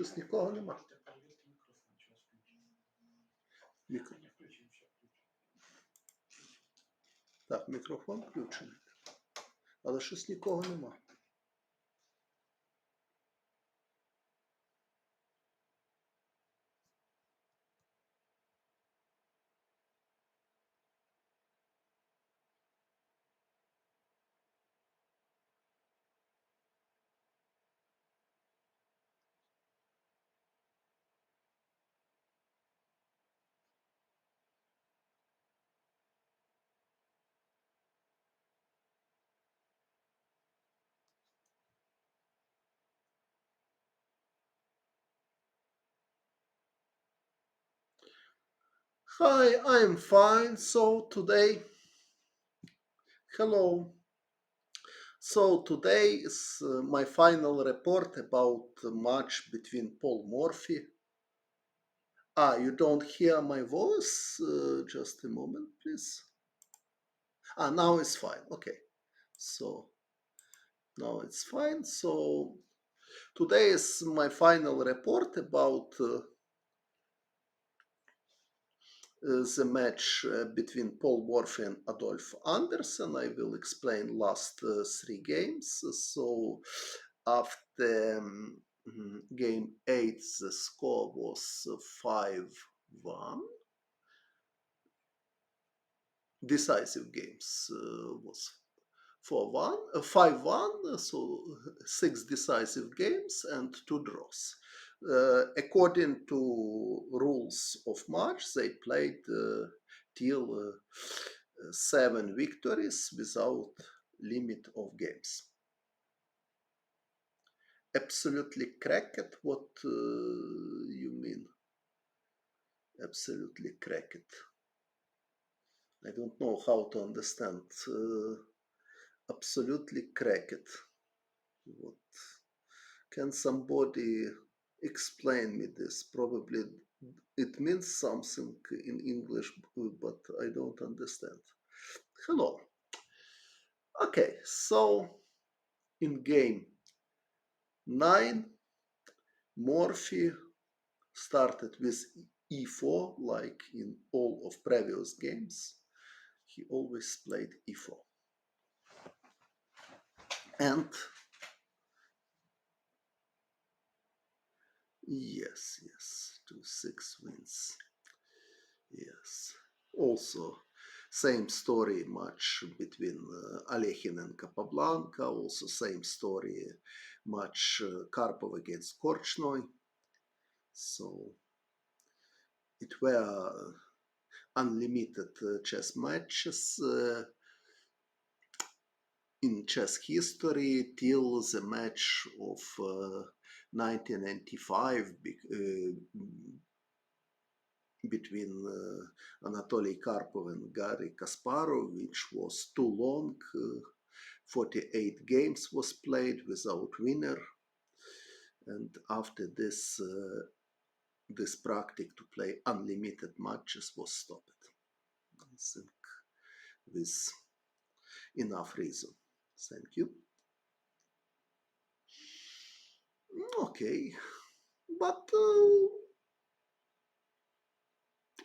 Щось нікого нема. Мікро... Так, мікрофон включений. Але щось нікого нема. Hi, I'm fine. So today, hello. So today is my final report about the match between Paul Morphy. You don't hear my voice? Just a moment, please. Now it's fine. Okay. So now it's fine. So today is my final report about the match between Paul Morphy and Adolf Anderssen. I will explain last 3 games. So after game 8, the score was 5-1. Decisive games was 5-1, so 6 decisive games and 2 draws. According to rules of match, they played till 7 victories without limit of games. Absolutely cracked? What you mean? Absolutely cracked. I don't know how to understand. Absolutely cracked. What? Can somebody explain me this? Probably it means something in English, but I don't understand. Hello. Okay, so in game 9, Morphy started with e4 like in all of previous games. He always played e4. And yes, 2-6 wins. Yes. Also, same story match between Alekhine and Capablanca. Also, same story match Karpov against Korchnoi. So, it were unlimited chess matches in chess history till the match of 1995 between Anatoly Karpov and Garry Kasparov, which was too long. 48 games was played without winner, and after this this practice to play unlimited matches was stopped. I think with enough reason. Thank you. Okay, but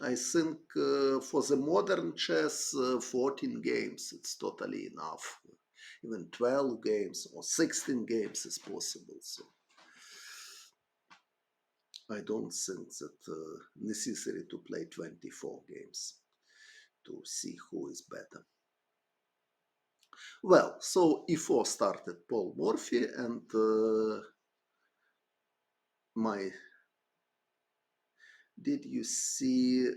I think for the modern chess, 14 games, it's totally enough. Even 12 games or 16 games is possible. So I don't think that necessary to play 24 games to see who is better. Well, so e4 started Paul Morphy, and did you see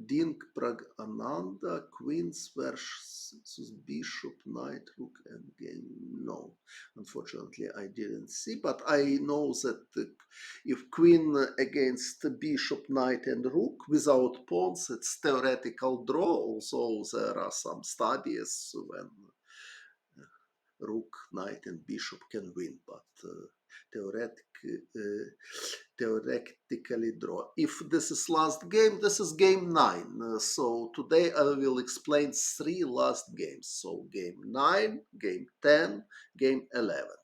Dink Prag Ananda, Queens versus Bishop, Knight, Rook, and Game? No, unfortunately, I didn't see, but I know that if Queen against Bishop, Knight, and Rook without pawns, it's theoretical draw. Also, there are some studies when Rook, Knight, and Bishop can win, but theoretically draw. If this is last game, this is game 9. So today I will explain 3 last games. So game 9, game 10, game 11.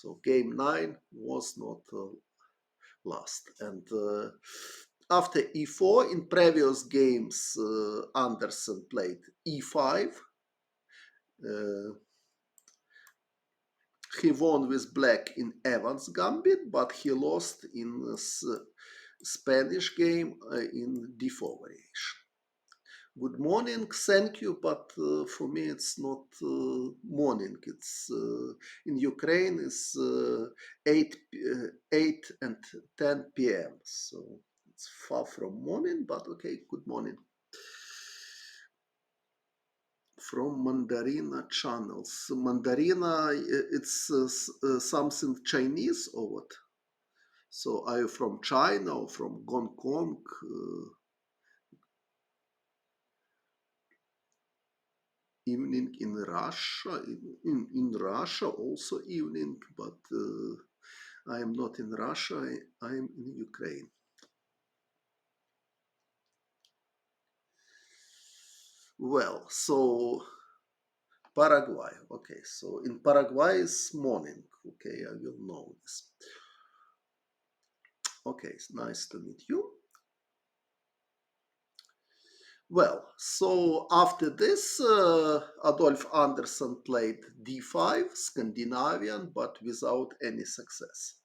So game 9 was not lost. And after e4, in previous games, Anderssen played e5. He won with black in Evans gambit, but he lost in Spanish game in d4 variation. Good morning, thank you, but for me it's not morning. It's in Ukraine it's 8 and 10 p.m. So it's far from morning, but okay, good morning. From Mandarina channels. Mandarina, it's something Chinese or what? So are you from China or from Hong Kong? Evening in Russia, in Russia also evening, but I am not in Russia, I am in Ukraine. Well, so Paraguay, okay, so in Paraguay is morning, okay, I will know this. Okay, it's nice to meet you. Well, so after this, Adolf Anderssen played d5, Scandinavian, but without any success.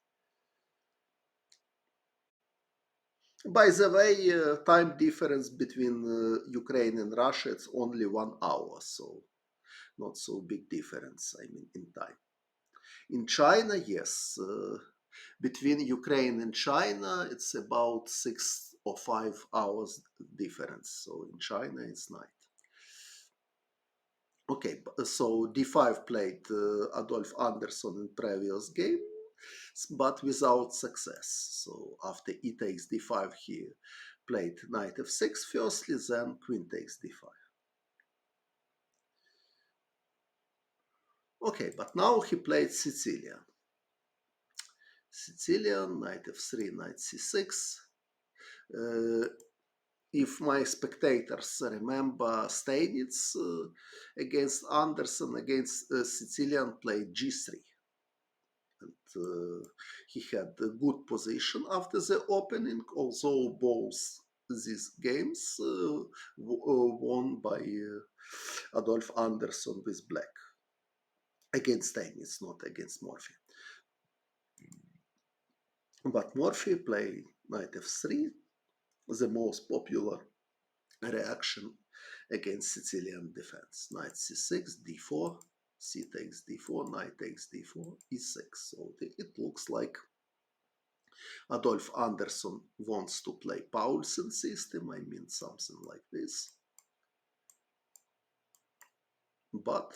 By the way, time difference between Ukraine and Russia, it's only 1 hour, so not so big difference, I mean, in time. In China, yes, between Ukraine and China, it's about 6 or 5 hours difference, so in China, it's night. Okay, so d5 played Adolf Anderssen in previous game, but without success. So after e takes d5, he played knight f6 firstly, then queen takes d5. Okay, but now he played Sicilian. Sicilian, knight f3, knight c6. If my spectators remember Steinitz against Anderssen, against Sicilian played g3. And he had a good position after the opening, although both these games won by Adolf Anderssen with black. Against Steinitz, not against Morphy. But Morphy played knight f3, the most popular reaction against Sicilian defense. Knight c6, d4, c takes d4, knight takes d4, e6. So it looks like Adolf Anderssen wants to play Paulsen system, I mean something like this. But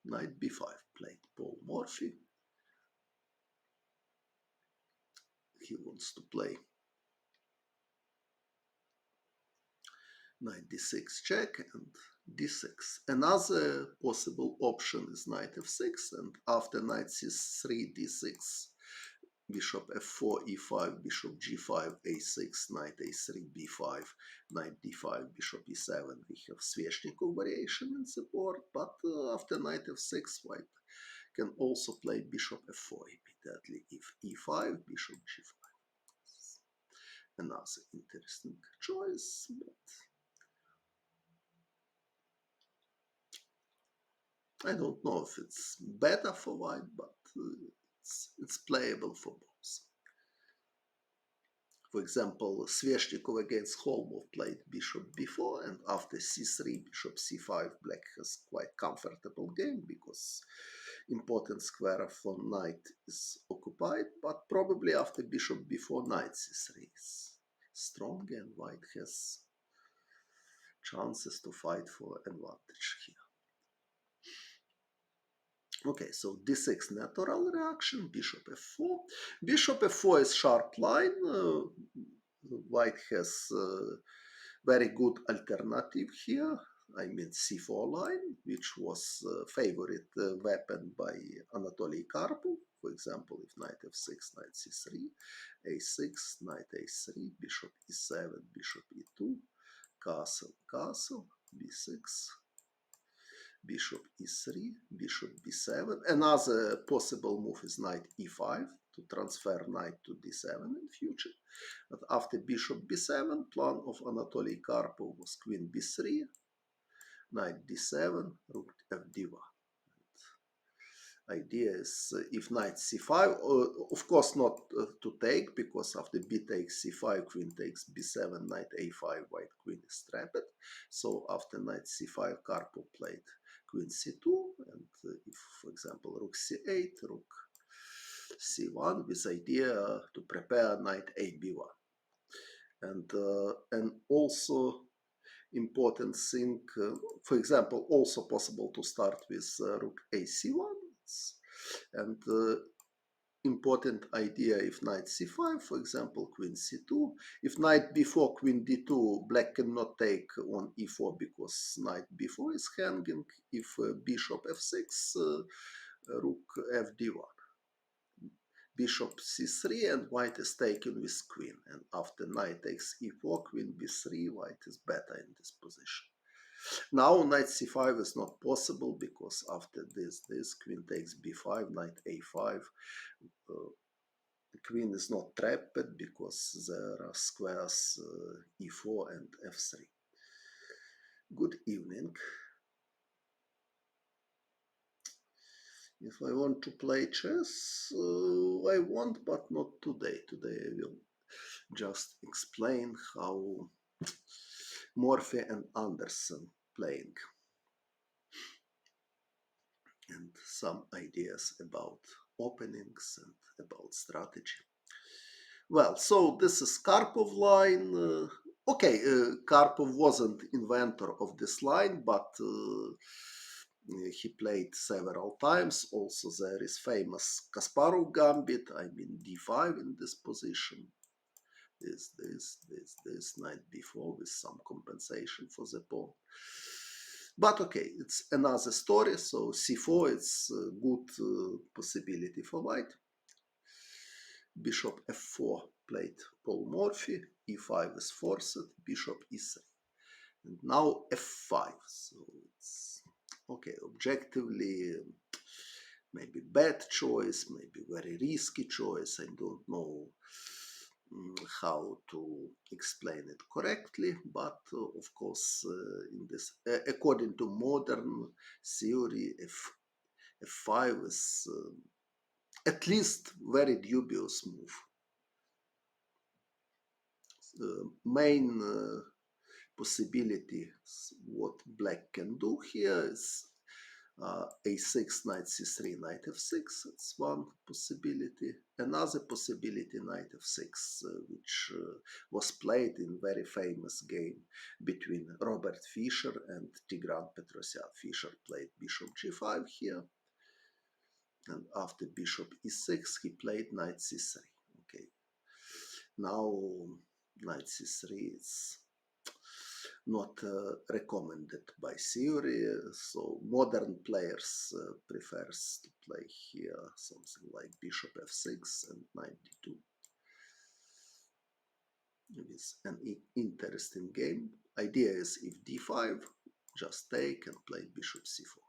knight b5 played Paul Morphy. He wants to play knight d6 check and d6. Another possible option is knight f6, and after knight c3, d6, bishop f4, e5, bishop g5, a6, knight a3, b5, knight d5, bishop e7. We have Sveshnikov variation in the board, but after knight f6, white can also play bishop f4 immediately if e5, bishop g5. Another interesting choice, but I don't know if it's better for white, but it's playable for both. For example, Sveshnikov against Holmov played bishop b4, and after c3, bishop c5, black has quite comfortable game because important square for knight is occupied, but probably after bishop b4, knight c3 is strong, and white has chances to fight for advantage here. Okay, so d6 natural reaction, bishop f4. Bishop f4 is sharp line. White has very good alternative here. I mean c4 line, which was favorite weapon by Anatoly Karpov. For example, if knight f6, knight c3, a6, knight a3, bishop e7, bishop e2, castle, castle, b6, bishop e3, bishop b7. Another possible move is knight e5 to transfer knight to d7 in future. But after bishop b7, plan of Anatoly Karpov was queen b3, knight d7, rook fd1. Idea is if knight c5, of course not to take, because after b takes c5, queen takes b7, knight a5, white queen is trapped. So after knight c5, Karpov played queen c2, and if, for example, rook c8, rook c1, with idea to prepare knight a b1. And also important thing, for example, also possible to start with rook a c1, and important idea if knight c5, for example, queen c2. If knight b4, queen d2, black cannot take on e4 because knight b4 is hanging. If bishop f6, rook fd1. Bishop c3, and white is taken with queen. And after knight takes e4, queen b3, white is better in this position. Now knight c5 is not possible because after this queen takes b5, knight a5. The queen is not trapped because there are squares e4 and f3. Good evening. If I want to play chess, I want, but not today. Today I will just explain how Morphy and Anderssen playing, and some ideas about openings and about strategy. Well, so this is Karpov line. Okay, Karpov wasn't inventor of this line, but he played several times. Also, there is famous Kasparov gambit. I mean d5 in this position. This knight b4 with some compensation for the pawn. But okay, it's another story. So c4 is a good possibility for white. Bishop f4 played Paul Morphy, e5 is forced, bishop e3. And now f5. So it's okay, objectively maybe bad choice, maybe very risky choice. I don't know how to explain it correctly, but of course in this according to modern theory, f5 is at least very dubious move. Main possibilities what black can do here is a6, knight c3, knight f6. It's one possibility. Another possibility, knight f6, which was played in very famous game between Robert Fischer and Tigran Petrosyan. Fischer played bishop g5 here, and after bishop e6 he played knight c3. Okay, now knight c3 is not recommended by theory, so modern players prefers to play here something like bishop f6 and knight d2. It's an interesting game. Idea is if d5, just take and play bishop c4.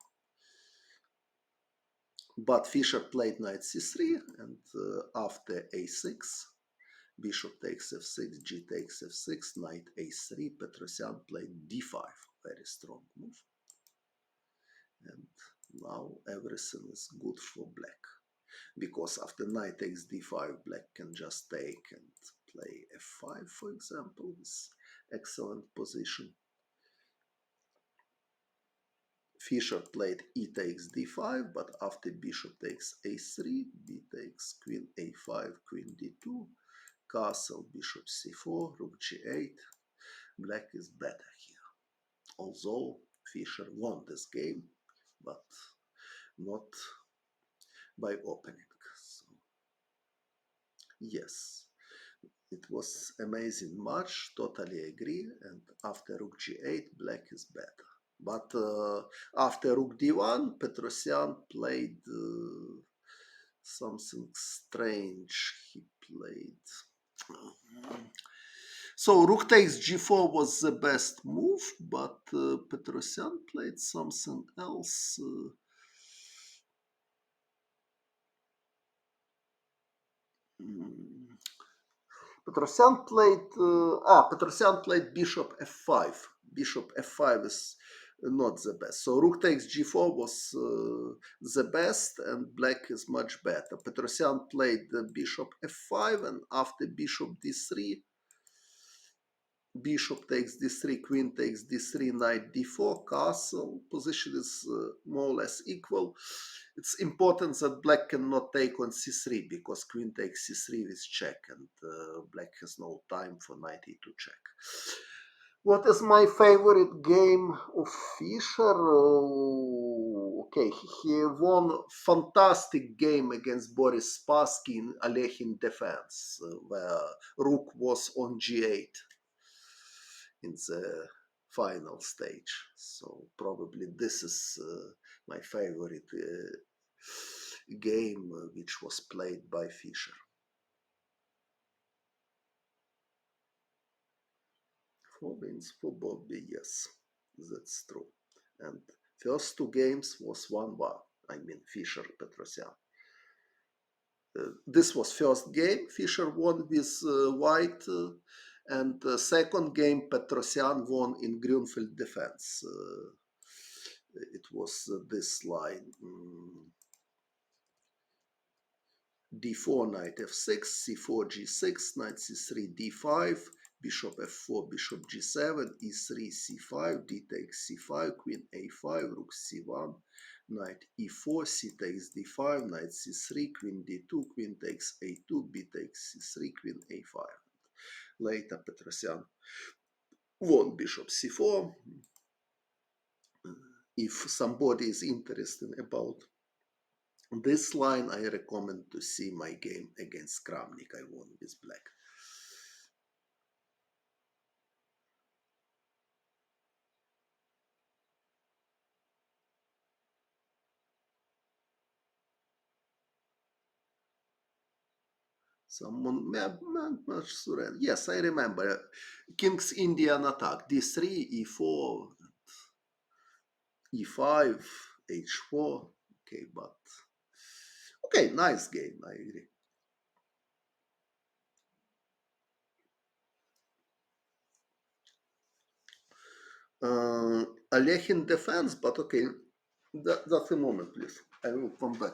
But Fischer played knight c3, and after a6, bishop takes f6, g takes f6, knight a3, Petrosyan played d5, very strong move. And now everything is good for black, because after knight takes d5, black can just take and play f5, for example, with excellent position. Fischer played e takes d5, but after bishop takes a3, b takes queen a5, queen d2, castle, bishop c4, rook g8. Black is better here. Although Fischer won this game, but not by opening. So, yes, it was amazing match, totally agree. And after rook g8, black is better. But after rook d1, Petrosyan played something strange. He played. So rook takes g4 was the best move, but Petrosyan played something else. Hmm. Petrosyan played bishop f5. Bishop f5 is not the best. So rook takes g4 was the best, and black is much better. Petrosyan played the bishop f5, and after bishop d3, bishop takes d3, queen takes d3, knight d4, castle. Position is more or less equal. It's important that black cannot take on c3 because queen takes c3 with check, and black has no time for knight e2 check. What is my favorite game of Fischer? Okay, he won fantastic game against Boris Spassky in Alechin defense, where rook was on g8 in the final stage. So probably this is my favorite game which was played by Fischer. 4 wins for Bobby, yes, that's true. And first 2 games was 1-1. I mean Fischer Petrosyan. This was first game. Fischer won with white, and second game Petrosyan won in Grünfeld defense. It was this line. D4, knight f6, c4, g6, knight c3, d5, bishop f4, bishop g7, e3, c5, d takes c5, queen a5, rook c1, knight e4, c takes d5, knight c3, queen d2, queen takes a2, b takes c3, queen a5. Later Petrosyan won bishop c4. If somebody is interested about this line, I recommend to see my game against Kramnik. I won with black. Someone, yes, I remember. King's Indian attack, d3, e4, e5, h4. Okay, but okay, nice game, I agree. Alechin defense, but okay, that's a moment, please. I will come back.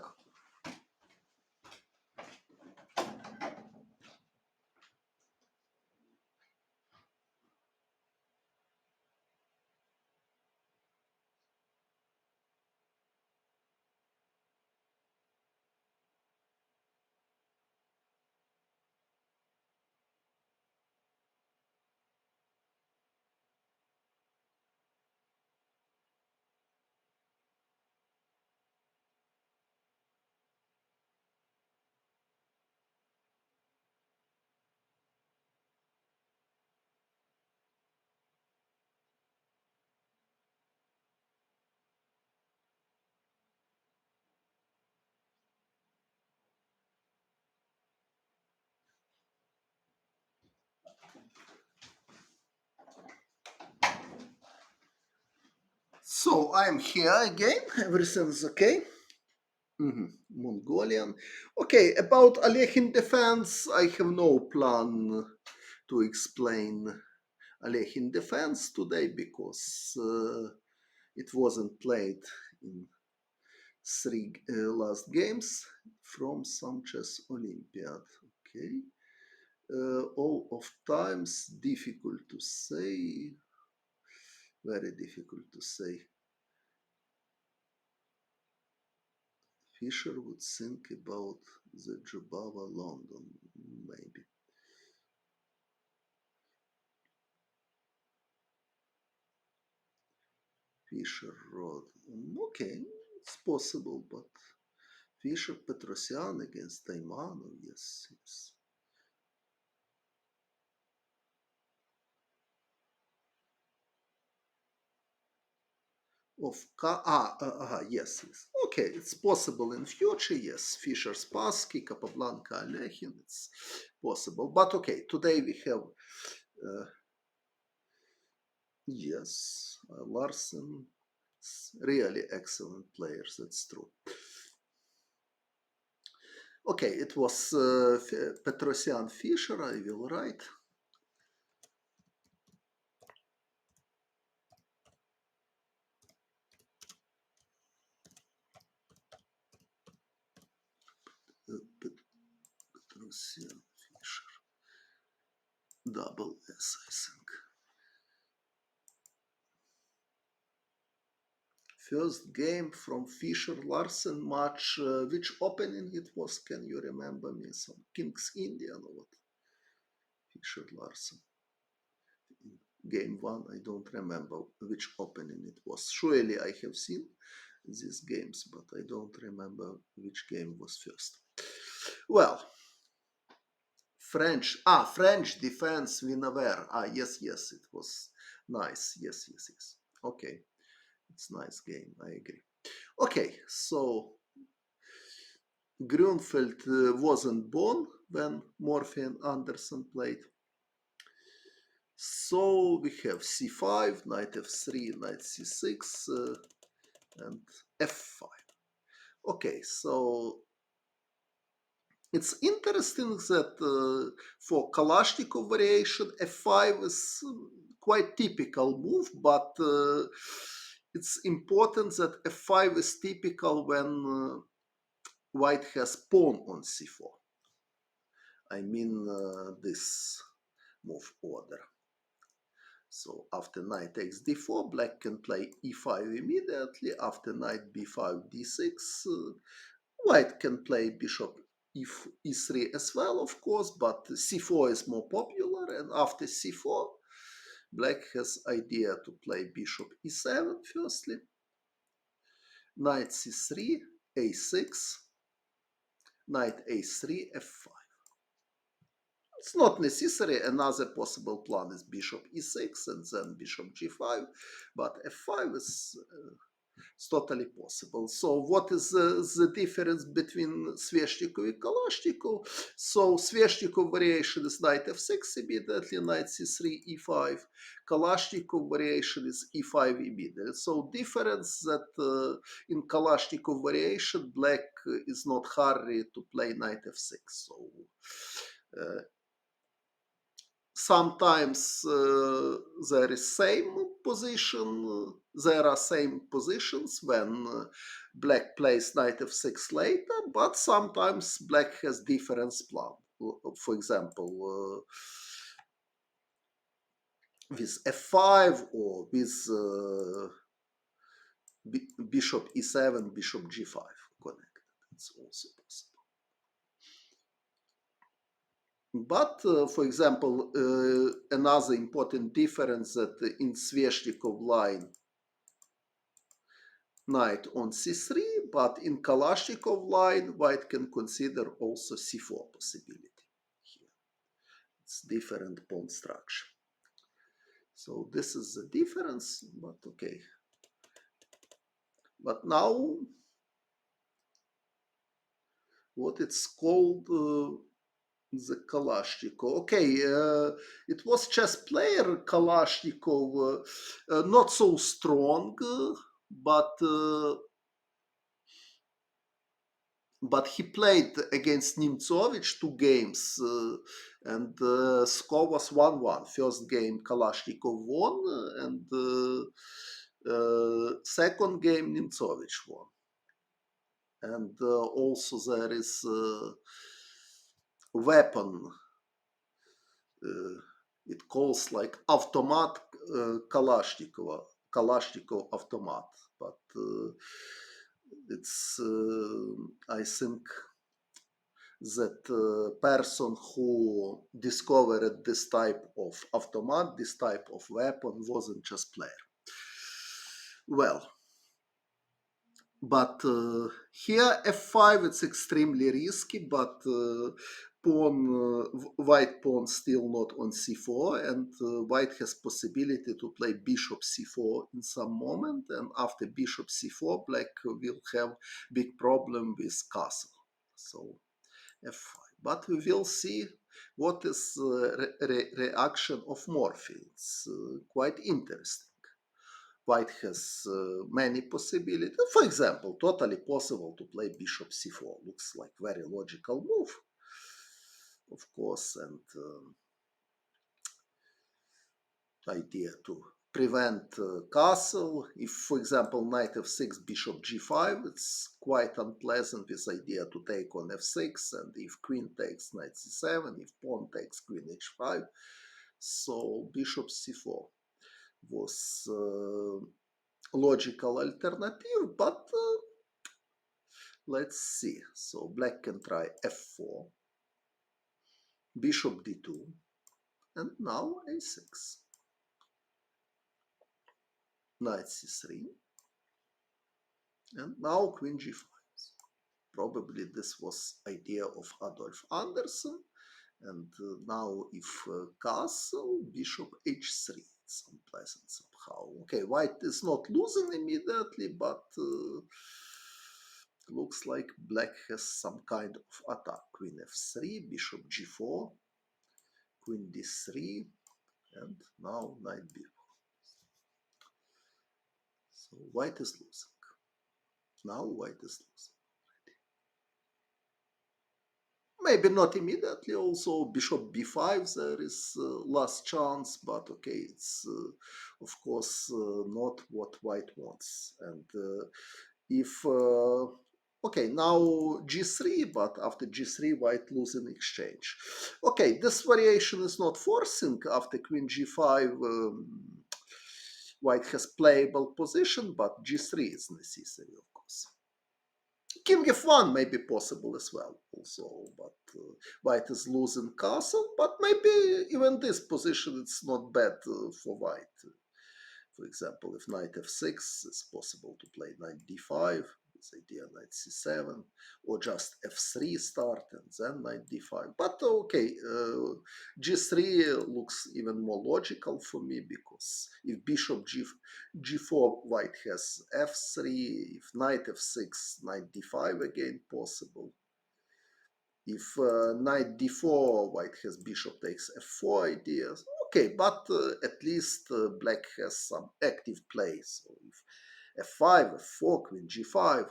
So I'm here again. Everything's okay. Mongolian. Okay, about Alechin defense, I have no plan to explain Alechin defense today because it wasn't played in 3 last games from some chess Olympiad. Okay, all of times difficult to say, very difficult to say. Fischer would think about the Jubava London, maybe. Fischer wrote, okay, it's possible, but Fischer Petrosyan against Taimanov, yes, yes. Yes, yes. Okay, it's possible in future, yes. Fischer Spassky, Capablanca Alechin, it's possible. But okay, today we have Yes, Larsen, really excellent players, that's true. Okay, it was Petrosian Fischer, I will write. Petrosian Fischer. Double S, I think. First game from Fischer Larsen match. Which opening it was? Can you remember me? Some King's Indian or what? Fischer Larsen. Game one, I don't remember which opening it was. Surely I have seen these games, but I don't remember which game was first. Well, French defense Winaver. Yes, it was nice. Yes. Okay, it's nice game. I agree. Okay, so Grunfeld wasn't born when Morphy and Anderssen played. So we have c5, knight f3, knight c6, and f5. Okay, so it's interesting that for Kalashnikov variation, f5 is quite typical move, but it's important that f5 is typical when white has pawn on c4. I mean this move order. So after knight takes d4, black can play e5 immediately. After knight b5, d6, white can play bishop e3 as well, of course, but c4 is more popular. And after c4, black has idea to play bishop e7 firstly, knight c3, a6, knight a3, f5. It's not necessary. Another possible plan is bishop e6 and then bishop g5, but f5 is it's totally possible. So what is the difference between Sveshnikov and Kalashnikov? So Sveshnikov variation is knight f6 immediately, knight c3, e5. Kalashnikov variation is e5 immediately. So difference that in Kalashnikov variation, black is not hurried to play knight f6. So sometimes there is there are same positions when black plays knight f6 later, but sometimes black has different plan. For example, with f5 or with bishop e7, bishop g5 connected. It's also possible. But, for example, another important difference that in Sveshnikov line, knight on c3, but in Kalashnikov line, white can consider also c4 possibility here. It's different pawn structure. So this is the difference, but okay. But now, what it's called the Kalashnikov. Okay, it was chess player Kalashnikov, not so strong, but he played against Nimzovich 2 games, and score was 1-1. First game Kalashnikov won, and second game Nimzovich won. And also there is weapon. It calls like automat Kalashnikov automat, but it's I think that person who discovered this type of automat, this type of weapon, wasn't just player. Well, but here f5 it's extremely risky, but white pawn still not on c4, and white has possibility to play bishop c4 in some moment, and after bishop c4 black will have big problem with castle. So f5, but we will see What is reaction of Morphy? It's quite interesting. White has many possibilities. For example, totally possible to play bishop c4. Looks like very logical move, of course, and idea to prevent castle. If, for example, knight f6, bishop g5, it's quite unpleasant, this idea to take on f6, and if queen takes knight c7, if pawn takes queen h5, so bishop c4 was logical alternative, but let's see. So black can try f4, bishop d2, and now a6, knight c3, and now queen g5. Probably this was idea of Adolf Anderssen, and now if castle, bishop h3, it's unpleasant somehow. Okay, white is not losing immediately, but looks like black has some kind of attack. Queen f3, bishop g4, queen d3, and now knight b4. So white is losing. Now white is losing. Maybe not immediately. Also, bishop b5, there is last chance, but okay, it's of course not what white wants. And if okay, now g3, but after g3, white losing exchange. Okay, this variation is not forcing. After queen g5, white has playable position, but g3 is necessary, of course. King f1 may be possible as well, also, but white is losing castle, but maybe even this position it's not bad for white. For example, if knight f6, it's possible to play knight d5, this idea knight c7, or just f3 start and then knight d5. But okay, g3 looks even more logical for me, because if bishop g4, white has f3, if knight f6, knight d5 again possible. If knight d4, white has bishop takes f4 ideas. Okay, but at least black has some active play. So if f5, f4, queen g5.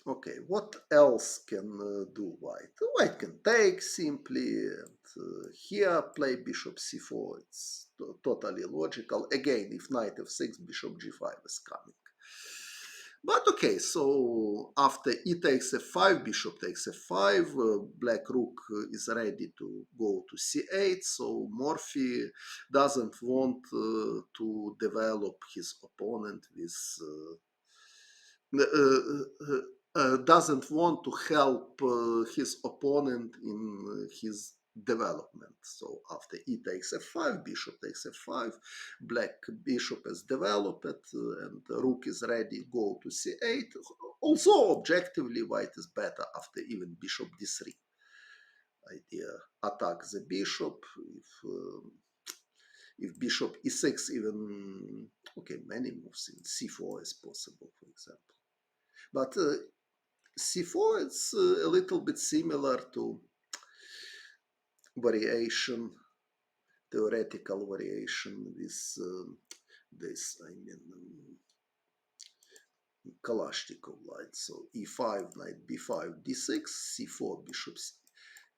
Okay, what else can do white? White can take simply, and here play bishop c4. It's totally logical. Again, if knight f6, bishop g5 is coming. But okay, so after e takes f5, bishop takes f5, black rook is ready to go to c8, so Morphy doesn't want to develop his opponent with doesn't want to help his opponent in his development. So after e takes f5, bishop takes f5, black bishop is developed, and rook is ready to go to c8. Also, objectively, white is better after even bishop d3. Idea attack the bishop. If bishop e6, even okay, many moves in c4 is possible, for example. But c4 it's a little bit similar to variation, theoretical variation with this, I mean, Kalashnikov line. So e5, knight b5, d6, c4, bishop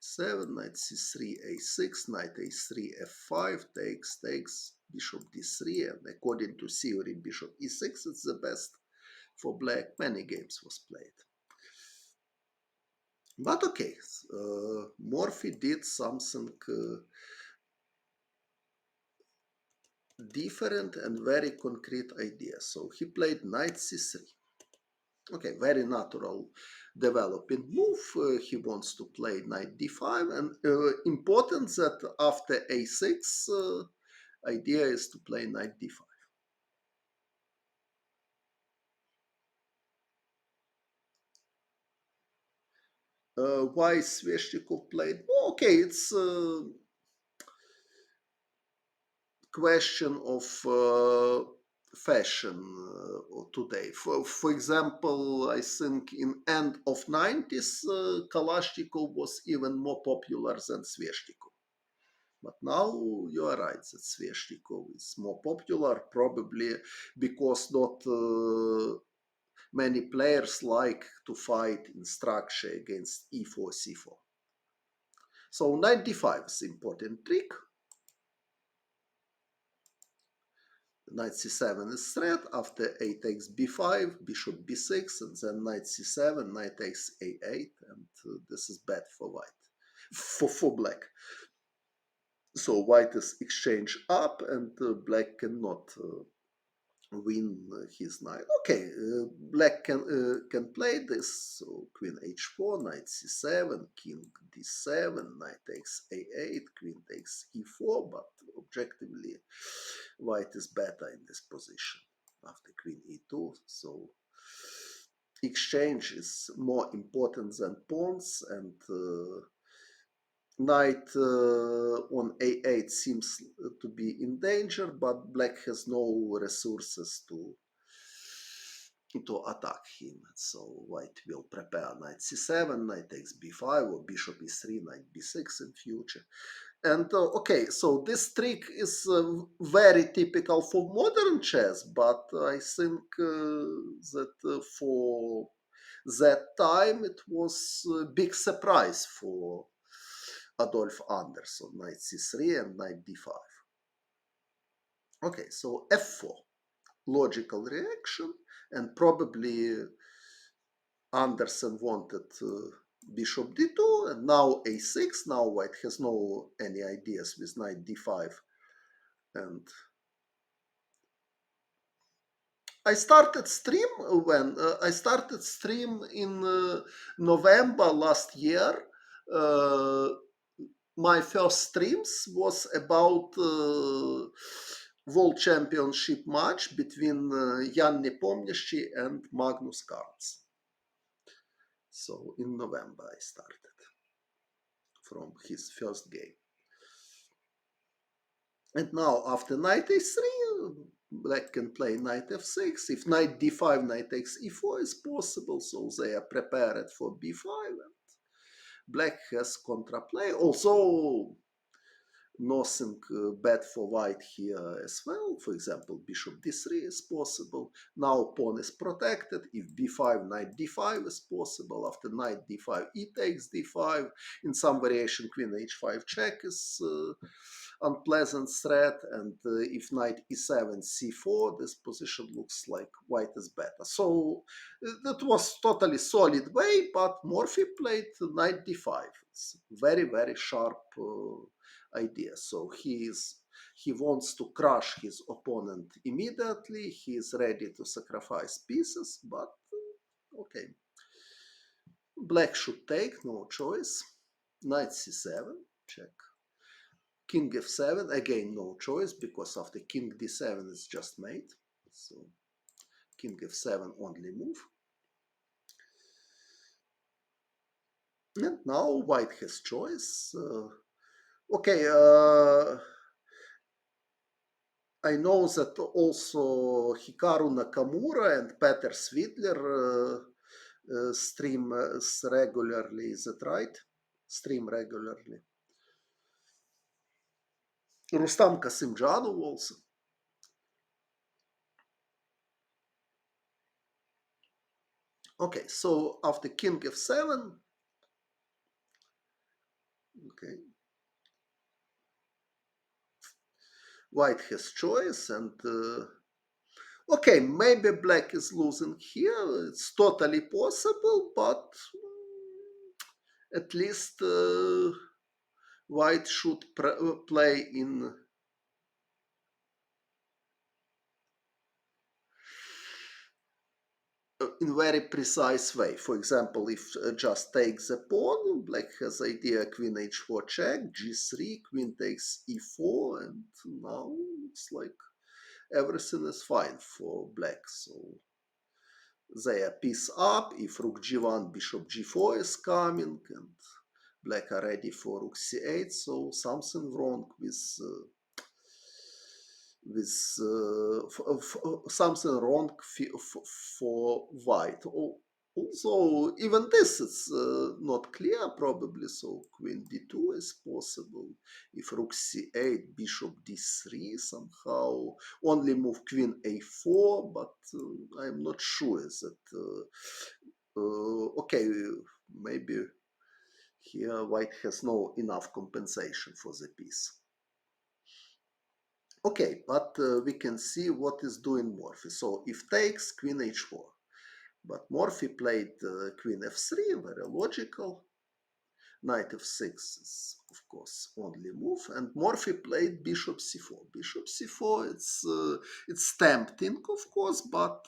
c7, knight c3, a6, knight a3, f5, takes, bishop d3, and according to theory, bishop e6 is the best for black. Many games was played. But okay, Morphy did something different and very concrete idea. So he played knight c3. Okay, very natural developing move. He wants to play knight d5, and important that after a6, idea is to play knight d5. Why Sveshnikov played? Okay, it's question of fashion today. For example, I think in end of 90s, Kalashnikov was even more popular than Sveshnikov. But now you are right that Sveshnikov is more popular, probably because not many players like to fight in structure against e4, c4. So knight d5 is important trick. Knight c7 is threat. After a takes b5, bishop b6, and then knight c7, knight takes a8, and this is bad for white, for black. So white is exchange up, and black cannot win his knight. Okay, black can play this. So queen h4, knight c7, king d7, knight takes a8, queen takes e4, but objectively white is better in this position after queen e2. So exchange is more important than pawns, and knight on a8 seems to be in danger, but black has no resources to attack him. So white will prepare knight c7, knight takes b5, or bishop e3, knight b6 in future. And okay, so this trick is very typical for modern chess, but I think that for that time it was a big surprise for Adolf Anderssen, knight c3 and knight d5. Okay, so f4, logical reaction, and probably Anderssen wanted bishop d2, and now a6. Now white has no any ideas with knight d5, and I started stream in November last year. My first streams was about World Championship match between Jan Nepomniachtchi and Magnus Carlsen. So in November I started from his first game. And now after knight a3, black can play knight f6. If knight d5, knight takes e4 is possible, so they are prepared for b5. And black has contraplay. Also, nothing bad for white here as well. For example, bishop d3 is possible. Now pawn is protected. If b5, knight d5 is possible. After knight d5, e takes d5. In some variation, queen h5 check is unpleasant threat. And if knight e7, c4, this position looks like white is better. So that was totally solid way, but Morphy played knight d5. It's very, very sharp idea. So he wants to crush his opponent immediately. He is ready to sacrifice pieces, but okay. Black should take, no choice. Knight c7, check. King f7, again no choice, because after king d7 is just made. So king f7 only move. And now white has choice. Okay, I know that also Hikaru Nakamura and Peter Svidler stream regularly, is that right? Stream regularly. Rustam Kasimjanov also. Okay, so after king f7, okay, white has choice, and okay, maybe black is losing here. It's totally possible, but at least white should play in very precise way. For example, if just takes the pawn, black has idea queen h4 check, g3, queen takes e4, and now it's like everything is fine for black. So they are piece up. If rook g1, bishop g4 is coming, and black are ready for rook c8. So something wrong with with something wrong for white. Also, even this is not clear probably, so queen d2 is possible. If rook c8, bishop d3 somehow, only move queen a4, but I'm not sure that, okay, maybe here white has no enough compensation for the piece. Okay, but we can see what is doing Morphy. So if takes, queen h4. But Morphy played queen f3, very logical. Knight f6 is, of course, only move. And Morphy played bishop c4. Bishop c4, it's tempting, of course, but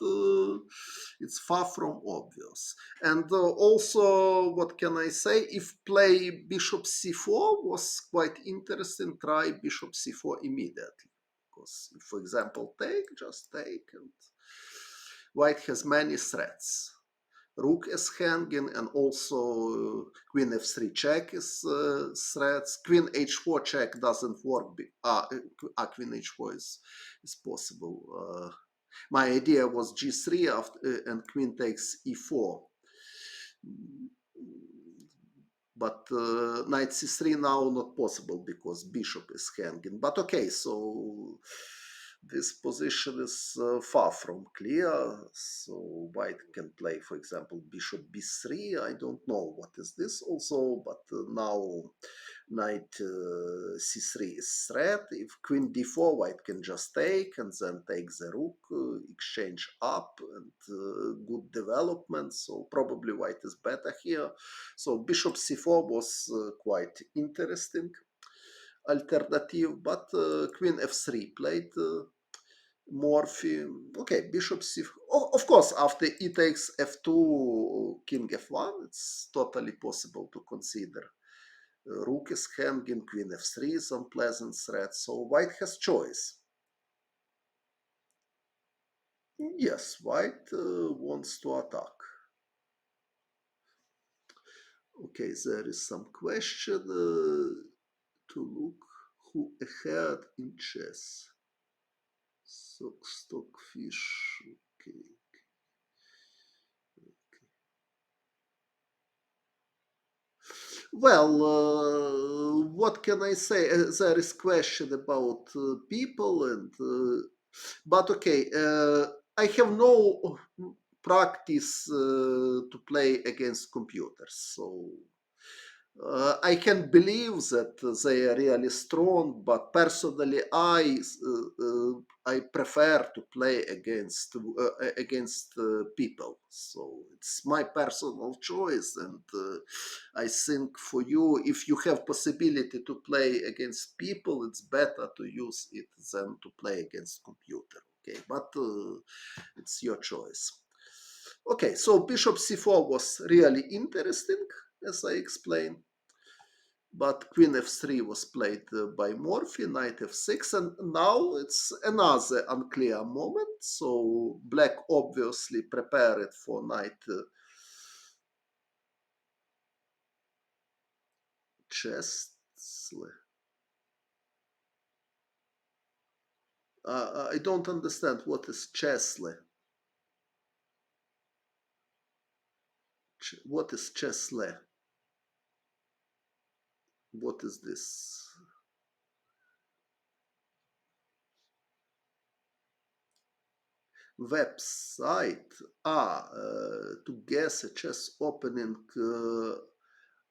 it's far from obvious. And also, what can I say? If play bishop c4 was quite interesting, try bishop c4 immediately. Because if, for example, take, just take, and white has many threats. Rook is hanging, and also queen f3 check is threats. Queen h4 check doesn't work. Queen h4 is possible. My idea was g3 after, and queen takes e4. But knight c3 now not possible because bishop is hanging. But okay, so this position is far from clear. So white can play, for example, bishop b3. I don't know what is this also, but now knight c3 is threat. If queen d4, white can just take and then take the rook, exchange up, and good development. So probably white is better here. So bishop c4 was quite interesting alternative, but queen f3 played Morphy. Okay, bishop c4. Oh, of course, after e takes f2, king f1, it's totally possible to consider. Rook is hanging, queen f3 is unpleasant threat, so white has choice. Yes, white wants to attack. Okay, there is some question to look who ahead in chess. So, stockfish, okay. Well, what can I say? There is question about people, and but okay, I have no practice to play against computers, so I can believe that they are really strong, but personally, I prefer to play against people. So it's my personal choice, and I think for you, if you have possibility to play against people, it's better to use it than to play against computer. Okay, but it's your choice. Okay, so bishop c4 was really interesting, as I explained. But queen f3 was played by Morphy, knight f6, and now it's another unclear moment. So black obviously prepared for knight Chesle. I don't understand what is Chesle. What is Chesle? What is this? Website. To guess a chess opening.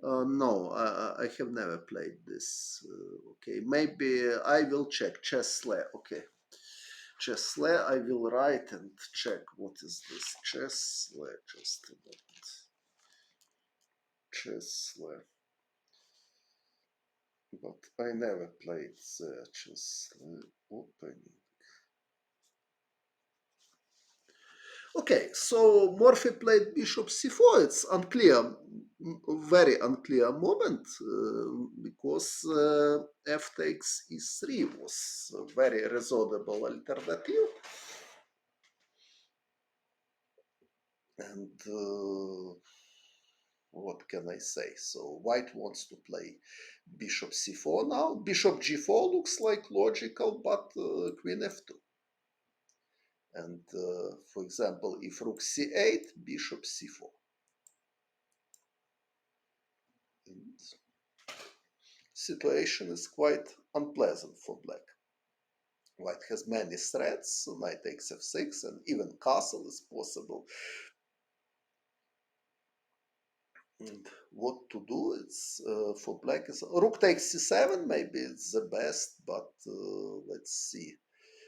No, I have never played this. Okay, maybe I will check. Chessle. Okay. Chessle, I will write and check what is this. Chessle, just a moment. Chessle. But I never played the Chessle opening. Okay, so Morphy played bishop c4. It's unclear, very unclear moment because f takes e3 was a very reasonable alternative. And what can I say? So white wants to play bishop c4 now. Bishop g4 looks like logical, but queen f2. And for example, if rook c8, bishop c4. And situation is quite unpleasant for black. White has many threats, knight takes f6, and even castle is possible. And what to do? It's for black is rook takes c7. Maybe it's the best, but let's see.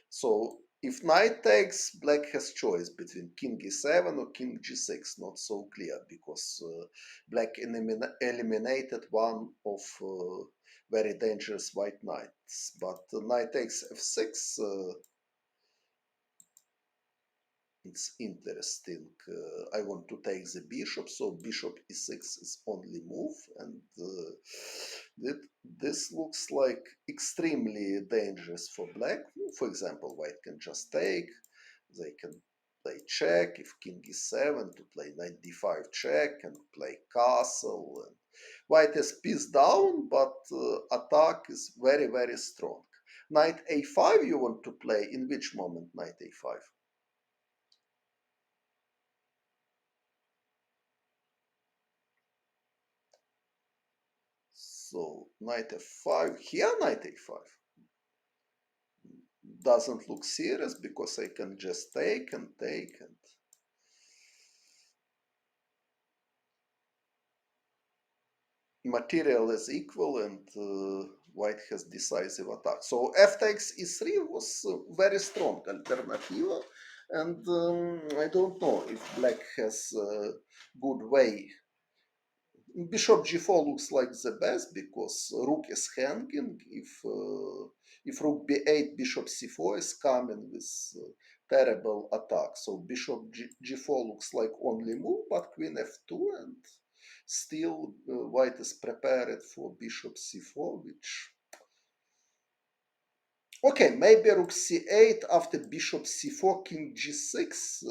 So if knight takes, black has choice between king e7 or king g6. Not so clear because black eliminated one of very dangerous white knights. But knight takes f6. It's interesting. I want to take the bishop, so bishop e6 is only move, and this looks like extremely dangerous for black. For example, white can just take, they can play check, if king e7 to play knight d5 check and play castle. And white has piece down, but attack is very, very strong. Knight a5 you want to play, in which moment knight a5? So knight f5, here knight a5 doesn't look serious because I can just take and take and material is equal and white has decisive attack. So f takes e3 was a very strong alternative, and I don't know if black has a good way. Bishop g4 looks like the best because rook is hanging. If rook b8, bishop c4 is coming with terrible attack. So bishop g4 looks like only move, but queen f2, and still white is prepared for bishop c4, which okay, maybe rook c8 after bishop c4, king g6.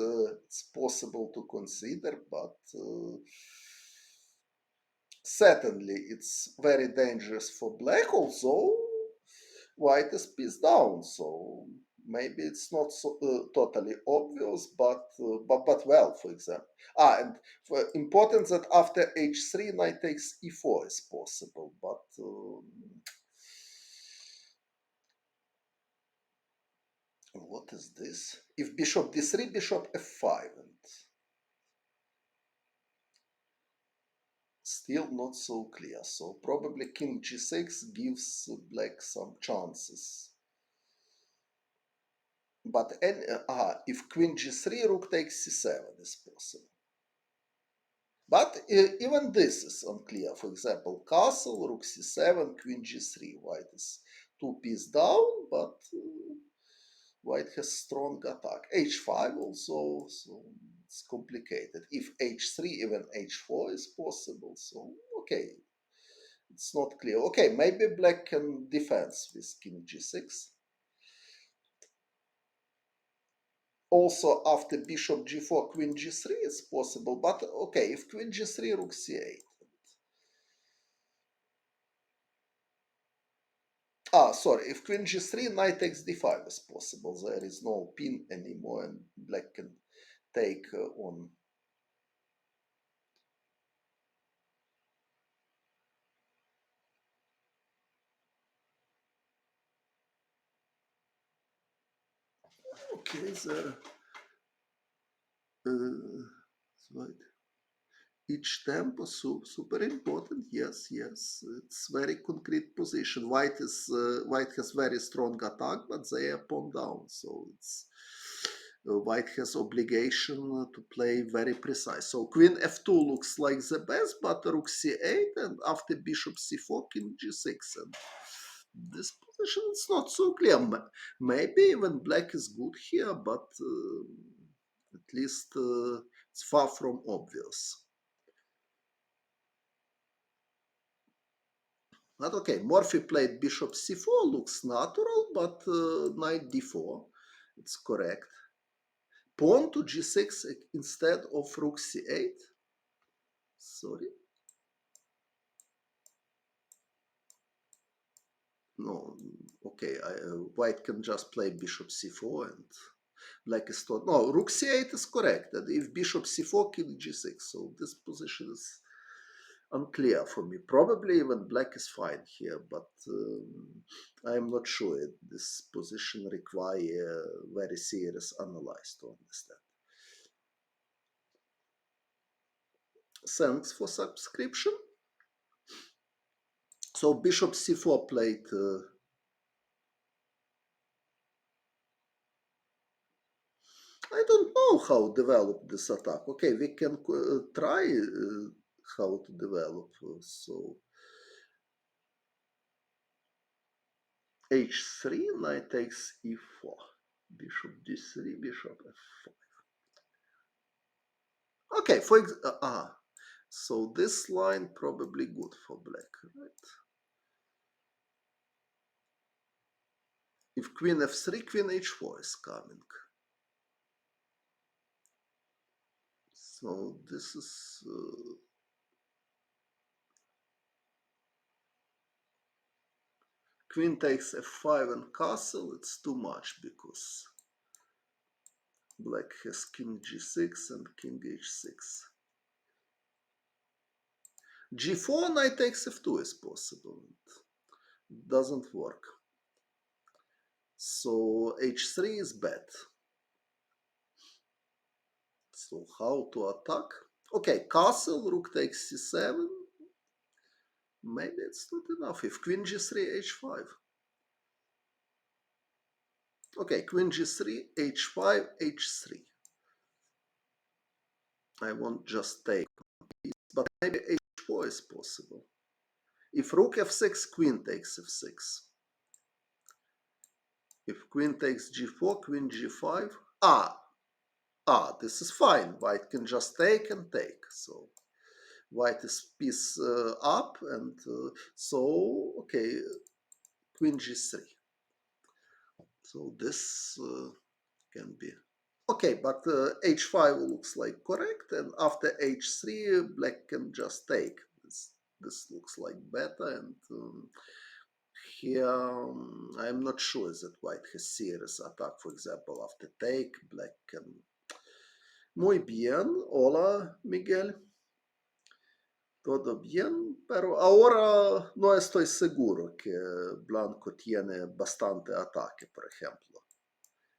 It's possible to consider, but. Certainly, it's very dangerous for black, although white is piece down, so maybe it's not so, totally obvious, but well, for example. And for important that after h3, knight takes e4 is possible, but what is this? If bishop d3, bishop f5, and still not so clear. So probably king g6 gives black some chances. But if queen g3, rook takes c7 is possible. But even this is unclear. For example, castle, rook c7, queen g3. White is two piece down, but white has strong attack. h5 also, so it's complicated. If h3, even h4 is possible. So, okay, it's not clear. Okay, maybe black can defend with king g6. Also after bishop g4, queen g3 is possible, but okay, if queen g3, rook c8. Sorry, if queen g3, knight takes d5 is possible. There is no pin anymore and black can take on. Okay, right. Each tempo super important. Yes, yes, it's very concrete position. White has very strong attack, but they are pawn down, so it's white has obligation to play very precise. So queen f2 looks like the best, but rook c8 and after bishop c4, king g6, and this position is not so clear. Maybe even black is good here, but at least it's far from obvious. But okay, Morphy played bishop c4, looks natural, but knight d4, it's correct. Pawn to g6 instead of rook c8. Sorry. No, okay, white can just play bishop c4 and black is not. No, rook c8 is correct. And if bishop c4, king g6. So this position is unclear for me. Probably even black is fine here, but I am not sure. This position require very serious analysis to understand. Thanks for subscription. So bishop c4 played. I don't know how to develop this attack. Okay, we can try how to develop. So h3, knight takes e4, bishop d3, bishop f4. Okay, so this line probably good for black, right? If queen f3, queen h4 is coming. So this is queen takes f5 and castle. It's too much because black has king g6 and king h6. g4, knight takes f2 is possible. It doesn't work. So h3 is bad. So how to attack? Okay, castle, rook takes c7. Maybe it's not enough. If queen g3, h5. Okay, queen g3, h5, h3. I won't just take this, but maybe h4 is possible. If rook f6, queen takes f6. If queen takes g4, queen g5. This is fine. White can just take and take. So white is piece up, and so okay, queen g3. So this can be okay, but h5 looks like correct, and after h3, black can just take. This looks like better, and here I'm not sure that white has serious attack. For example, after take, black can. Muy bien, hola Miguel. Todo bien, pero ahora no estoy seguro que blanco tiene bastante ataque, por ejemplo.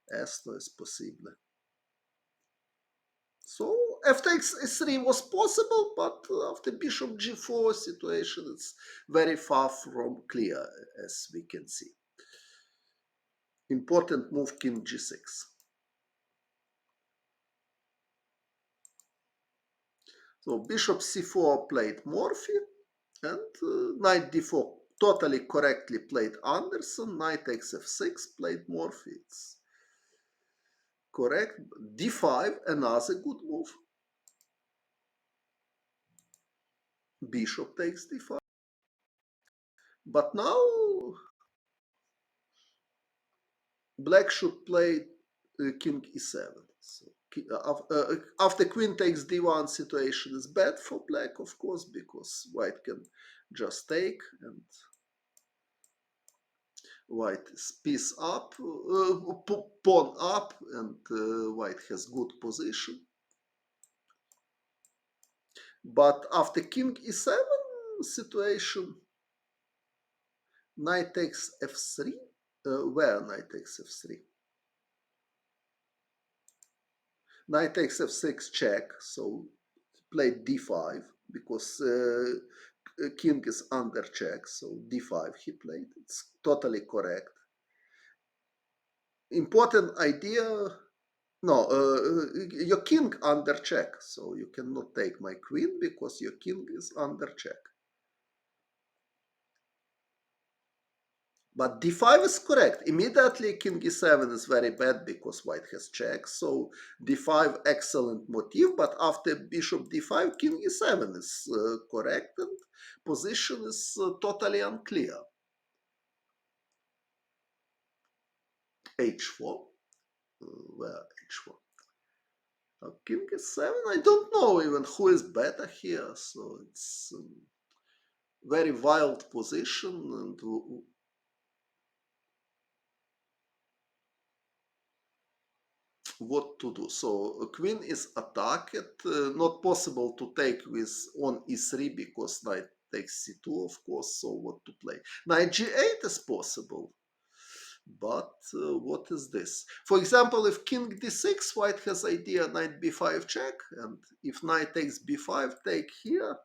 Esto es posible. So f takes e3 was possible, but after bishop g4 situation, it's very far from clear, as we can see. Important move, king g6. So bishop c4 played Morphy, and knight d4 totally correctly played Anderssen. Knight takes f6 played Morphy. It's correct. d5, another good move. Bishop takes d5. But now black should play king e7. So after queen takes d1 situation is bad for black, of course, because white can just take, and white is piece up, pawn up, and white has good position. But after king e7 situation, knight takes f3. Where knight takes f3? Knight takes f6 check, so play d5 because king is under check, so d5 he played. It's totally correct. Important idea. No, your king under check, so you cannot take my queen because your king is under check. But d5 is correct. Immediately king e7 is very bad because white has check. So d5 excellent motive, but after bishop d5, king e7 is correct, and position is totally unclear. h4. Where h4? King e7, I don't know even who is better here. So it's very wild position, and what to do. So queen is attacked, not possible to take with on e3 because knight takes c2, of course. So what to play? Knight g8 is possible, but what is this? For example, if king d6, white has idea knight b5 check, and if knight takes b5, take here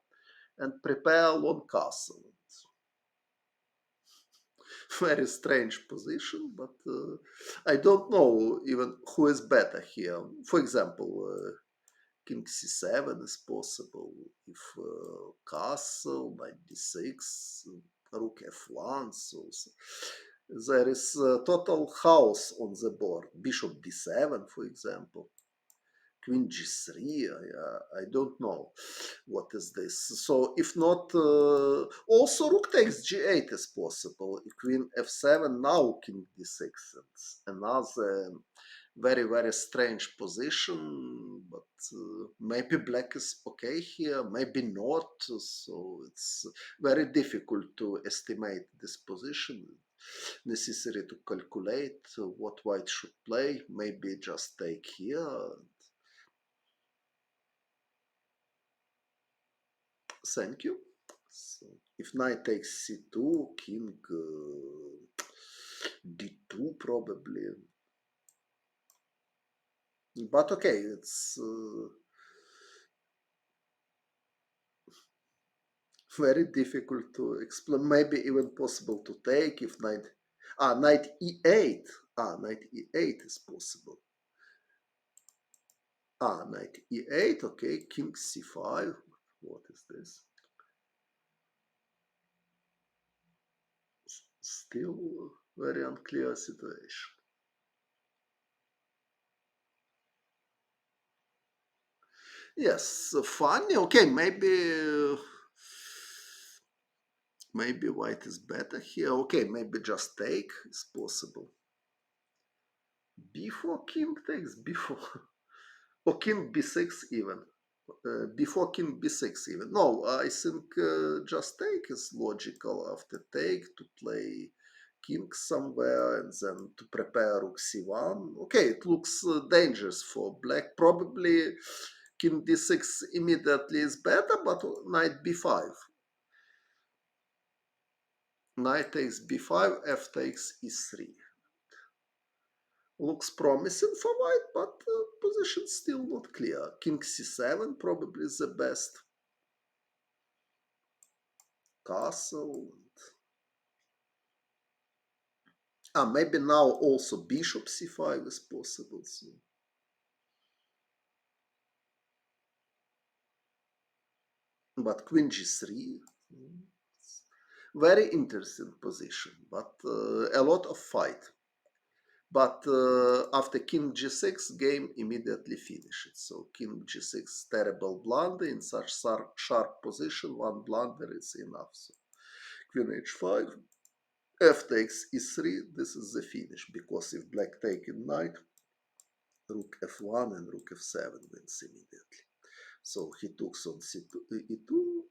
and prepare long castle. Very strange position, but I don't know even who is better here. For example, king c7 is possible. If castle, knight d6, rook f1, so there is total chaos on the board. Bishop d7, for example. Queen g3, I don't know what is this. So if not, also rook takes g8 is possible. Queen f7, now king d6. It's another very strange position, but maybe black is okay here, maybe not. So it's very difficult to estimate this position. Necessary to calculate what white should play. Maybe just take here. Thank you. So if knight takes c2, king d2 probably. But okay, it's very difficult to explain. Maybe even possible to take if knight. Knight e8. Knight e8 is possible. Knight e8. Okay, king c5. What is this? Still very unclear situation. Yes, funny. Okay, maybe white is better here. Okay, maybe just take is possible. Before king takes before or king b6 even. Before king b6 even. No, I think just take is logical after take to play king somewhere and then to prepare rook c1. Okay, it looks dangerous for black. Probably king d6 immediately is better, but knight b5. Knight takes b5, f takes e3. Looks promising for white, but position still not clear. King c7 probably is the best. Castle. Maybe now also bishop c5 is possible. So. But queen g3. Very interesting position, but a lot of fight. But after king g6, game immediately finished. So king g6, terrible blunder in such sharp position. One blunder is enough. So queen h5, f takes e3. This is the finish because if black taken knight, rook f1 and rook f7 wins immediately. So he took on c2, e2,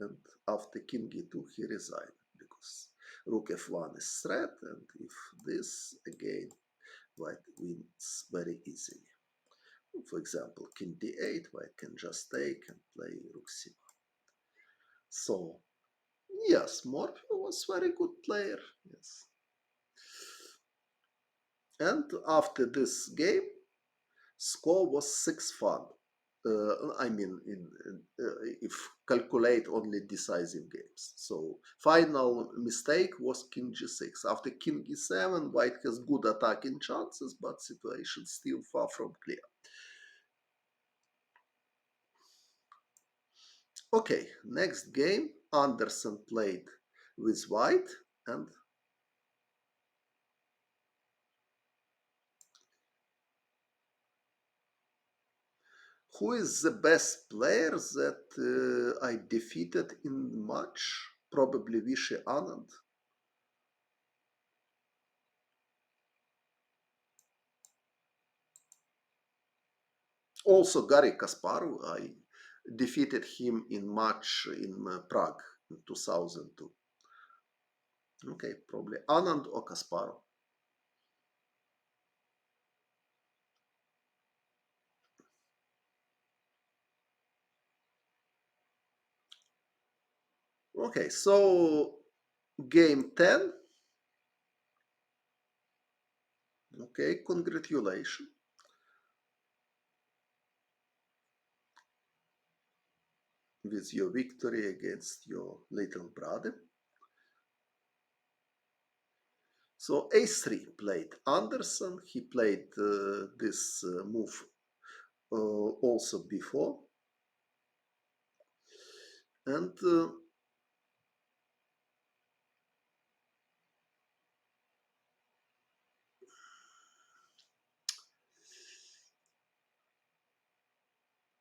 and after king e2 he resigned because rook f1 is threat, and if this again white wins very easily. For example, king d8, white can just take and play rook c1. So, yes, Morphy was very good player, yes. And after this game, score was 6-1. I mean, if calculate only decisive games. So final mistake was king g6. After king e7, white has good attacking chances, but situation still far from clear. Okay, next game, Anderssen played with white, and who is the best player that I defeated in match? Probably Vishy Anand. Also Garry Kasparov, I defeated him in match in Prague in 2002. Okay, probably Anand or Kasparov. Okay, so game 10. Okay, congratulations with your victory against your little brother. So a3 played Anderssen. He played this move also before. And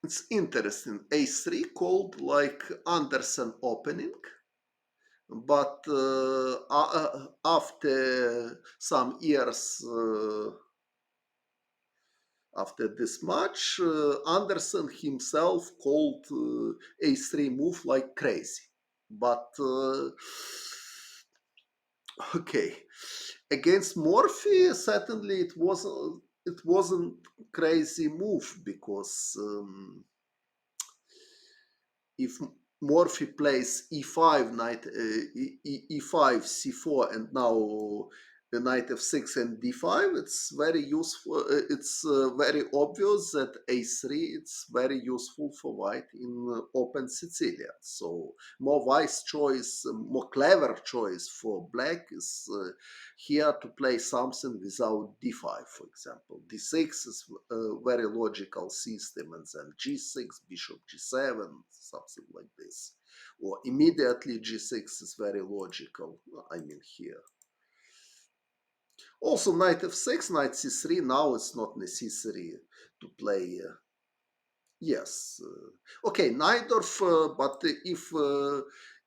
it's interesting. A3 called like Anderssen opening, but after some years after this match, Anderssen himself called a3 move like crazy. But okay, against Morphy, certainly it wasn't crazy move because if Morphy plays e5 knight e5 c4 and now the knight f6 and d5, it's very useful. It's very obvious that a3 it's very useful for white in open Sicilian. So more wise choice, more clever choice for black is here to play something without d5, for example. d6 is a very logical system, and then g6, bishop g7, something like this. Or immediately g6 is very logical, I mean here. Also knight f6, knight c3, now it's not necessary to play yes. Okay, Najdorf, but if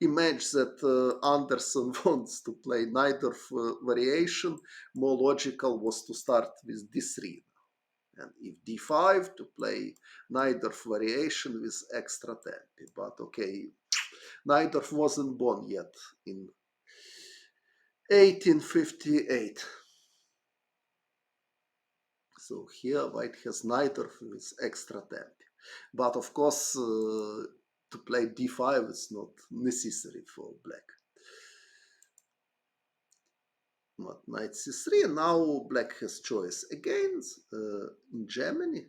imagine that Anderssen wants to play Najdorf variation, more logical was to start with d3. And if d5 to play Najdorf variation with extra tempi. But okay, Najdorf wasn't born yet in 1858. So here white has Najdorf with extra tempi. But of course, to play d5 is not necessary for black. But knight c3, now black has choice again in Germany.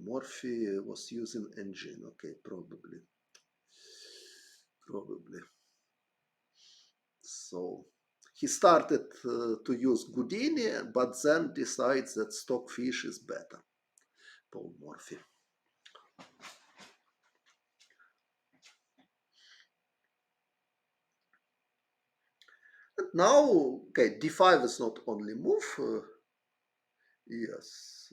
Morphy was using engine, okay, probably. So he started to use Houdini, but then decides that Stockfish is better. Paul Morphy. And now, okay, d5 is not only move. Yes,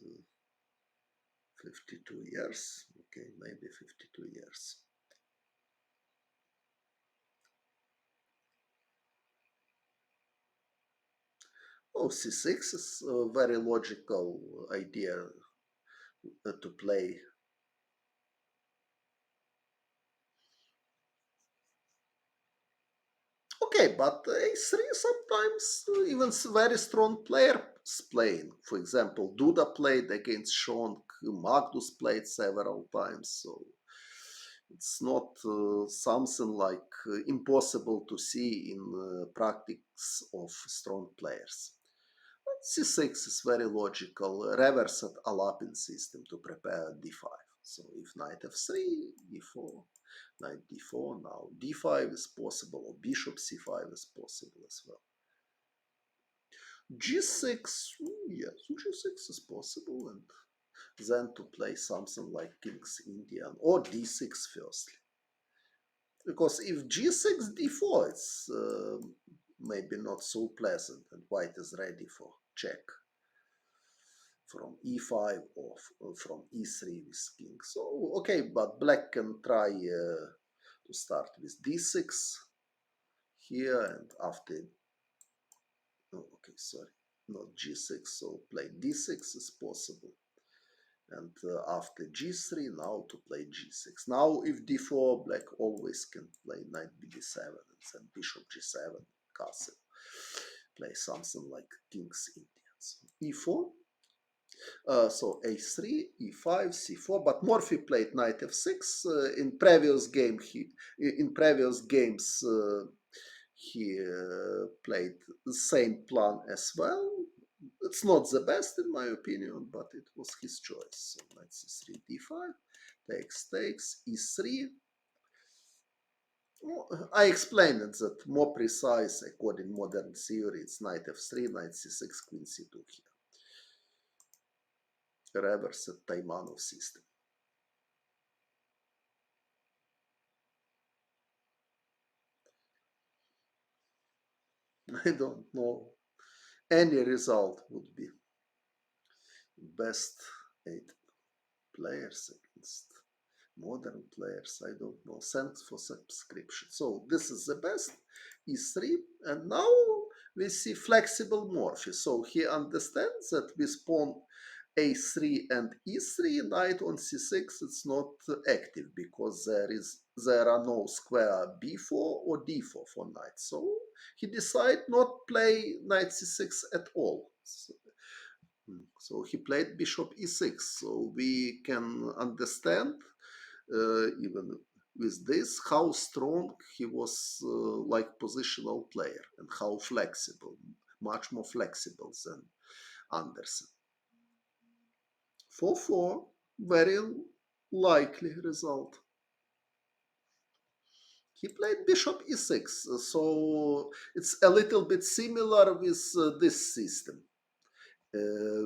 52 years. Okay, maybe 52 years. Oh, c6 is a very logical idea to play. Okay, but a3 sometimes even very strong players playing. For example, Duda played against Schonk, Magnus played several times, so it's not something like impossible to see in practice of strong players. But c6 is very logical, reversed Alapin system to prepare d5. So if knight f3, d4, knight d4, now d5 is possible, or bishop c5 is possible as well. g6, yes, g6 is possible, and then to play something like King's Indian, or d6 firstly. Because if g6, d4, it's maybe not so pleasant, and white is ready for check from e5 or from e3 with king. So, okay, but black can try to start with d6 here, and after, oh, okay, sorry, not g6, so play d6 is possible. And after g3, now to play g6. Now, if d4, black always can play knight bd7 and then bishop g7, castle. Play something like King's Indian. So e4. So a3, e5, c4. But Morphy played knight f6 in previous game. In previous games he played the same plan as well. It's not the best in my opinion, but it was his choice. So knight c3, d5, takes, e3. I explained it that more precise according modern theory. It's knight f3, knight c6, queen c2 here. Reversed Taimanov system. I don't know. Any result would be best 8 players against modern players. I don't know. Thanks for subscription. So this is the best e3, and now we see flexible Morphy. So he understands that with pawn a3 and e3, knight on c6, it's not active because there are no square b4 or d4 for knight. So he decided not play knight c6 at all. So he played bishop e6. So we can understand even with this how strong he was like positional player and how flexible, much more flexible than Anderssen. 4-4, very likely result. He played bishop e6, so it's a little bit similar with this system.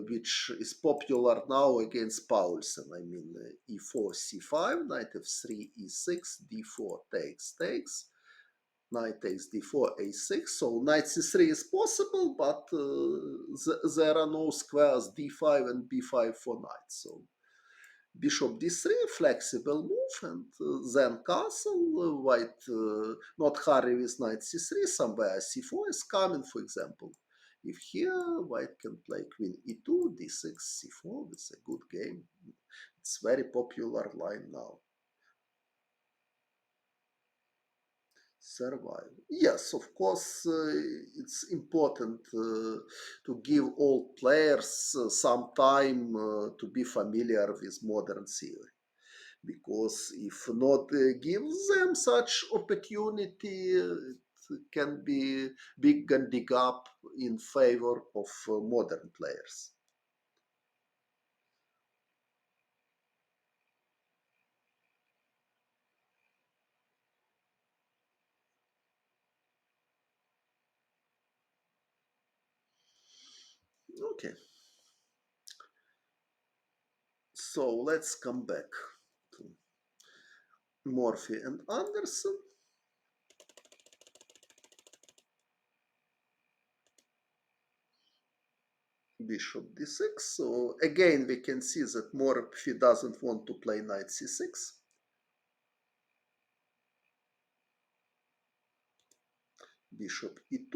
Which is popular now against Paulsen. I mean, e4, c5, knight f3, e6, d4 takes, knight takes d4, a6. So knight c3 is possible, but there are no squares d5 and b5 for knight. So bishop d3, flexible move, and then castle. White not hurry with knight c3, somewhere c4 is coming, for example. If here, white can play queen e2, d6, c4 with a good game. It's very popular line now. Survive. Yes, of course, it's important to give all players some time to be familiar with modern theory. Because if not give them such opportunity, it can be big handicap in favor of modern players. Okay, so let's come back to Morphy and Anderssen. Bishop d6. So again, we can see that Morphy doesn't want to play knight c6. Bishop e2.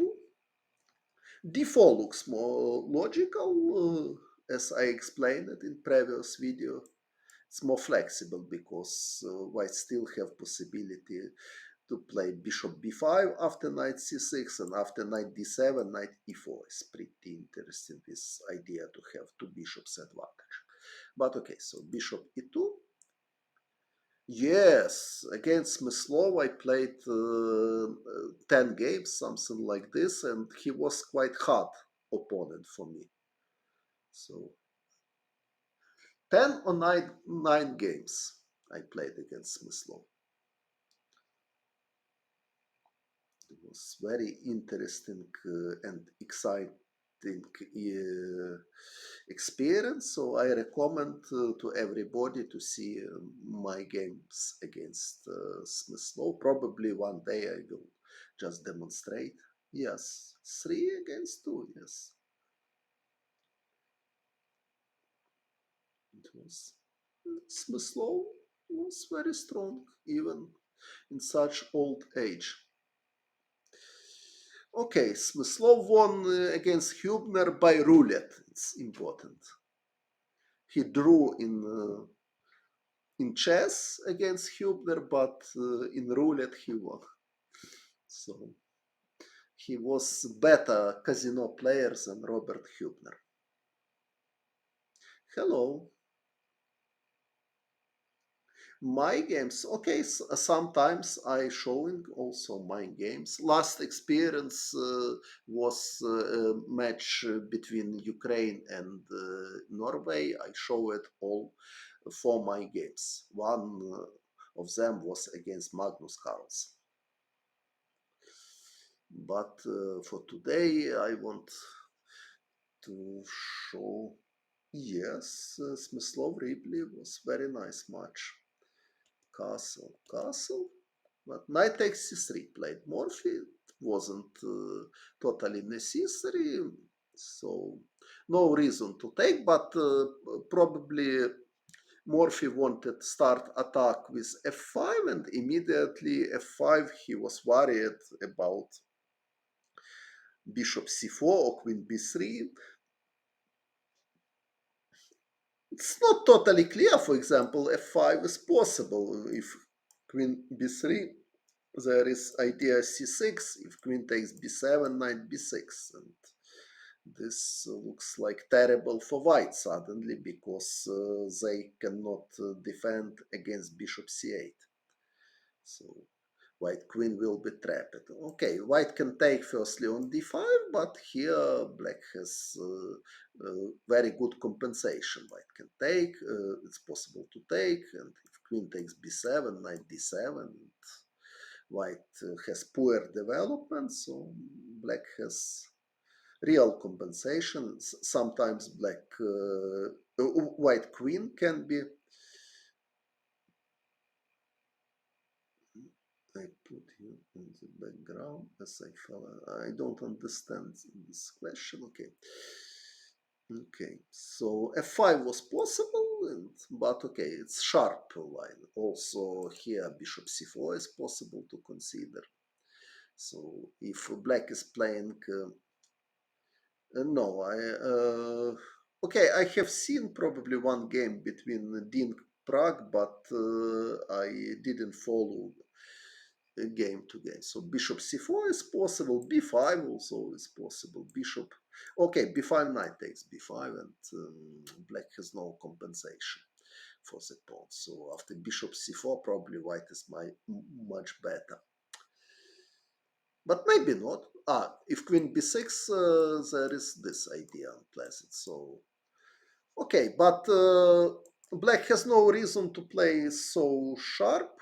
d4 looks more logical, as I explained it in previous video. It's more flexible because white still have possibility to play bishop b5 after knight c6, and after knight d7, knight e4 is pretty interesting, this idea to have two bishops advantage. But okay, so bishop e2. Yes, against Smyslov I played 10 games, something like this, and he was quite hard opponent for me. So 10 or 9 games I played against Smyslov. It was very interesting and exciting experience. So I recommend to everybody to see my games against Smyslov. Probably one day I will just demonstrate. Yes, 3 against 2. Yes, it was. Smyslov was very strong even in such old age. Okay, Smyslov won against Hubner by roulette. It's important. He drew in chess against Hubner, but in roulette he won. So he was better casino player than Robert Hubner. Hello. My games, okay, sometimes I showing also my games. Last experience was a match between Ukraine and Norway. I show it all for my games. One of them was against Magnus Carlsen. But for today, I want to show. Yes, Smyslov Ripley was very nice match. Castle. But knight takes c3 played Morphy. It wasn't totally necessary, so no reason to take. But probably Morphy wanted start attack with f5, and immediately f5 he was worried about bishop c4 or queen b3. It's not totally clear. For example, f5 is possible if queen b3. There is idea c6. If queen takes b7, knight b6, and this looks like terrible for white suddenly because they cannot defend against bishop c8. So white queen will be trapped. Okay, white can take firstly on d5, but here black has very good compensation. White can take, it's possible to take, and if queen takes b7, knight d7, white has poor development, so black has real compensation. Sometimes white queen can be. I put you in the background as I fell. I don't understand this question. Okay. Okay, so f5 was possible, but okay, it's sharp line. Also here bishop c4 is possible to consider. So if black is playing, no, okay, I have seen probably one game between Dink Prague, but I didn't follow game to game. So bishop c4 is possible, b5 also is possible. Bishop, okay, b5 knight takes b5, and black has no compensation for the pawn. So after bishop c4, probably white is much better. But maybe not. If queen b6, there is this idea unpleasant. So, okay, but black has no reason to play so sharp.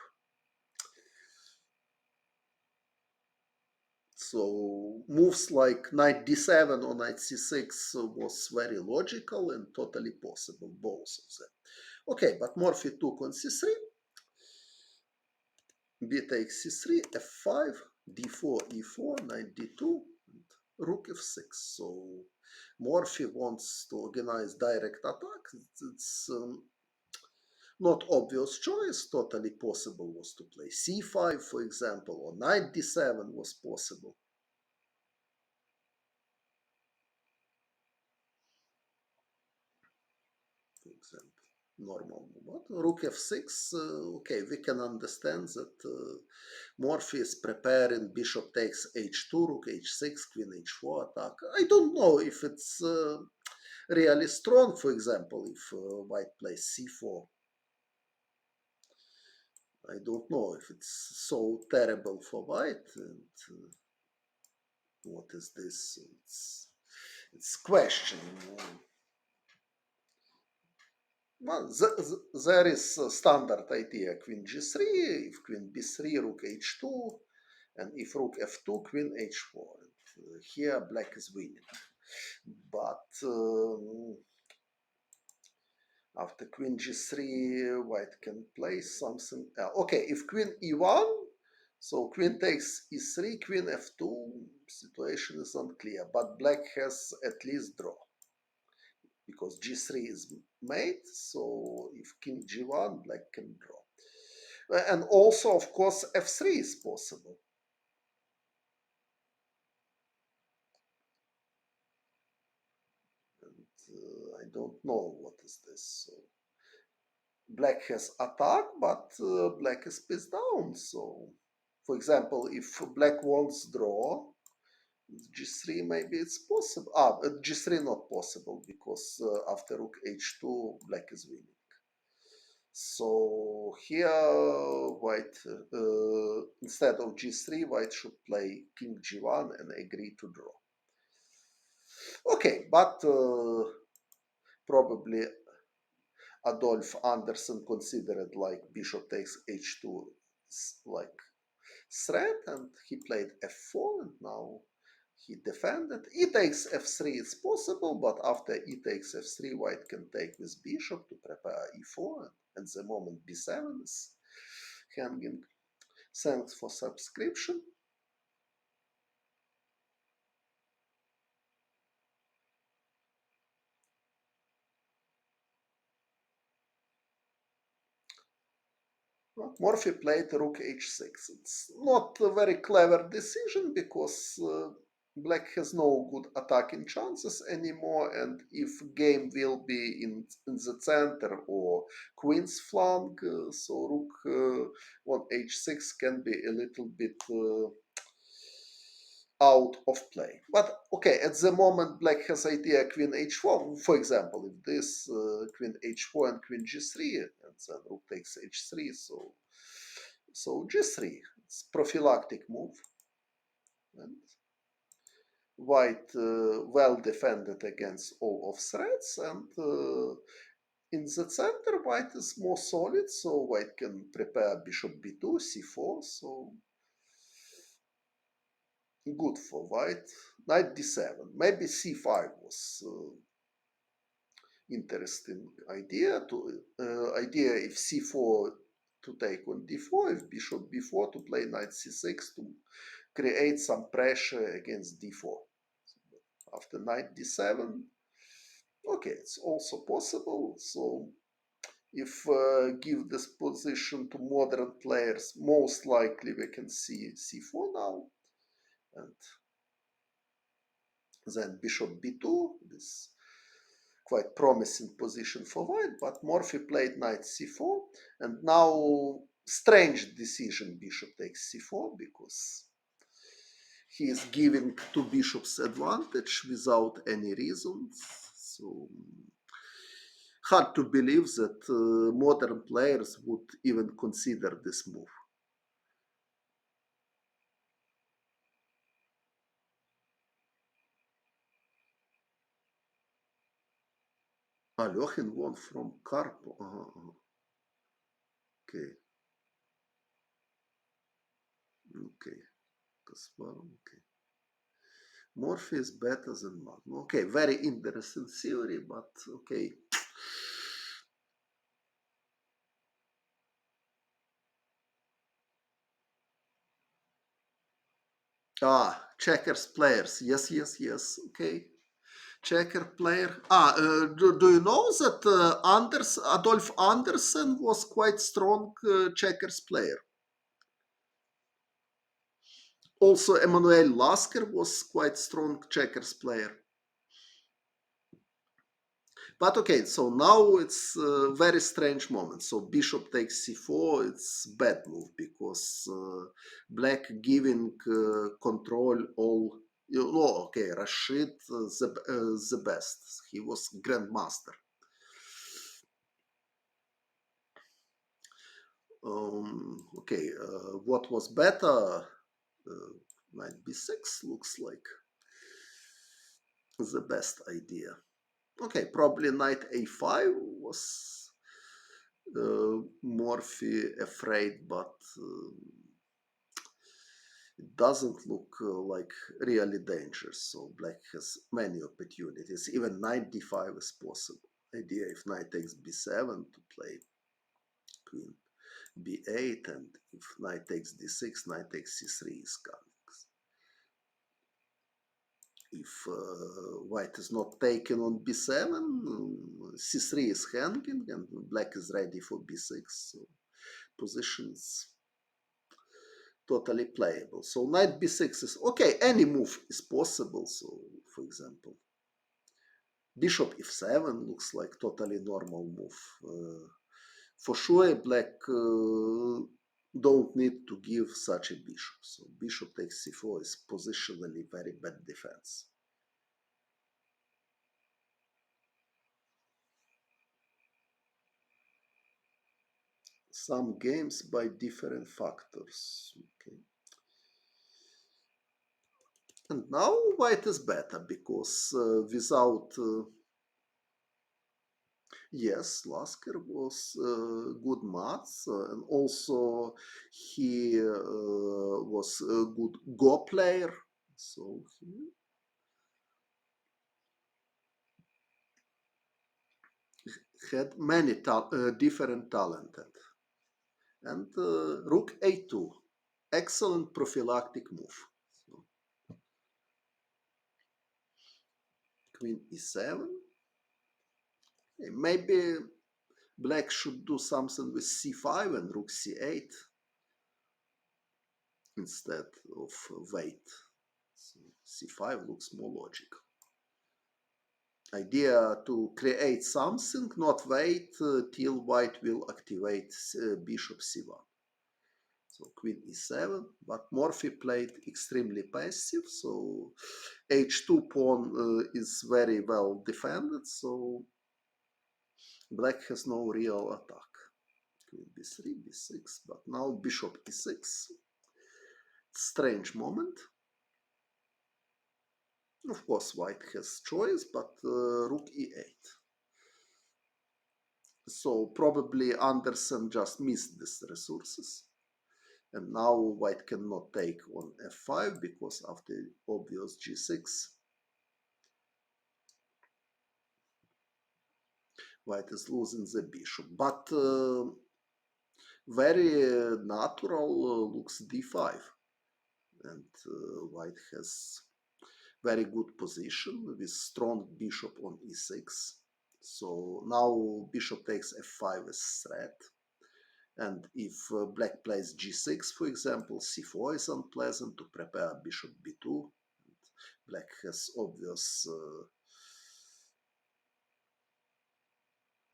So moves like knight d7 or knight c6 was very logical and totally possible, both of them. Okay, but Morphy took on c3, b takes c3, f5, d4, e4, knight d2, and rook f6. So Morphy wants to organize direct attack. It's not obvious choice. Totally possible was to play c5, for example, or knight d7 was possible. For example, normal move. Rook f6, okay, we can understand that Morphy is preparing bishop takes h2, rook h6, queen h4 attack. I don't know if it's really strong, for example, if white plays c4. I don't know if it's so terrible for white, and what is this? It's question. Well, there is a standard idea queen g3, if queen b3, rook h2, and if rook f2, queen h4. And, here black is winning. But after queen g3, white can play something. Okay, if queen e1, so queen takes e3, queen f2, situation is unclear. But black has at least draw, because g3 is made, so if king g1, black can draw. And also, of course, f3 is possible. And I don't know what is this. So black has attack, but black is pieced down. So, for example, if black wants draw, G3 maybe it's possible. G3 not possible because after rook h2 black is winning. So here white instead of g3 white should play king g1 and agree to draw. Okay, but probably Adolf Anderssen considered like bishop takes h2 like threat, and he played f4, and now he defended. E takes f3 is possible, but after e takes f3 white can take with bishop to prepare e4, and the moment b7 is hanging. Thanks for subscription. Morphy played rook h6. It's not a very clever decision because black has no good attacking chances anymore, and if game will be in the center or queen's flank, so rook on h6 can be a little bit out of play. But okay, at the moment black has idea queen h4, for example, if this queen h4 and queen g3, and then rook takes h3, so g3, it's prophylactic move, and white well defended against all of threats, and in the center white is more solid, so white can prepare bishop b2, c4, so good for white. Knight d7, maybe c5 was interesting idea to idea if c4 to take on d4, if bishop b4 to play knight c6 to create some pressure against d4. After knight d7, okay, it's also possible. So if give this position to modern players, most likely we can see c4 now, and then bishop b2, this quite promising position for white, but Morphy played knight c4, and now strange decision, bishop takes c4, because he is giving two bishops advantage without any reasons. So hard to believe that modern players would even consider this move. Alyoshin won from Karpo. Okay. Okay. Kasparov. Okay. Morphy is better than Magno. Okay, very interesting theory, but okay. Checkers players. Yes, yes, yes. Okay. Checker player. Do you know that Adolf Anderssen was quite strong checkers player? Also, Emanuel Lasker was quite strong checkers player. But okay, so now it's a very strange moment. So bishop takes c4, it's bad move because black giving control all, you know, okay, Rashid the best. He was grandmaster. Okay, what was better? Knight b6 looks like the best idea. Okay, probably knight a5 was Morphy afraid, but it doesn't look like really dangerous. So black has many opportunities. Even knight d5 is possible. Idea if knight takes b7 to play queen b8, and if knight takes d6, knight takes c3 is coming. If white is not taken on b7, c3 is hanging, and black is ready for b6. So positions totally playable. So knight b6 is okay. Any move is possible. So, for example, bishop f7 looks like totally normal move. For sure, black don't need to give such a bishop. So bishop takes c4 is positionally very bad defense. Some games by different factors. Okay. And now white is better because without yes, Lasker was good maths, and also he was a good Go player. So he had many different talented. And Rook A2, excellent prophylactic move. So, Queen E7. Maybe Black should do something with C5 and Rook C8 instead of wait. So C5 looks more logical. Idea to create something, not wait till white will activate bishop c1. So queen e7, but Morphy played extremely passive, so h2 pawn is very well defended, so black has no real attack. Queen b3, b6, but now bishop e6. Strange moment. Of course, white has choice, but rook e8. So probably Anderssen just missed these resources. And now white cannot take on f5 because after obvious g6, white is losing the bishop. But very natural looks d5. And white has very good position with strong bishop on e6. So now bishop takes f5 as threat. And if black plays g6, for example, c4 is unpleasant to prepare bishop b2. Black has obvious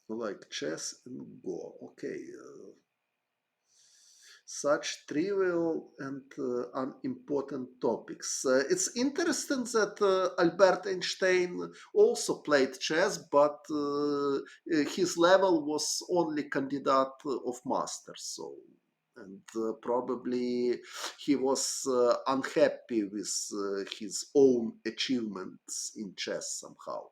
like chess and go. Okay, such trivial and unimportant topics. It's interesting that Albert Einstein also played chess, but his level was only candidate of master. So, and probably he was unhappy with his own achievements in chess somehow.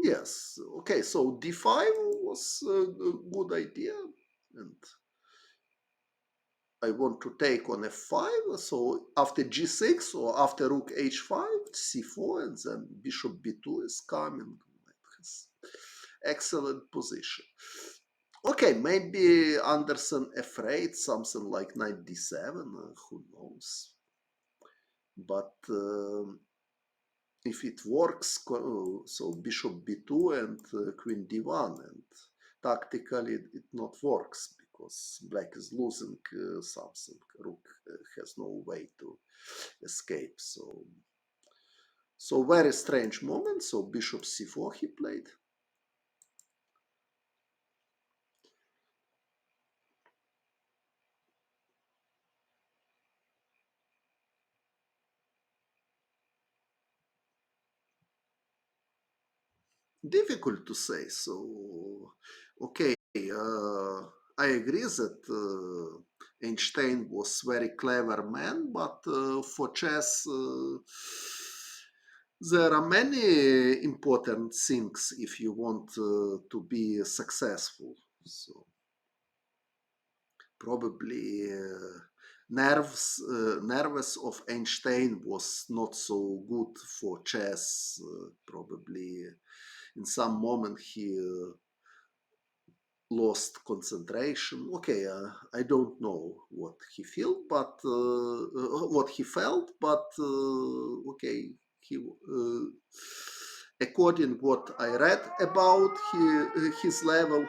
Yes, okay, so d5 was a good idea, and I want to take on f5, so after g6 or after rook h5, c4, and then bishop b2 is coming. Excellent position. Okay, maybe Anderssen afraid something like knight d7, who knows. But if it works, so bishop b2 and queen d1, and tactically it not works because black is losing something. Rook has no way to escape. So very strange moment. So bishop c4 he played. Difficult to say. So okay, I agree that Einstein was very clever man, but for chess there are many important things if you want to be successful. So probably nerves of Einstein was not so good for chess. Probably in some moment he lost concentration. Okay, I don't know what he felt, but what he felt, but okay, he according what I read about his level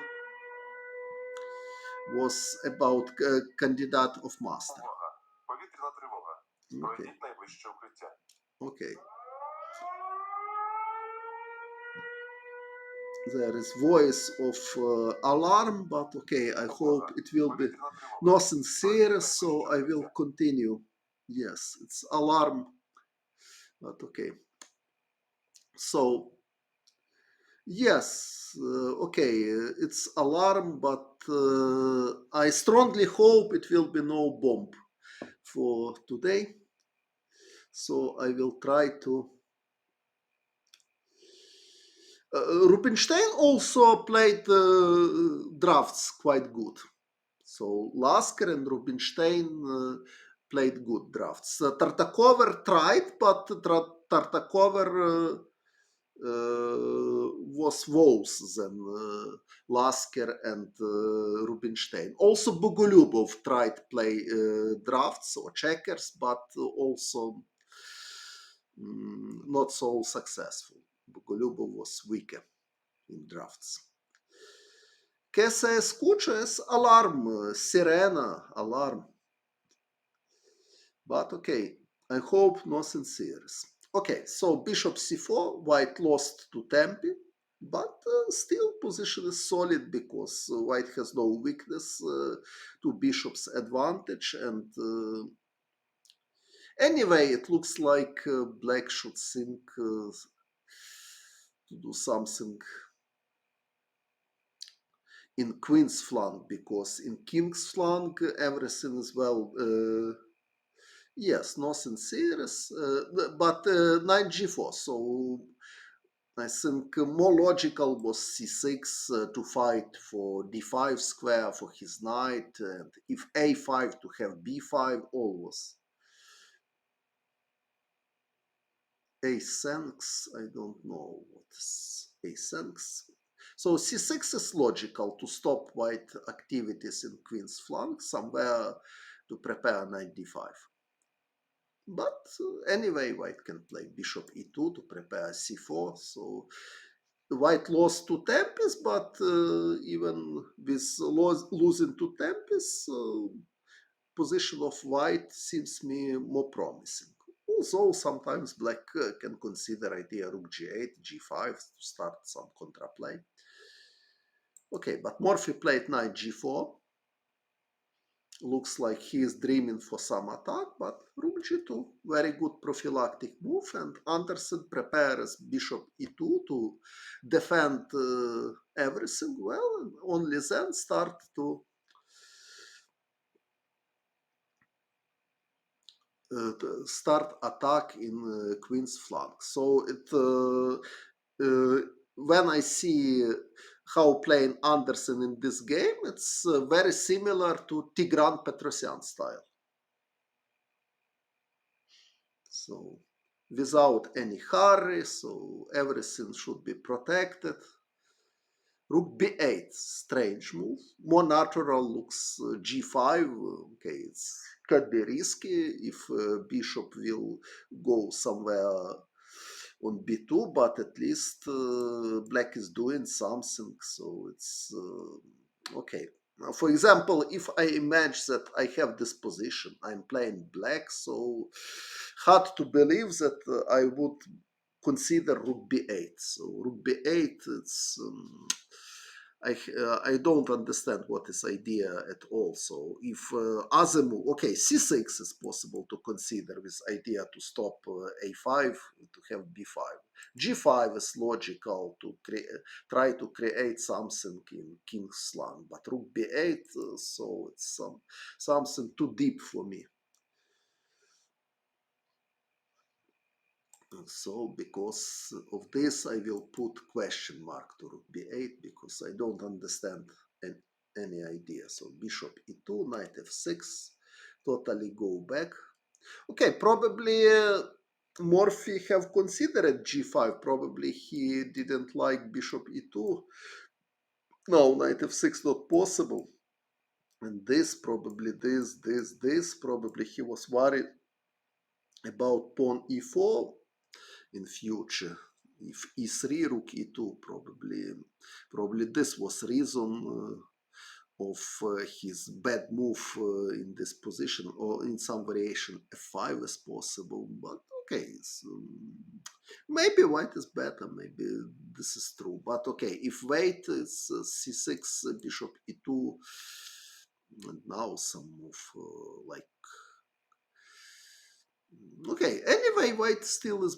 was about candidate of master. Okay. Okay. There is voice of alarm, but okay, I hope it will be nothing serious, so I will continue. Yes, it's alarm, but okay. So, yes, okay, it's alarm, but I strongly hope it will be no bomb for today. So I will try to. Rubinstein also played drafts quite good. So Lasker and Rubinstein played good drafts. Tartakover tried, but Tartakover was worse than Lasker and Rubinstein. Also Bogolyubov tried play drafts or checkers, but also not so successful. Bogolyubov was weaker in drafts. Que se escucha es alarm, sirena, alarm. But okay, I hope nothing serious. Okay, so bishop c4, white lost to tempi, but still position is solid because white has no weakness to bishop's advantage, and anyway, it looks like black should think to do something in queen's flank, because in king's flank everything is well. Yes, nothing serious, but knight g4. So I think more logical was c6 to fight for d5 square for his knight, and if a5 to have b5 always. a6, I don't know what is a6. So c6 is logical to stop white activities in queen's flank, somewhere to prepare knight d5. But anyway, white can play bishop e2 to prepare c4. So white lost to tempest, but even with losing to tempest, position of white seems me more promising. Also, sometimes black can consider idea rook g8, g5 to start some contraplay. Okay, but Morphy played knight g4. Looks like he is dreaming for some attack, but rook g2, very good prophylactic move, and Anderssen prepares bishop e2 to defend everything well, and only then start to start attack in queen's flank. So when I see how playing Anderssen in this game, it's very similar to Tigran Petrosyan style. So without any hurry, so everything should be protected. Rook b8, strange move. More natural looks g5. Okay, it could be risky if bishop will go somewhere on b2, but at least black is doing something, so it's okay. Now, for example, if I imagine that I have this position, I'm playing black, so hard to believe that I would consider rook b8. So rook b8, it's I don't understand what is idea at all. So if other move, okay, c6 is possible to consider with idea to stop a5 to have b5. g5 is logical to try to create something in king's flank, but rook b8, so it's something too deep for me. So because of this, I will put question mark to rook b8 because I don't understand any idea. So bishop e2, knight f6, totally go back. Okay, probably Morphy have considered g5. Probably he didn't like bishop e2. No, knight f6 not possible. And this, probably this, probably he was worried about pawn e4 in future. If e3, rook e2, probably this was reason of his bad move in this position, or in some variation f5 is possible, but okay, maybe white is better, maybe this is true, but okay, if white is c6, bishop e2, and now some move like, okay, anyway, white still is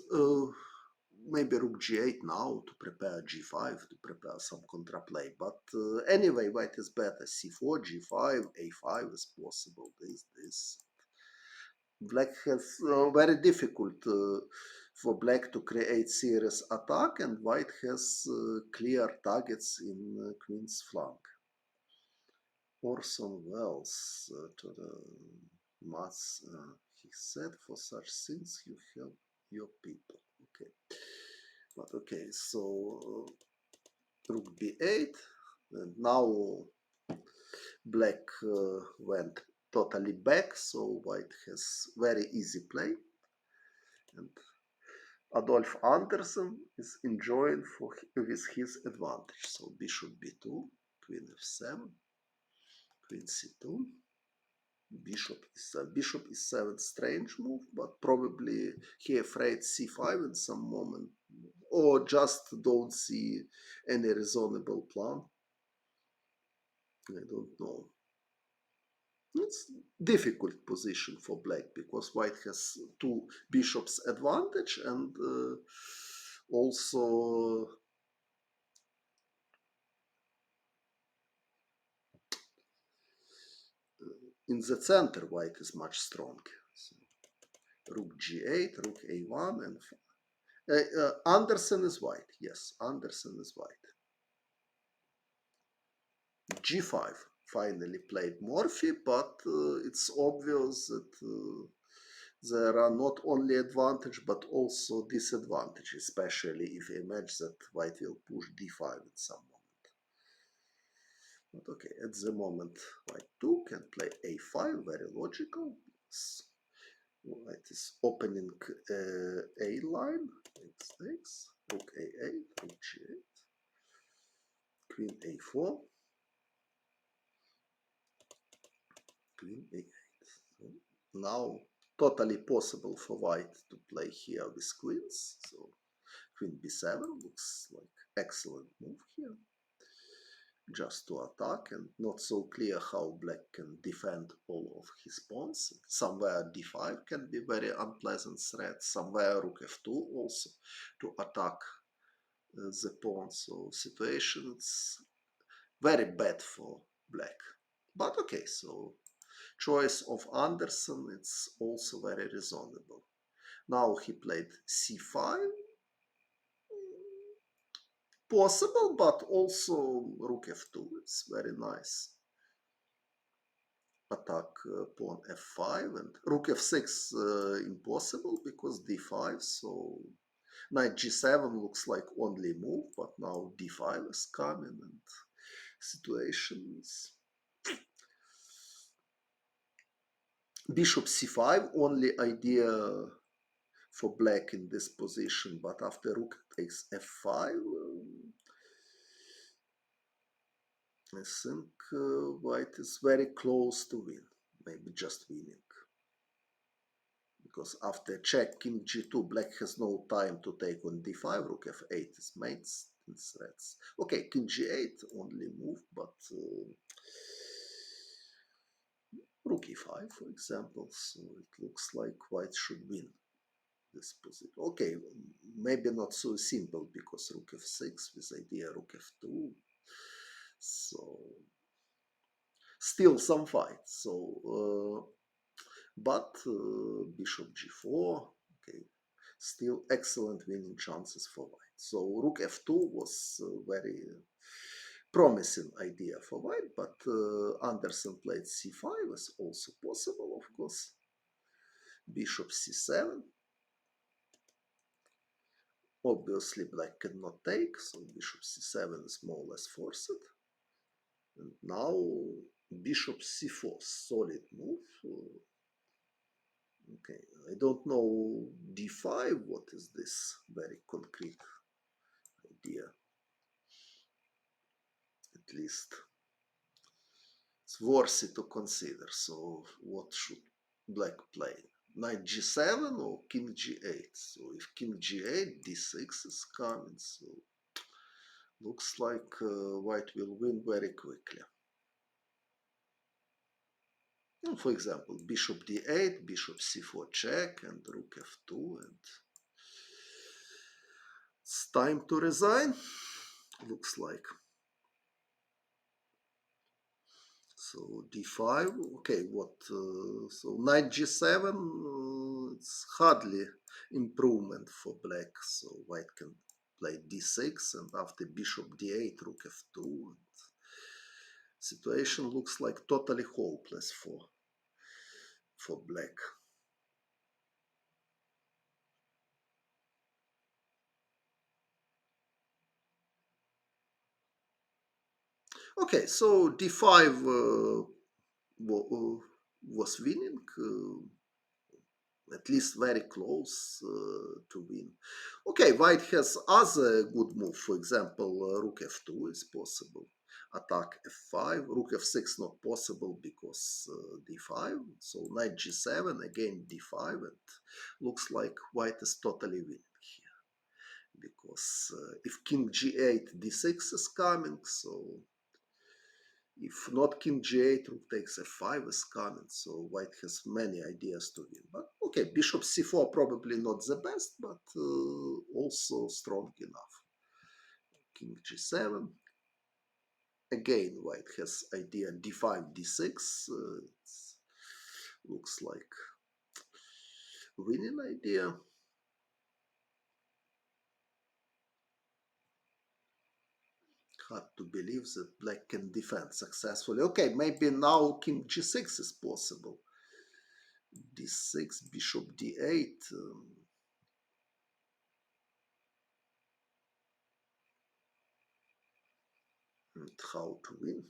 maybe rook g8 now to prepare g5, to prepare some contraplay, but anyway, white is better, c4, g5, a5 is possible, this. Black has very difficult for black to create serious attack, and white has clear targets in queen's flank. Orson Welles to the mass, he said, for such things you have your people. Okay, but okay, so rook b8, and now black went totally back, so white has very easy play, and Adolf Anderssen is enjoying with his advantage. So bishop b2, queen f7, queen c2, bishop e7. Bishop e7, strange move, but probably he afraid c5 in some moment, or just don't see any reasonable plan. I don't know. It's difficult position for black because white has two bishops advantage, and also in the center white is much stronger. So, rook g8, rook a1, and Anderssen is white. Yes, Anderssen is white. g5 finally played Morphy, but it's obvious that there are not only advantage but also disadvantage, especially if you imagine that white will push d5 in some moment. But okay, at the moment white 2 can play a5, very logical. White is opening a line, x, rook a8, rook g8, queen a4, queen a8. So now totally possible for white to play here with queens. So queen b7 looks like excellent move here, just to attack, and not so clear how black can defend all of his pawns. Somewhere d5 can be very unpleasant threat, somewhere rook f2 also to attack the pawn. So situation is very bad for black. But okay, so choice of Anderssen, it's also very reasonable. Now he played c5, possible, but also rook f2, it's very nice. Attack pawn f5, and rook f6 impossible because d5, so knight g7 looks like only move, but now d5 is coming, and situations. Bishop c5, only idea for black in this position, but after rook takes f5, I think white is very close to win, maybe just winning. Because after check king g2, black has no time to take on d5, rook f8 is mates and threats. Okay, king g8 only move, but rook e5, for example, so it looks like white should win this position. Okay, maybe not so simple because rook f6 with idea rook f2, so still some fight. So but bishop g4, okay, still excellent winning chances for white. So rook f2 was very promising idea for white, but Anderssen played c5 is also possible, of course. Bishop c7. Obviously black cannot take, so bishop c7 is more or less forced. And now bishop c4, solid move. Okay, I don't know d5, what is this very concrete idea, at least. worthy to consider. So what should black play? Knight g7 or king g8? So if king g8, d6 is coming. So looks like white will win very quickly. And for example, bishop d8, bishop c4 check, and rook f2, and it's time to resign. Looks like. So d5, okay, what? So knight g7, it's hardly improvement for black. So white can play d6, and after bishop d8, rook f2. And situation looks like totally hopeless for black. Okay, so d5 was winning. At least very close to win. Okay, white has other good move. For example, rook f2 is possible. Attack f5, rook f6 not possible because d5. So knight g7, again d5, and looks like white is totally winning here. Because if king g8, d6 is coming, so if not king g8, rook takes f5 is coming, so white has many ideas to win. But okay, bishop c4 probably not the best, but also strong enough. King g7. Again, white has idea d5, d6. Looks like winning idea. Hard to believe that black can defend successfully. Okay, maybe now king g6 is possible. d6, bishop d8. And how to win?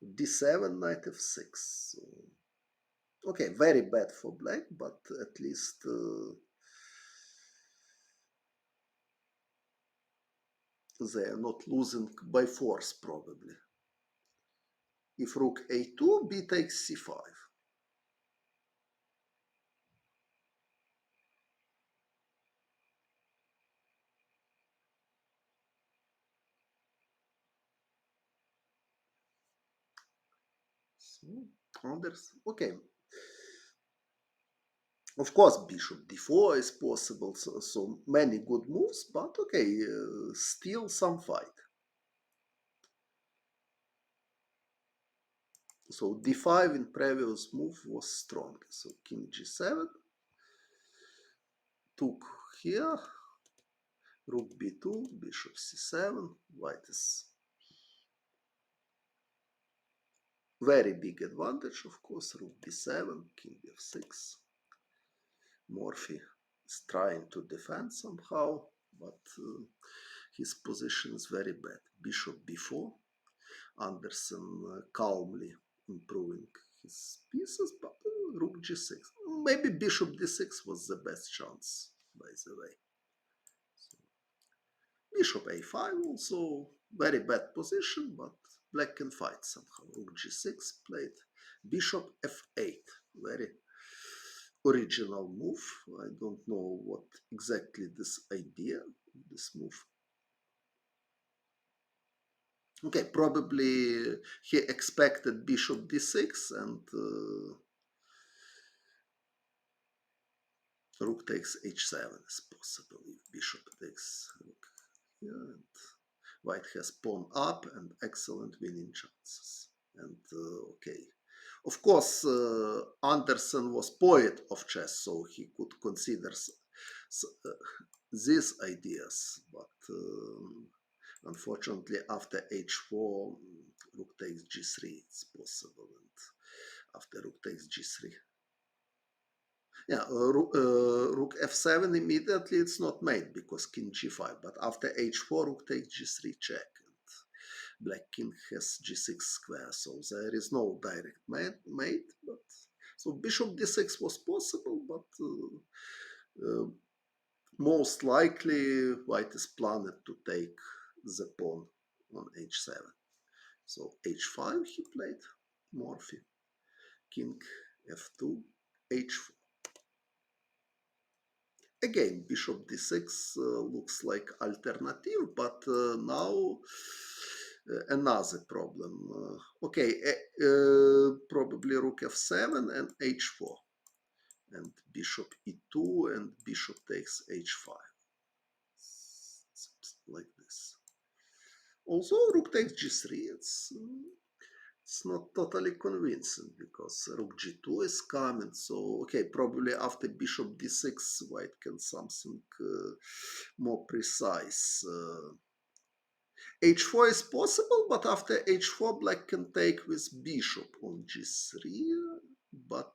d7, knight f6. Okay, very bad for black, but at least they are not losing by force, probably. If rook a2, b takes c5. So, Anderssen. Okay. Of course, bishop d4 is possible, so many good moves, but okay, still some fight. So d5 in previous move was strong. So king g7, took here, rook b2, bishop c7, white is very big advantage, of course, rook b7, king f6. Morphy is trying to defend somehow, but his position is very bad. Bishop b4, Anderssen calmly improving his pieces, but rook g6. Maybe bishop d6 was the best chance, by the way. So, bishop a5 also very bad position, but black can fight somehow. Rook g6 played. Bishop f8, very original move. I don't know what exactly this idea, this move. Okay, probably he expected bishop d6 and rook takes h7 is possible if bishop takes rook here, and white has pawn up and excellent winning chances. And okay, of course, Anderssen was poet of chess, so he could consider these ideas, but unfortunately, after h4, rook takes g3, it's possible, and after rook takes g3. Yeah, rook f7 immediately it's not made because king g5, but after h4, rook takes g3 check, and black king has g6 square, so there is no direct mate, but so bishop d6 was possible, but most likely white is planned to take the pawn on h7. So h5 he played Morphy. King f2, h4. Again, bishop d6 looks like alternative, but now another problem. Okay, probably rook f7 and h4. And bishop e2 and bishop takes h5. Like this. Also, rook takes g3. It's not totally convincing because rook g2 is coming. So, okay, probably after bishop d6, white can something more precise. H4 is possible, but after h4, black can take with bishop on g3. But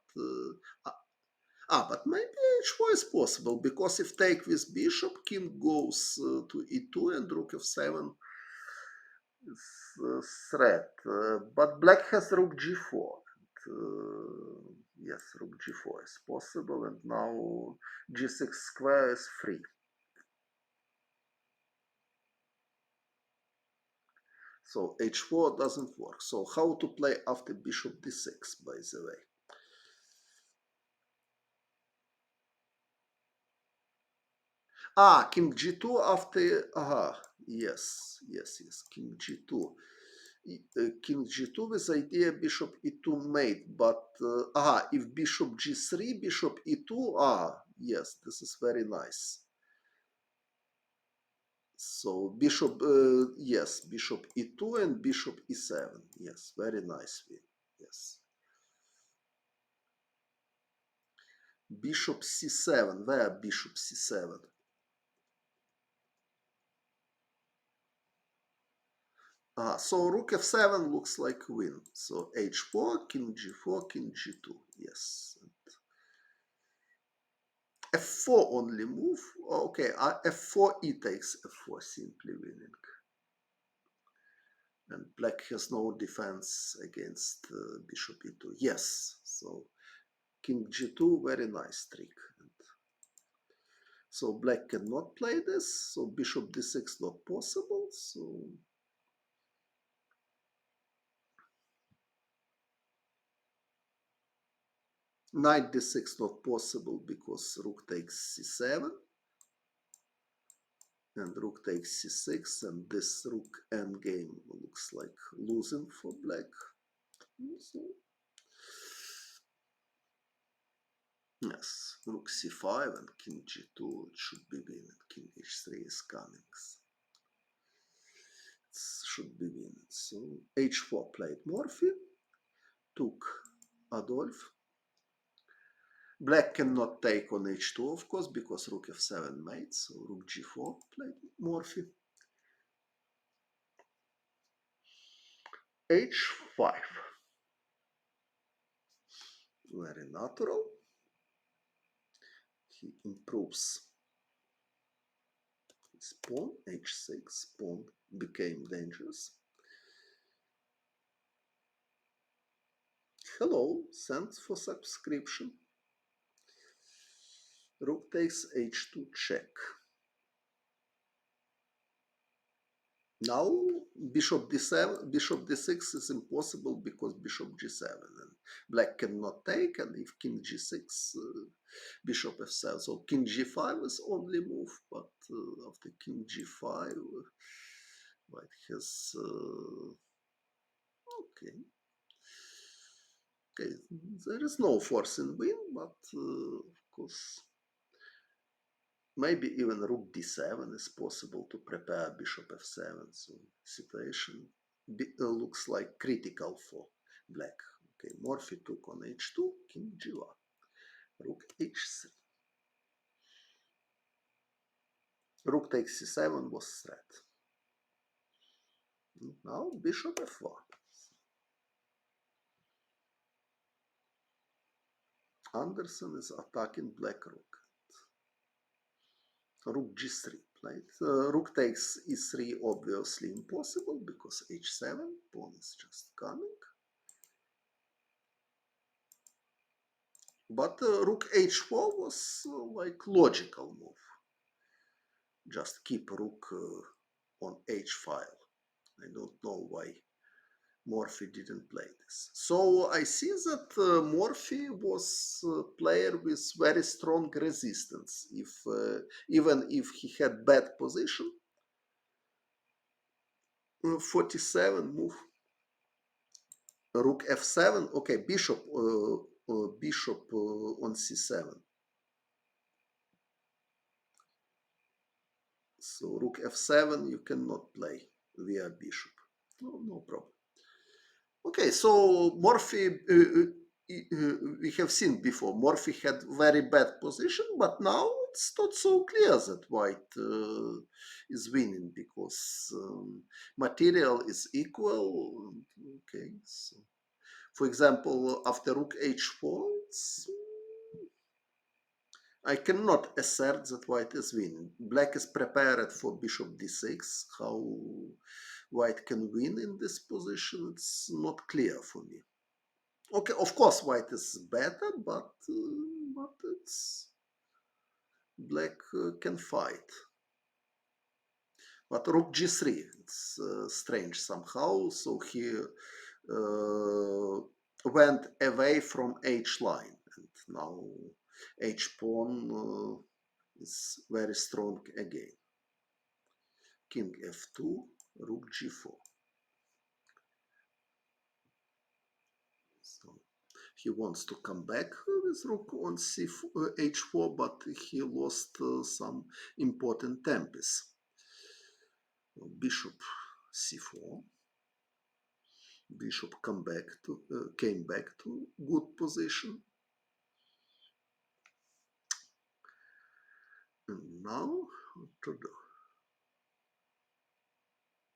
but maybe h4 is possible because if take with bishop, king goes to e2 and rook f7 is threat. But black has rook g4. Yes, rook g4 is possible, and now g6 square is free. So h4 doesn't work. So how to play after bishop d6, by the way? King g2 after, yes, king g2. King g2 with idea bishop e2 mate, but if bishop g3, bishop e2, yes, this is very nice. So bishop, yes, bishop e2 and bishop e7, yes, very nice win, yes. Bishop c7, where bishop c7? So rook f7 looks like win. So h4, king g4, king g2. Yes. F4 only move. Okay, f4 e takes f4, simply winning. And black has no defense against bishop e2. Yes. So king g2, very nice trick. So black cannot play this. So bishop d6 not possible. So knight d6 not possible because rook takes c7 and rook takes c6, and this rook endgame looks like losing for black. So, yes, rook c5 and king g2 it should be winning. King h3 is coming. It should be winning. So h4 played Morphy, took Adolf. Black cannot take on h2, of course, because rook f7 mate, so rook g4 played Morphy. h5. Very natural. He improves his pawn, h6, pawn became dangerous. Hello, thanks for subscription. Rook takes h2 check. Now bishop d7, bishop d6 is impossible because bishop g7 and black cannot take, and if king g6, bishop f7. So king g5 is only move, but after king g5, white has okay. Okay, there is no force in win, but of course. Maybe even rook d7 is possible to prepare bishop f7. So situation looks like critical for black. Okay, Morphy took on h2, king g1, rook h3. Rook takes c7 was threat. Now bishop f1. Anderssen is attacking black rook. Rook g3 played. Rook takes e3 obviously impossible because h7, pawn is just coming. But rook h4 was like logical move. Just keep rook on h file. I don't know why Morphy didn't play this. So I see that Morphy was a player with very strong resistance. If even if he had bad position, 47 move, rook f7. Okay, bishop on c7. So rook f7 you cannot play via bishop. No problem. Okay, so Morphy, we have seen before, Morphy had very bad position, but now it's not so clear that white is winning because material is equal. Okay, so for example, after rook h4, I cannot assert that white is winning. Black is prepared for bishop d6. How white can win in this position, it's not clear for me. Okay, of course white is better, but it's black can fight. But rook g3, it's strange somehow. So he went away from h line, and now h pawn is very strong again. King f2, rook g4. So he wants to come back with rook on h4, but he lost some important tempers. Bishop c4. Bishop came back to good position. And now what to do?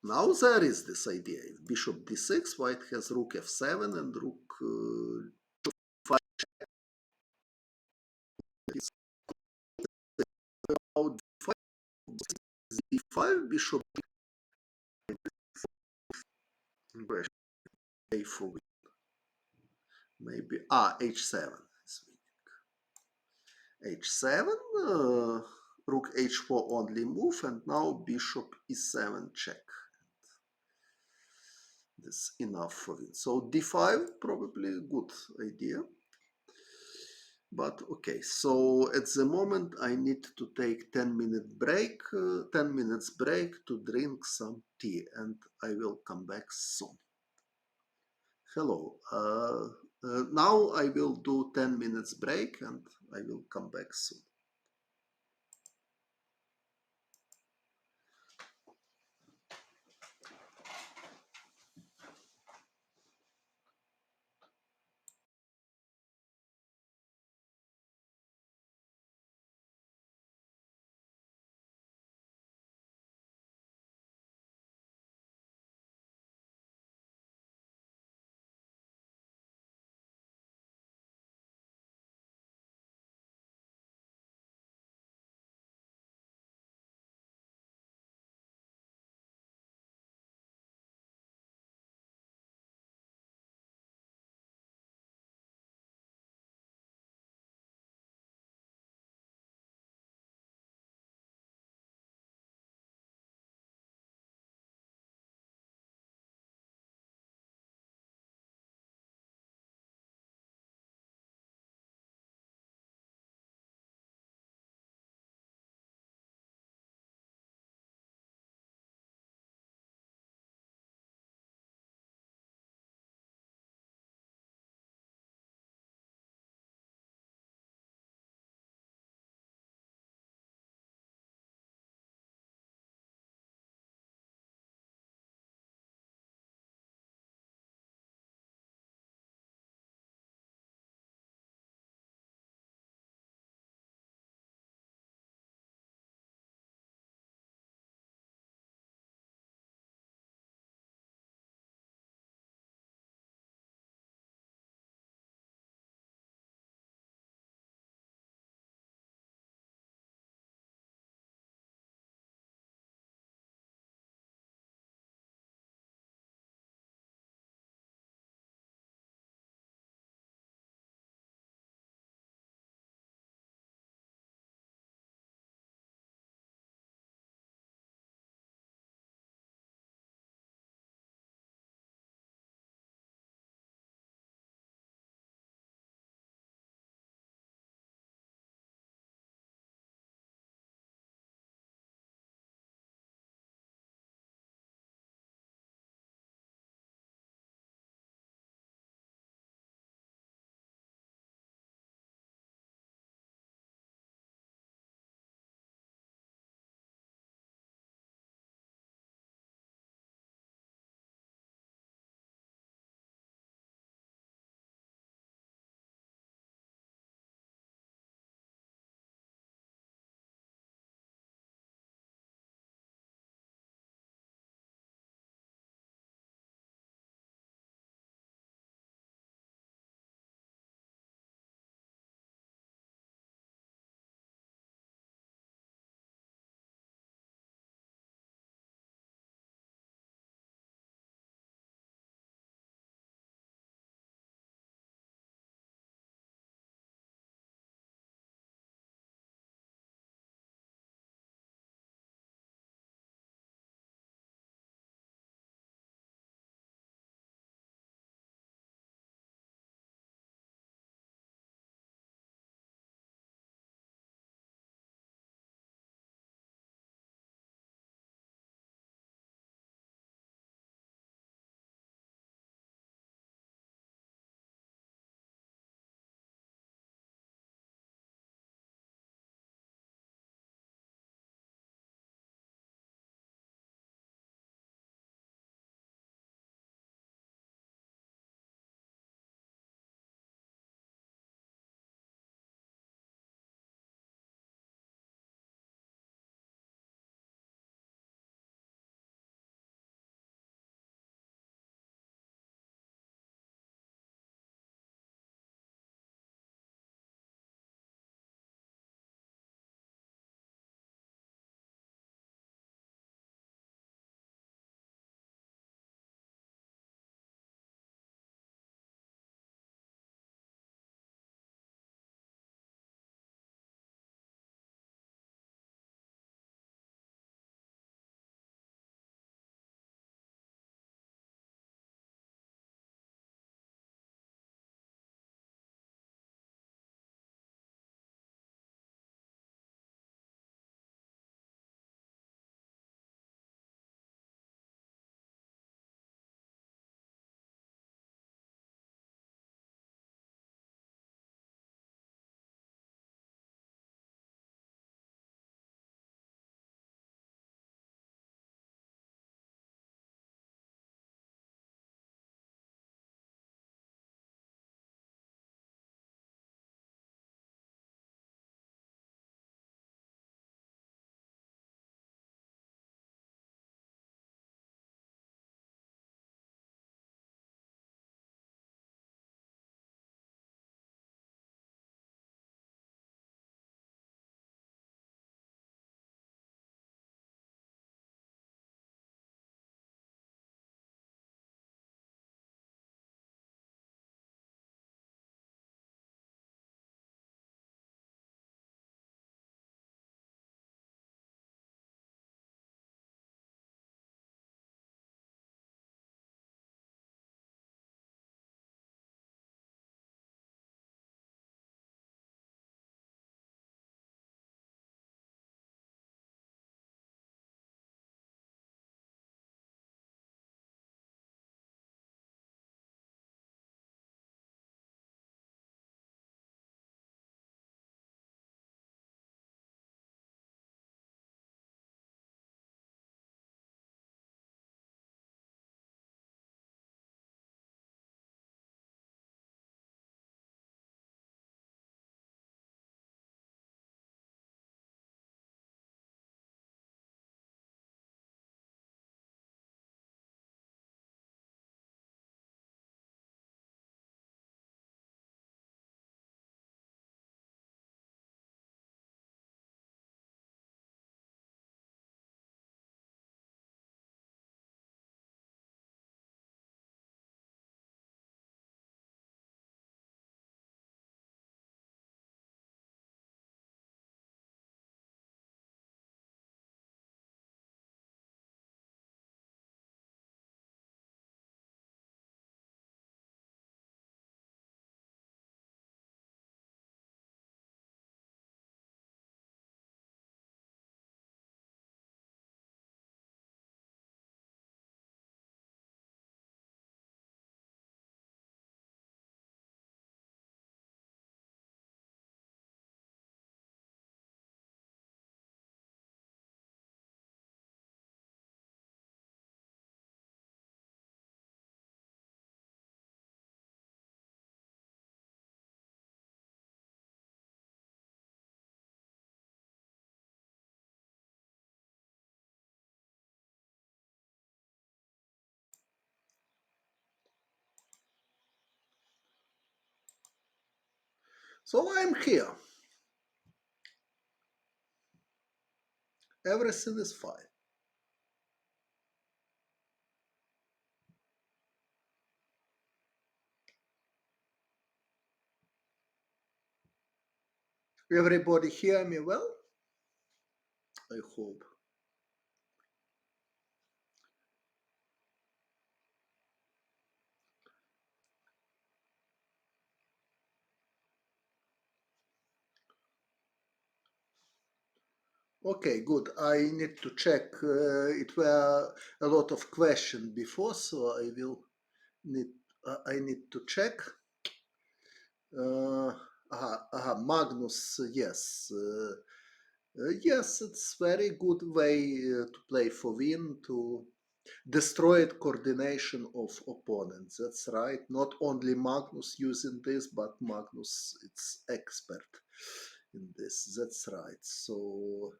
Now there is this idea. If bishop d6, white has rook f7 and rook d5. d5, bishop a4. Maybe h7 is winning. h7, rook h4 only move, and now bishop e7 check. This enough for it. So d5 probably a good idea. But okay, so at the moment I need to take 10-minute break, 10 minutes break to drink some tea, and I will come back soon. Hello. Now I will do 10 minutes break and I will come back soon. So I'm here. Everything is fine. Everybody hear me well? I hope. Okay, good. I need to check. It were a lot of questions before, so need. I need to check. Magnus, yes. Yes, it's very good way to play for win to destroy coordination of opponents. That's right. Not only Magnus using this, but Magnus it's expert in this. That's right. So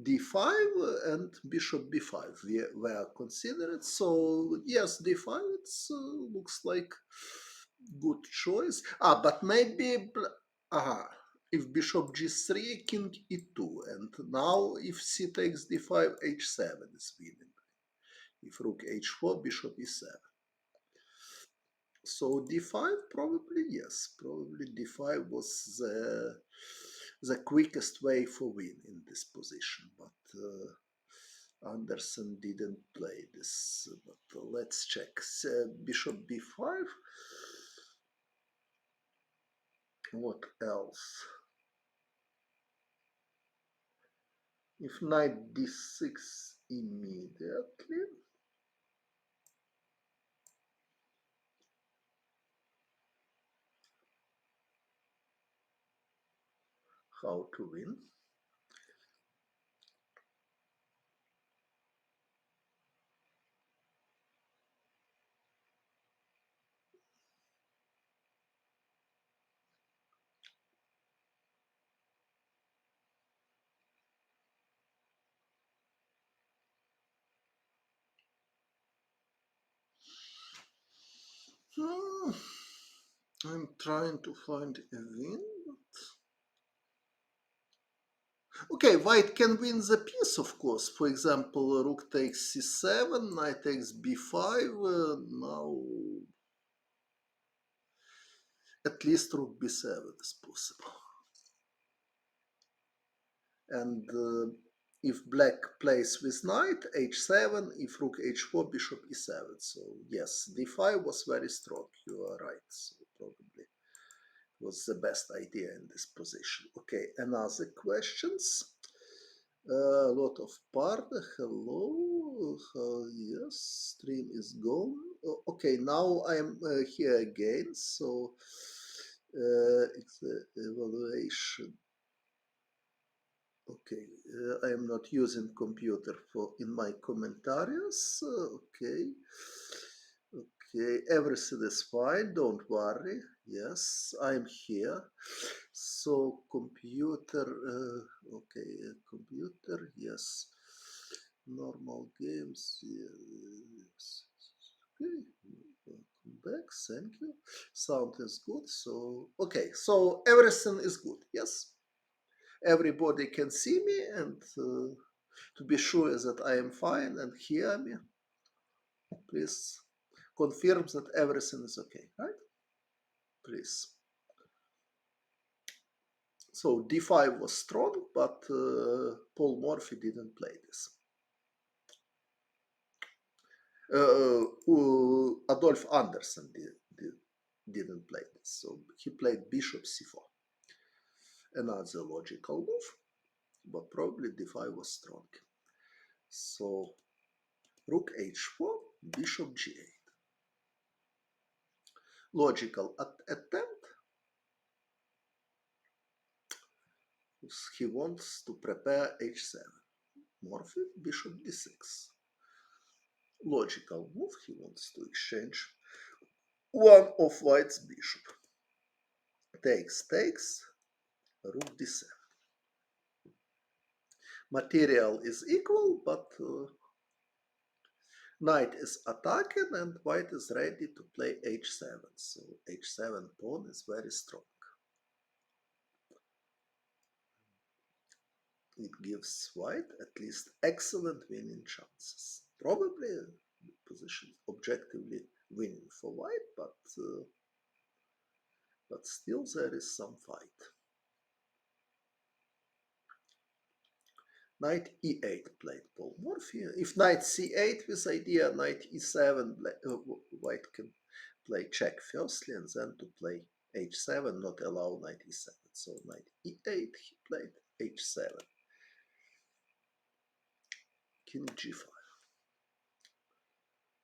d5 and bishop b5 were considered. So yes, d5 it's looks like good choice. But maybe if bishop g3, king e2, and now if c takes d5, h7 is winning. If rook h4, bishop e7. So d5 probably yes, probably d5 was the quickest way for win in this position, but Anderssen didn't play this. But let's check. Bishop b5. What else? If knight d6 immediately. How to win? Hmm. I'm trying to find a win. Okay, white can win the piece, of course. For example, rook takes c7, knight takes b5. Now, at least rook b7 is possible. And if black plays with knight, h7, if rook h4, bishop e7. So yes, d5 was very strong. You are right. So probably was the best idea in this position. Okay, another questions. A lot of partner. Hello. Yes, stream is gone. Okay, now I'm here again. So it's the evaluation. Okay, I am not using computer for in my commentaries. Okay, okay, everything is fine. Don't worry. Yes, I'm here. So computer. Okay, computer. Yes, normal games. Yes. Okay, welcome back. Thank you. Sound is good. So okay, so everything is good. Yes, everybody can see me and to be sure that I am fine and hear me, please confirm that everything is okay, right? Please. So d5 was strong, but Paul Morphy didn't play this. Adolf Anderssen didn't play this, so he played bishop c4. Another logical move, but probably d5 was strong. So rook h4, bishop g8. Logical attempt. He wants to prepare h7. Morphy, bishop d6. Logical move. He wants to exchange one of white's bishop. Takes, rook d7. Material is equal, but knight is attacking and white is ready to play h7. So h7 pawn is very strong. it gives white at least excellent winning chances. Probably the position objectively winning for white, but still there is some fight. Knight e8 played Paul Morphy. If knight c8 with idea knight e7, white can play check firstly and then to play h7, not allow knight e7. So knight e8, he played h7. King g5.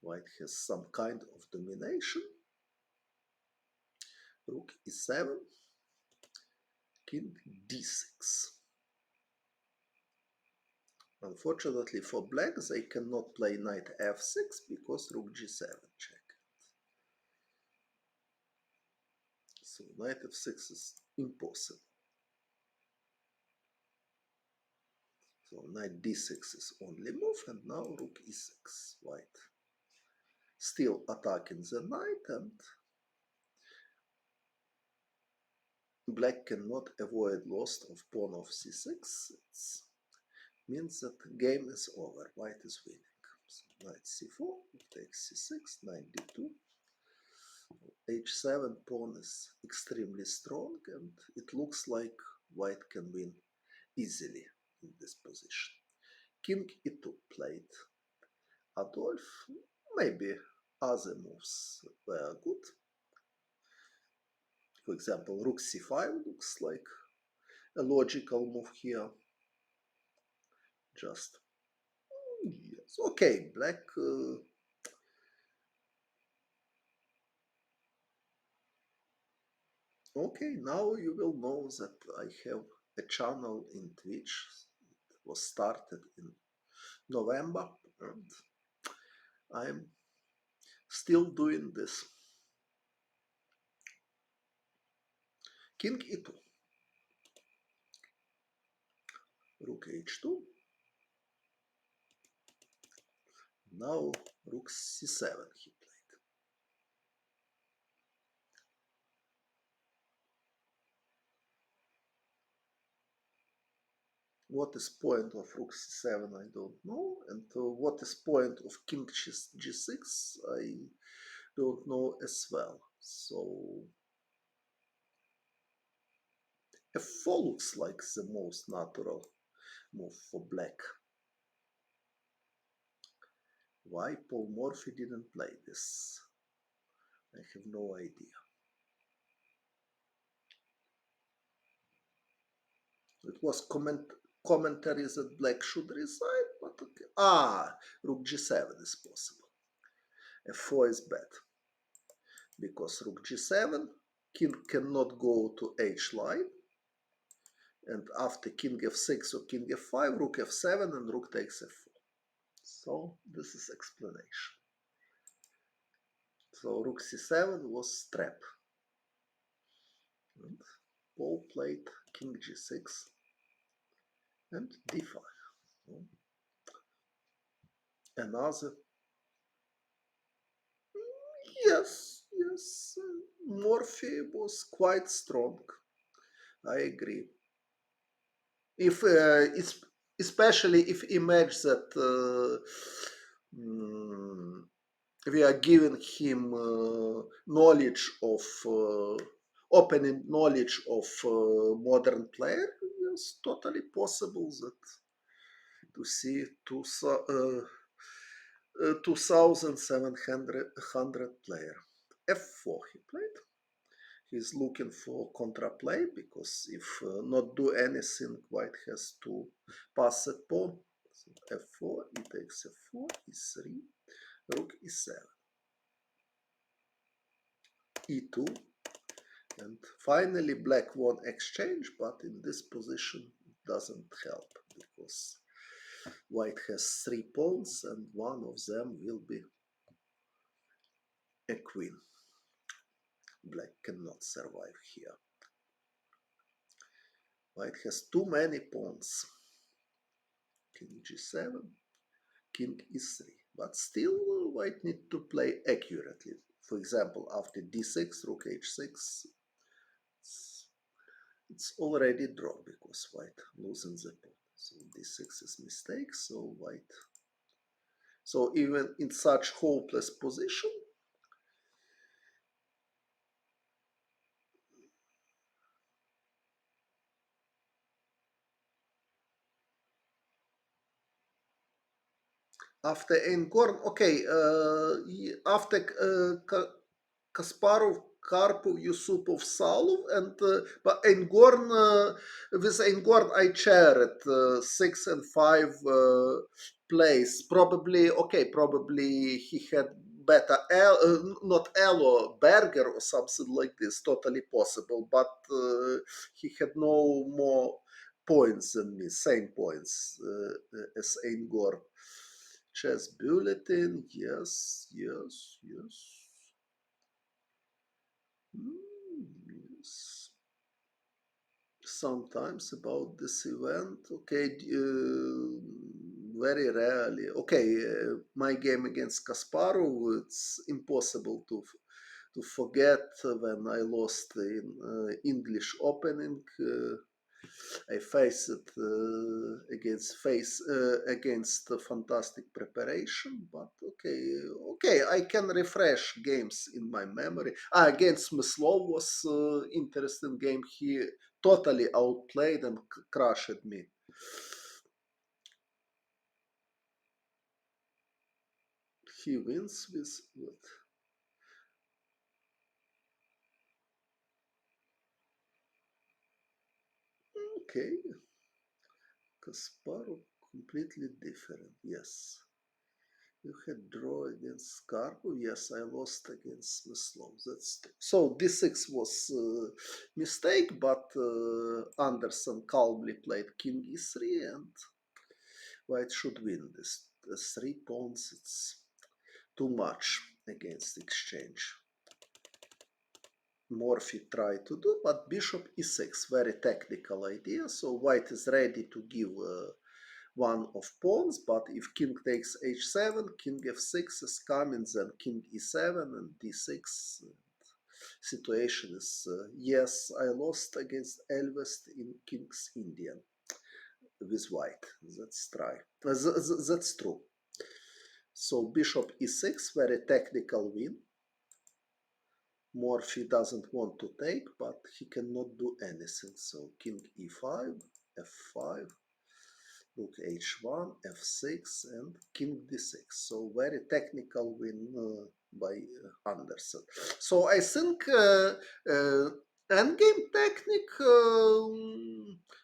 White has some kind of domination. Rook e7, king d6. Unfortunately for black, they cannot play knight f6 because rook g7 check. So knight f6 is impossible. So knight d6 is only move, and now rook e6. White still attacking the knight, and black cannot avoid loss of pawn of c6. It means that game is over. White is winning. So knight c4, takes c6, knight d2. h7 pawn is extremely strong, and it looks like white can win easily in this position. King e2 played Adolf. Maybe other moves were good. For example, rook c5 looks like a logical move here. Just yes, okay, black okay, now you will know that I have a channel in Twitch. It was started in November, and I'm still doing this. King e2, rook h2, now rook c7 he played. What is point of rook c7 I don't know, and what is point of king g6 I don't know as well. So f4 looks like the most natural move for black. Why Paul Morphy didn't play this? I have no idea. It was commentary that black should resign, but okay. Rook g7 is possible. f4 is bad, because rook g7, king cannot go to h line, and after king f6 or king f5, rook f7 and rook takes f4. So this is explanation. So rook c7 was trap. And Paul played king g6 and d5. Another. Yes, Morphy was quite strong. I agree. If especially if image that we are giving him knowledge of opening knowledge of modern player, it's totally possible that to see 2700 player. f4 he played. He's looking for contraplay, because if not do anything, white has to pass a pawn. So f4, he takes f4, e3, rook e7, e2, and finally black won exchange, but in this position it doesn't help, because white has 3 pawns and one of them will be a queen. Black cannot survive here. White has too many pawns. King g7, king e3. But still, white need to play accurately. For example, after d6, rook h6, it's already draw, because white losing the pawn. So d6 is mistake, so white. So even in such hopeless position, after Engorn, okay, after Kasparov, Karpov, Yusupov, Salov, and but Engorn, with Engorn I shared 6 and 5 place. Probably, okay, probably he had better, not Elo, Berger or something like this, totally possible, but he had no more points than me, same points as Engorn. Chess bulletin, yes, yes, yes. Yes. Sometimes about this event, okay, very rarely. Okay, my game against Kasparov, it's impossible to forget when I lost in English opening. I faced it against a fantastic preparation, but okay, I can refresh games in my memory. Against Smyslov was interesting game. He totally outplayed and crushed me. He wins with what? Okay, Kasparov completely different. Yes. You had draw against Skarpov. Yes, I lost against Smyslov. That's so. D6 was mistake, but Anderssen calmly played King E3, and White should win this. The 3 pawns. It's too much against exchange. Morphy tried to do, but Bishop E6, very technical idea. So White is ready to give one of pawns, but if king takes h7, king f6 is coming, then king e7 and d6. Situation is yes, I lost against Elvest in King's Indian with white. That's try. That's true. So bishop e6, very technical win. Morphy doesn't want to take, but he cannot do anything. So king e5, f5, rook h1, f6, and king d6. So very technical win by Anderssen. So I think endgame technique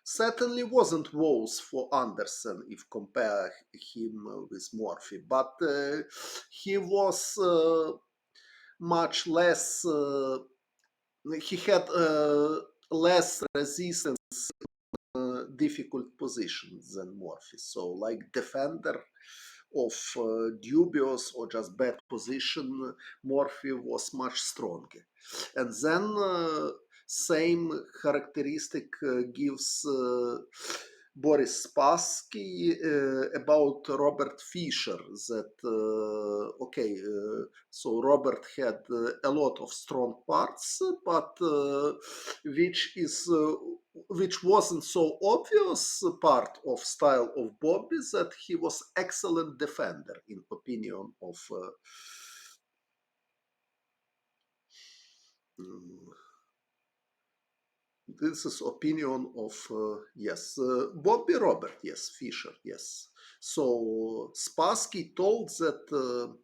certainly wasn't worse for Anderssen if compare him with Morphy, but he was much less. He had less resistance difficult positions than Morphy. So, like defender of dubious or just bad position, Morphy was much stronger. And then same characteristic gives Boris Spassky about Robert Fischer that so Robert had a lot of strong parts, but which wasn't so obvious part of style of Bobby, that he was excellent defender in opinion of mm, this is opinion of yes Bobby Robert, yes, Fischer, yes. So Spassky told that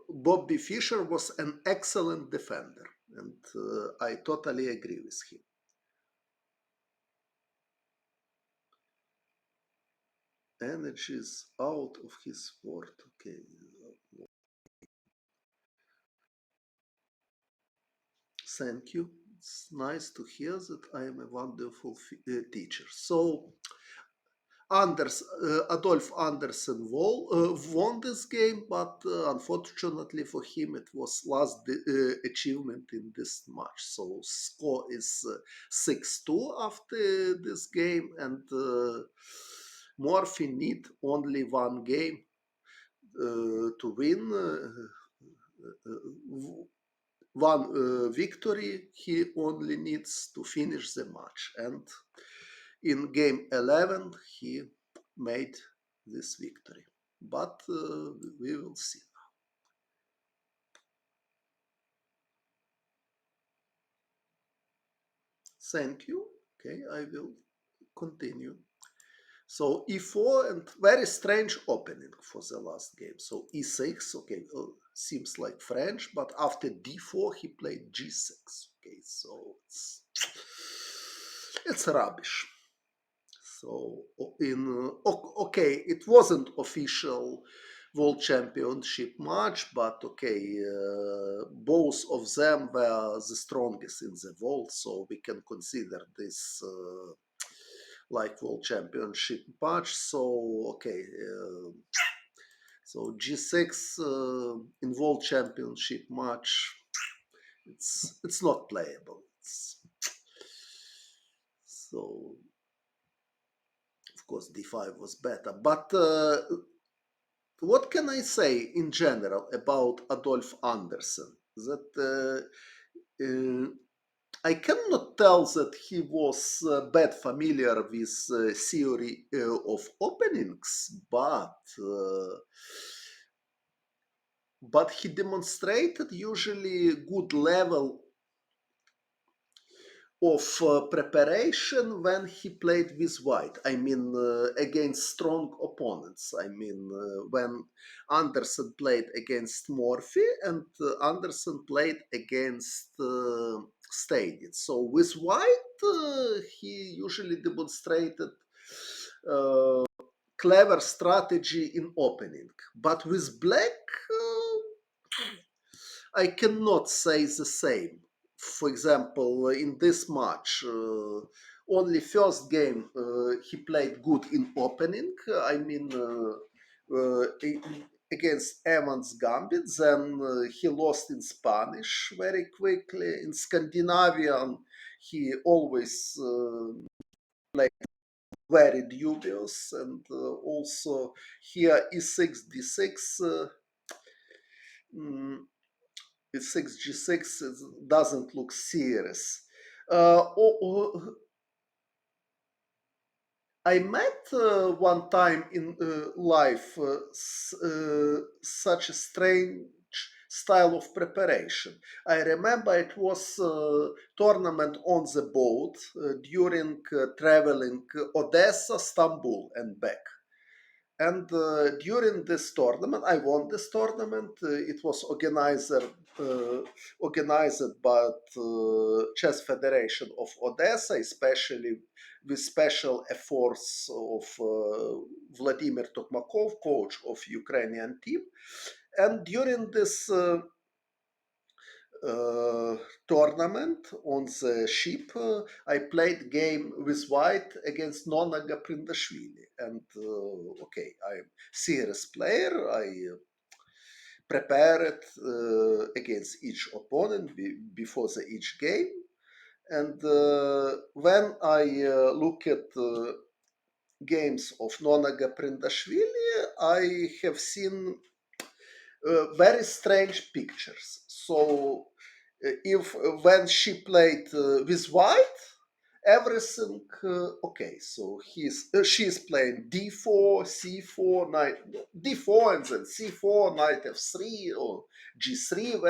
Bobby Fischer was an excellent defender, and I totally agree with him. Energy is out of his word. Okay. Thank you. It's nice to hear that I am a wonderful teacher. So, Adolf Anderssen won this game, but unfortunately for him, it was last achievement in this match. So, score is 6-2 after this game, and Morphy need only one game to win. one victory he only needs to finish the match. And in game 11, he made this victory. But we will see. Thank you. Okay, I will continue. So e4 and very strange opening for the last game. So e6, okay, seems like French, but after d4 he played g6. Okay, so it's rubbish. So okay, it wasn't official world championship match, but okay, both of them were the strongest in the world, so we can consider this like world championship match. So okay, so g6 in world championship match, it's not playable. So of course d5 was better, but what can I say in general about Adolf Anderssen? That I cannot tell that he was bad familiar with theory of openings, but he demonstrated usually good level of preparation when he played with white. I mean, against strong opponents. I mean, when Anderssen played against Morphy and Anderssen played against Stadit. So with white, he usually demonstrated clever strategy in opening. But with black, I cannot say the same. For example, in this match, only first game he played good in opening. I mean, against Evans Gambit. Then he lost in Spanish very quickly. In Scandinavian, he always played very dubious, and also here e6 d6. Mm, with 6g6 doesn't look serious. I met one time in life such a strange style of preparation. I remember it was a tournament on the boat during traveling Odessa, Istanbul, and back. And during this tournament, I won this tournament. It was organized by Chess Federation of Odessa, especially with special efforts of Vladimir Tokmakov, coach of Ukrainian team. And during this uh, tournament on the ship, I played game with white against Nona Gaprindashvili. And okay, I'm serious player. I prepared against each opponent before the each game. And when I look at games of Nona Gaprindashvili, I have seen very strange pictures. So if when she played with white, everything okay. So she's playing d4, c4, knight d4, and then c4, knight f3 or g3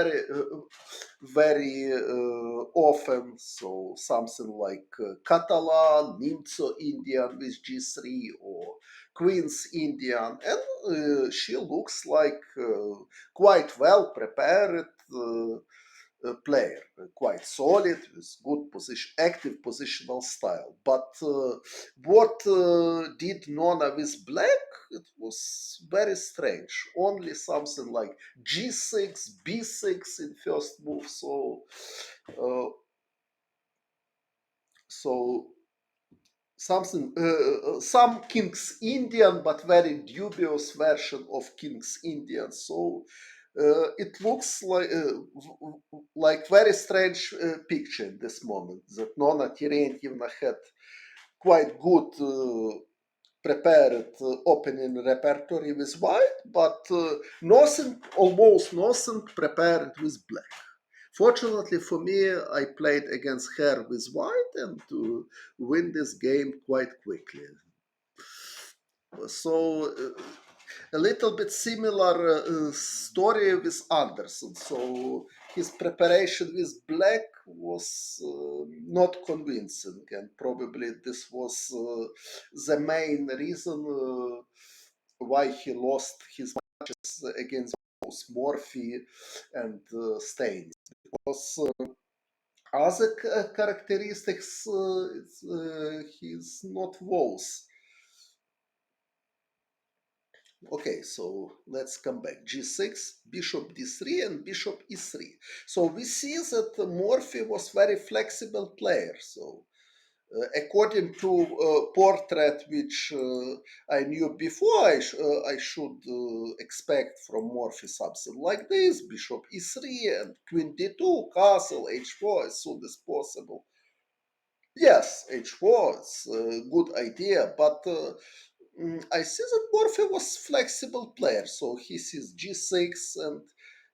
very often. So something like Catalan, Nimzo Indian with g3 or Queen's Indian, and she looks like quite well prepared player, quite solid with good position, active positional style. But what did Nona with black? It was very strange. Only something like g6, b6 in first move. So something some King's Indian, but very dubious version of King's Indian. So it looks like very strange picture in this moment that Nona Terentьевna had quite good prepared opening repertory with white, but nothing, almost nothing prepared with black. Fortunately for me, I played against her with white and to win this game quite quickly. So a little bit similar story with Anderssen. So his preparation with black was not convincing, and probably this was the main reason why he lost his matches against both Morphy and Stein. Because other characteristics, he's not worse. Okay, so let's come back. G6, bishop d3, and bishop e3. So we see that Morphy was very flexible player. So according to portrait which I knew before, I should expect from Morphy something like this: bishop e3 and queen d2, castle h4 as soon as possible. Yes, h4 is a good idea, but I see that Morphy was flexible player, so he sees g6 and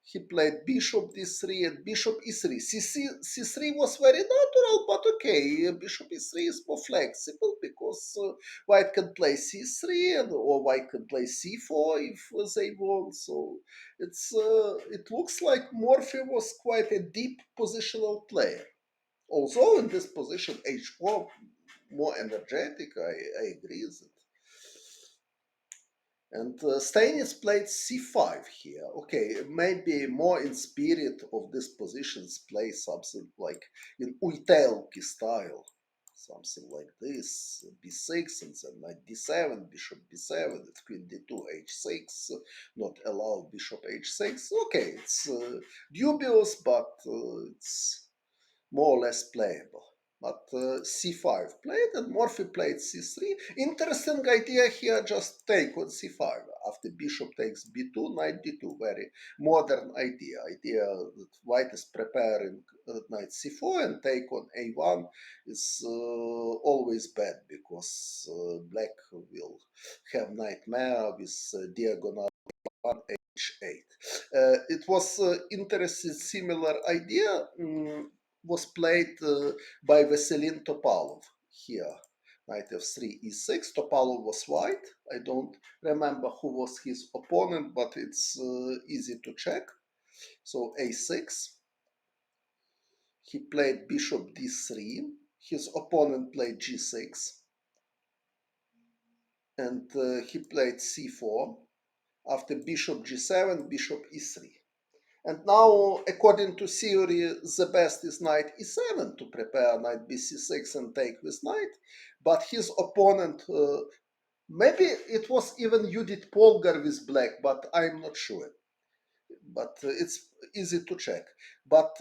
he played bishop d3 and bishop e3. C3 was very natural, but okay, bishop e3 is more flexible because white can play c3 and or white can play c4 if they want. So it looks like Morphy was quite a deep positional player. Although in this position h4 more energetic, I agree with it. And Stainis played c5 here. Okay, maybe more in spirit of these positions, play something like in Uitelki style. Something like this, b6 and then knight d7, bishop b7, it's queen d2, h6, not allow bishop h6. Okay, it's dubious, but it's more or less playable. But c5 played and Morphy played c3. Interesting idea here, just take on c5. After bishop takes b2, knight d2. Very modern idea. Idea that white is preparing knight c4 and take on a1 is always bad because black will have nightmare with diagonal h8. It was interesting, similar idea. Was played by Veselin Topalov here. Knight f3, e6. Topalov was white. I don't remember who was his opponent, but it's easy to check. So a6. He played bishop d3. His opponent played g6. And he played c4. After bishop g7, bishop e3. And now, according to theory, the best is knight e7 to prepare knight bc6 and take with knight. But his opponent, maybe it was even Judith Polgar with black, but I'm not sure. But it's easy to check. But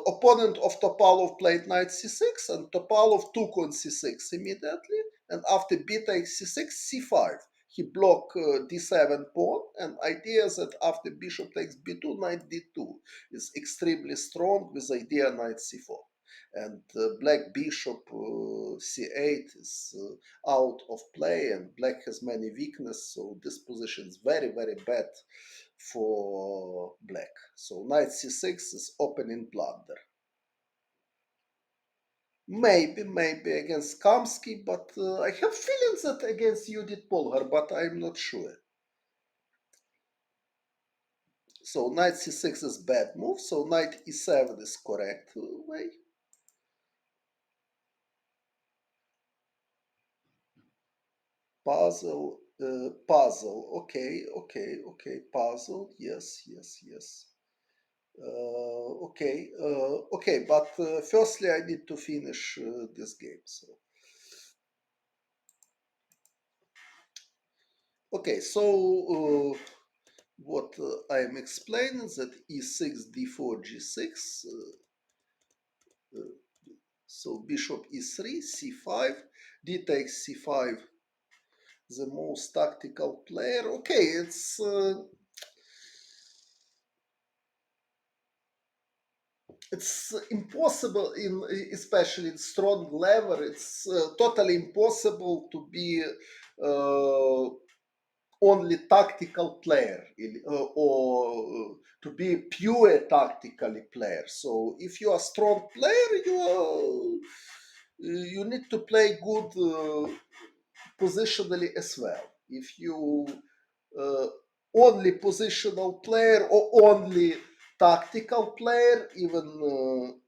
opponent of Topalov played knight c6, and Topalov took on c6 immediately. And after b takes c6, c5. He blocked d7 pawn, and idea that after bishop takes b2, knight d2 is extremely strong with idea knight c4. And black bishop c8 is out of play, and black has many weaknesses, so this position is very, very bad for black. So knight c6 is opening blunder. Maybe against Kamsky, but I have feelings that against Judith Polgar, but I'm not sure. So knight c6 is bad move, so knight e7 is correct way. Puzzle, okay, puzzle, yes. Okay, but firstly I need to finish this game. So okay, so what I am explaining that e6, d4, g6. So bishop e3, c5, d takes c5. The most tactical player. Okay, it's impossible in especially in strong lever. It's totally impossible to be only tactical player or to be pure tactically player. So if you are strong player, you need to play good positionally as well. If you uh, only positional player or only tactical player, even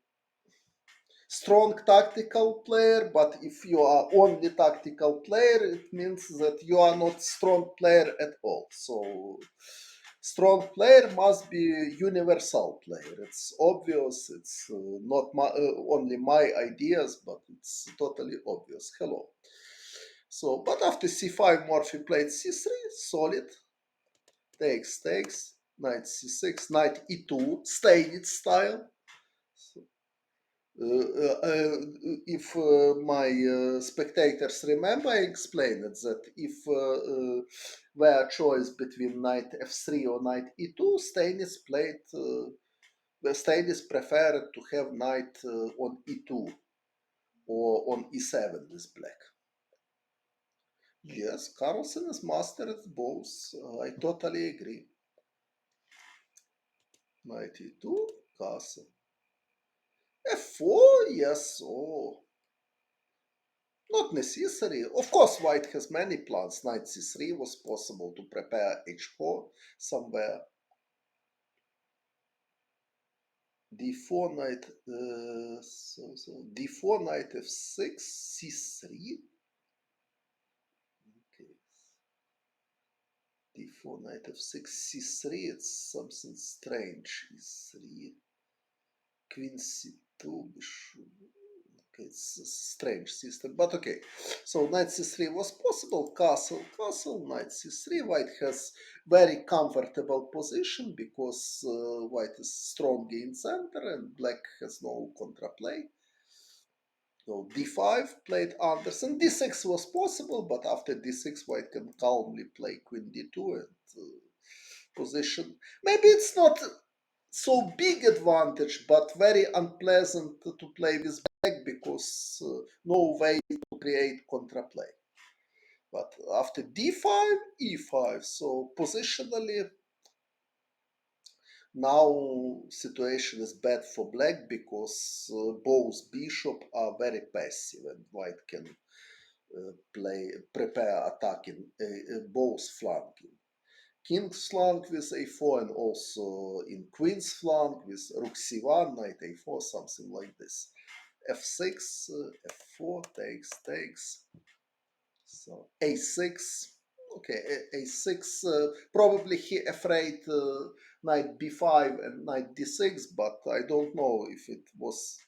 strong tactical player, but if you are only tactical player, it means that you are not strong player at all. So strong player must be universal player. It's obvious. It's not only my ideas, but it's totally obvious. Hello. So, but after c5, Morphy played c3, solid. Takes, knight c6, knight e2, Steinitz style. So, if my spectators remember, I explained it that if were a choice between knight f3 or knight e2, Steinitz played. Steinitz preferred to have knight on e2 or on e7 with black. Yes, Carlsen has mastered both. I totally agree. Knight e2, castle. f4, yes, oh. Not necessary. Of course, white has many plans. Knight c3 was possible to prepare h4 somewhere. d4 knight, d4 knight f6, c3. Okay. d4 knight f6, c3. It's something strange. e3, queen c2, bishop. It's a strange system, but okay. So knight c3 was possible, castle, knight c3. White has very comfortable position because white is strong in center and black has no contraplay. So d5 played Anderssen. d6 was possible, but after d6 white can calmly play queen d2 and position. Maybe it's not so big advantage, but very unpleasant to play with black because no way to create contraplay. But after d5, e5, so positionally now situation is bad for black because both bishop are very passive and white can prepare attacking both flanking. King's flank with a4 and also in queen's flank with rook c1, knight a4, something like this. f6, f4, takes. So a6, okay, a6, probably he afraid knight b5 and knight d6, but I don't know if it was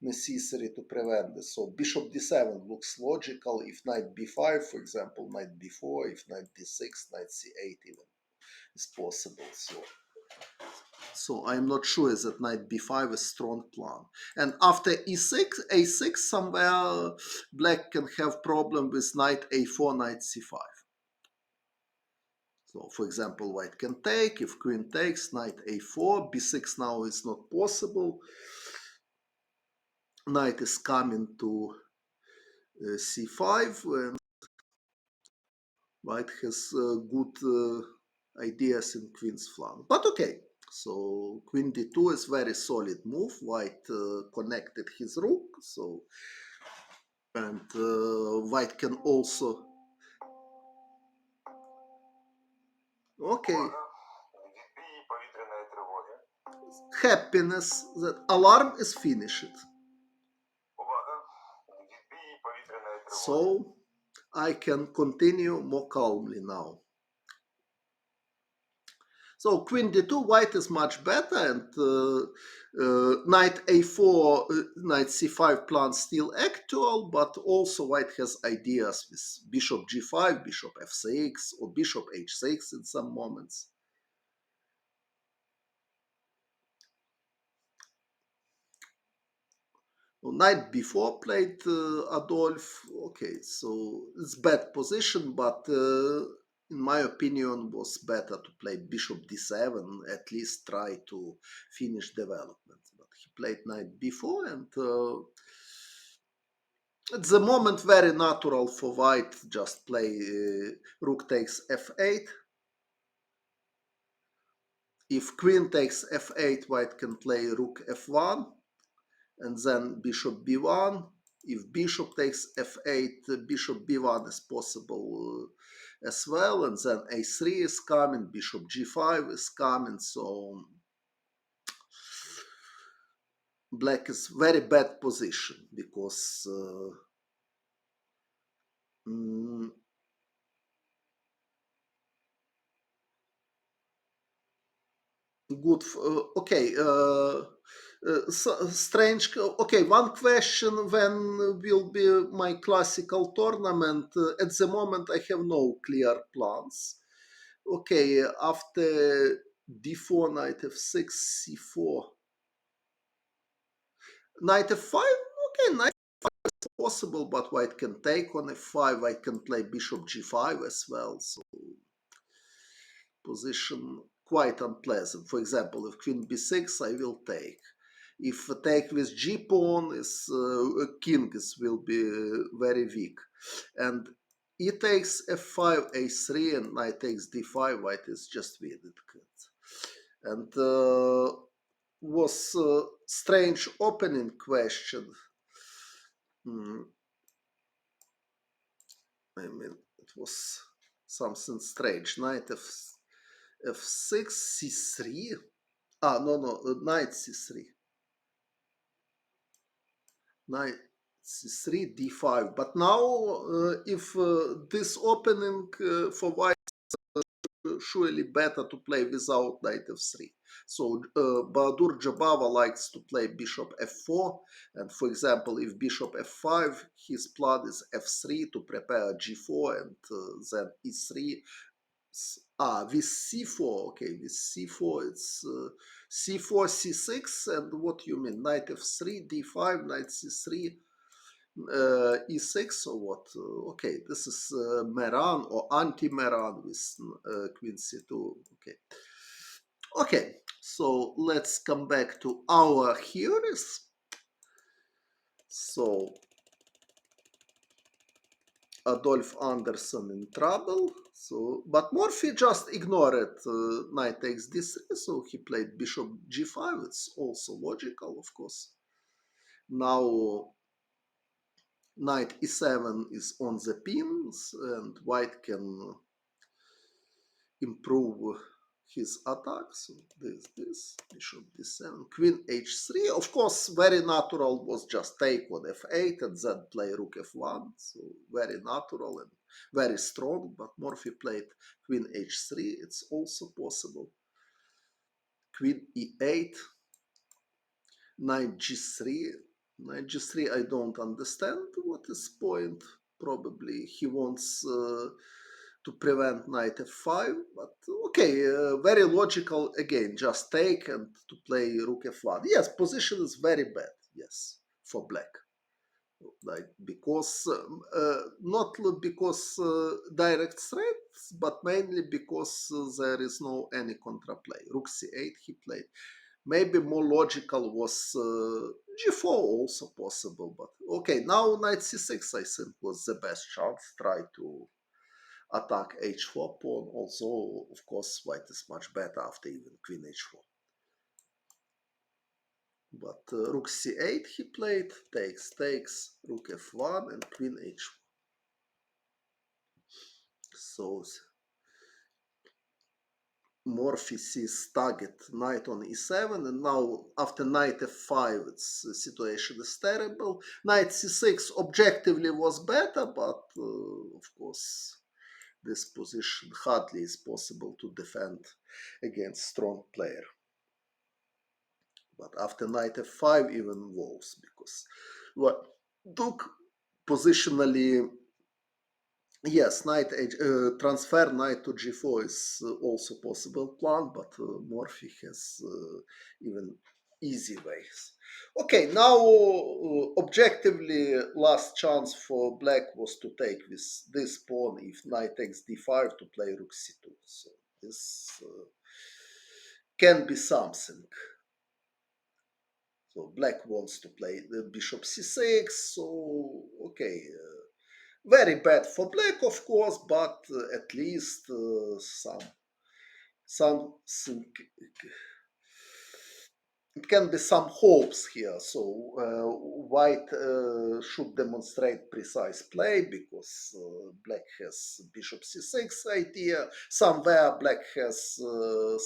necessary to prevent this. So bishop d7 looks logical. If knight b5, for example, knight b4, if knight d6, knight c8 even is possible. So I'm not sure that knight b5 is strong plan. And after e6, a6 somewhere black can have problem with knight a4, knight c5. So for example, white can take, if queen takes, knight a4, b6 now is not possible. Knight is coming to c5 and white has good ideas in queen's flank. But okay, so queen d2 is very solid move. White connected his rook, so and white can also okay. Happiness that alarm is finished. So I can continue more calmly now. So queen d2, white is much better, and knight a4, knight c5 plan still actual, but also white has ideas with bishop g5, bishop f6, or bishop h6 in some moments. Well, knight b4 played Adolf. Okay, so it's bad position, but in my opinion was better to play bishop d7, at least try to finish development. But he played knight b4 and At the moment, very natural for white, just play rook takes f8. If queen takes f8, white can play rook f1, and then bishop b1. If bishop takes f8, bishop b1 is possible as well, and then a3 is coming, bishop g5 is coming, so black is very bad position because mm, good. Okay. Strange. Okay, one question: when will be my classical tournament? At the moment, I have no clear plans. Okay, after d4, knight f6, c4, knight f5. Okay, knight possible, but white can take on f5. I can play bishop g5 as well. So position quite unpleasant. For example, if queen b6, I will take. If take with g pawn, is king is will be very weak, and e takes f5, a3, and knight takes d5. White is just with it, and was strange opening question. Mm, I mean, it was something strange. Knight f6, c3. Ah, no, no, knight c3. Knight c3, d5. But now, if this opening for white surely better to play without knight f3. So Bahadur Jabava likes to play bishop f4, and for example, if bishop f5, his plan is f3 to prepare g4 and then e3. With c4, okay, with c4 it's c4, c6, and what you mean, knight f3, d5, knight c3, e6 or what? Okay, this is Meran or anti-Meran with queen c2. Okay, okay. So let's come back to our theories. So Adolf Anderssen in trouble. So, but Morphy just ignored knight takes d3, so he played bishop g5. It's also logical, of course. Now knight e7 is on the pins, and white can improve his attack. So this, bishop d7, queen h3. Of course, very natural was just take on f8 and then play rook f1. So very natural and very strong, but Morphy played queen h3. It's also possible. Queen e8, knight g3. Knight g3, I don't understand what is point. Probably he wants to prevent knight f5, but okay, very logical again, just take and to play rook f1. Yes, position is very bad, yes, for black. Like because not because direct threats, but mainly because there is no any contraplay. Rook c8 he played. Maybe more logical was g4 also possible, but okay, now knight c6 I think was the best chance. Try to attack h4 pawn, although of course white is much better after even queen h4. But rook c8 he played, takes, rook f1 and queen h4. So Morphy sees target knight on e7, and now after knight f5 its the situation is terrible. Knight c6 objectively was better, but of course this position hardly is possible to defend against strong player. But after knight f5 even worse, because what took positionally, yes, transfer knight to g4 is also possible plan, but Morphy has even easy ways. Okay, now objectively last chance for black was to take this pawn if knight takes d5 to play rook c2. So this can be something. So black wants to play the bishop c6, so okay, very bad for black, of course, but at least something, it can be some hopes here. So white should demonstrate precise play because black has bishop c6 idea. Somewhere black has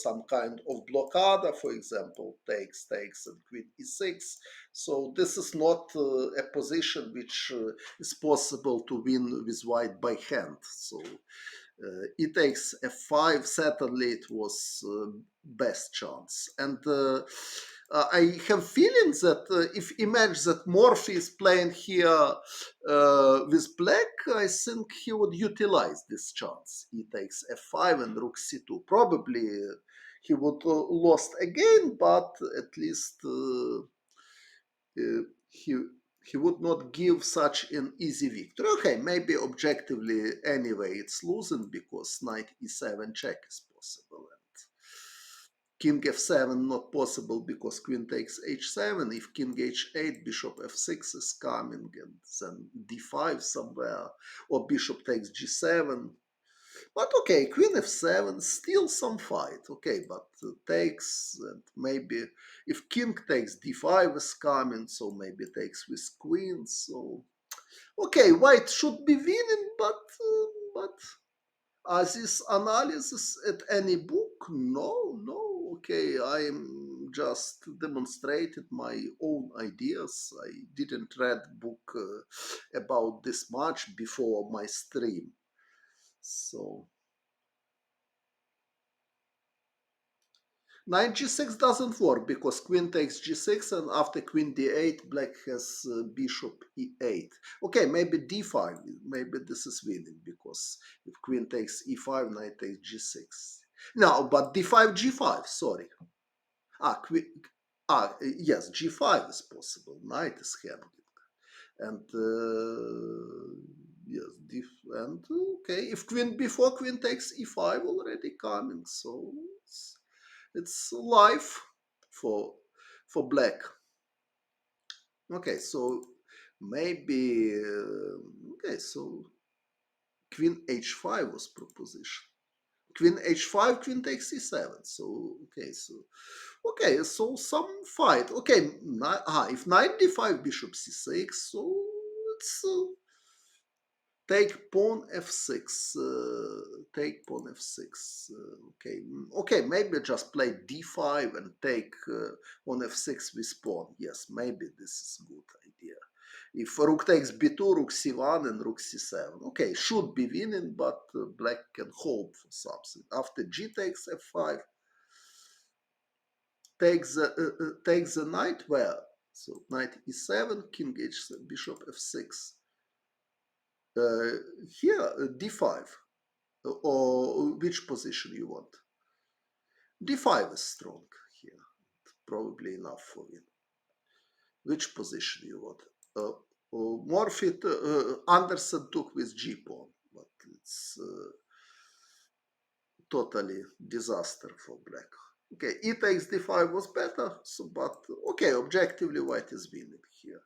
some kind of blockade, for example, takes and queen e6. So this is not a position which is possible to win with white by hand. So e takes f5, certainly it was best chance. And I have feelings that if imagine that Morphy is playing here with black, I think he would utilize this chance. E takes f5 and rook c2. Probably he would lost again, but at least he he would not give such an easy victory. Okay, maybe objectively anyway it's losing because knight e7 check is possible and king f7 not possible because queen takes h7. If king h8, bishop f6 is coming, and then d5 somewhere, or bishop takes g7. But okay, queen f7, still some fight. Okay, but takes, and maybe if king takes d5 is coming, so maybe takes with queen. So okay, white should be winning, but this analysis at any book? No, no. Okay, I'm just demonstrated my own ideas. I didn't read book about this much before my stream. So knight g6 doesn't work because queen takes g6 and after queen d8 black has bishop e8. Okay, maybe d5, maybe this is winning because if queen takes e5, knight takes g6. No, but d5 g5, sorry. Yes, g5 is possible, knight is handling. And yes, and okay, if queen before queen takes e5 already coming, so it's life for black. Okay, so maybe okay, so queen h5 was proposition. Queen h5, queen takes e7. So some fight. Okay, if knight d5, bishop c6, so it's take pawn f6, take pawn f6. Okay, maybe just play d5 and take on f6 with pawn. Yes, maybe this is a good idea. If rook takes b2, rook c1 and rook c7. Okay, should be winning, but black can hope for something. After g takes f5, takes the knight where? So knight e7, king h7, bishop f6. Here d5, or which position you want? d5 is strong here, probably enough for win. Which position you want? Morphy, Anderssen took with g pawn, but it's totally disaster for black. Okay, e takes d5 was better, so but okay, objectively white is winning here.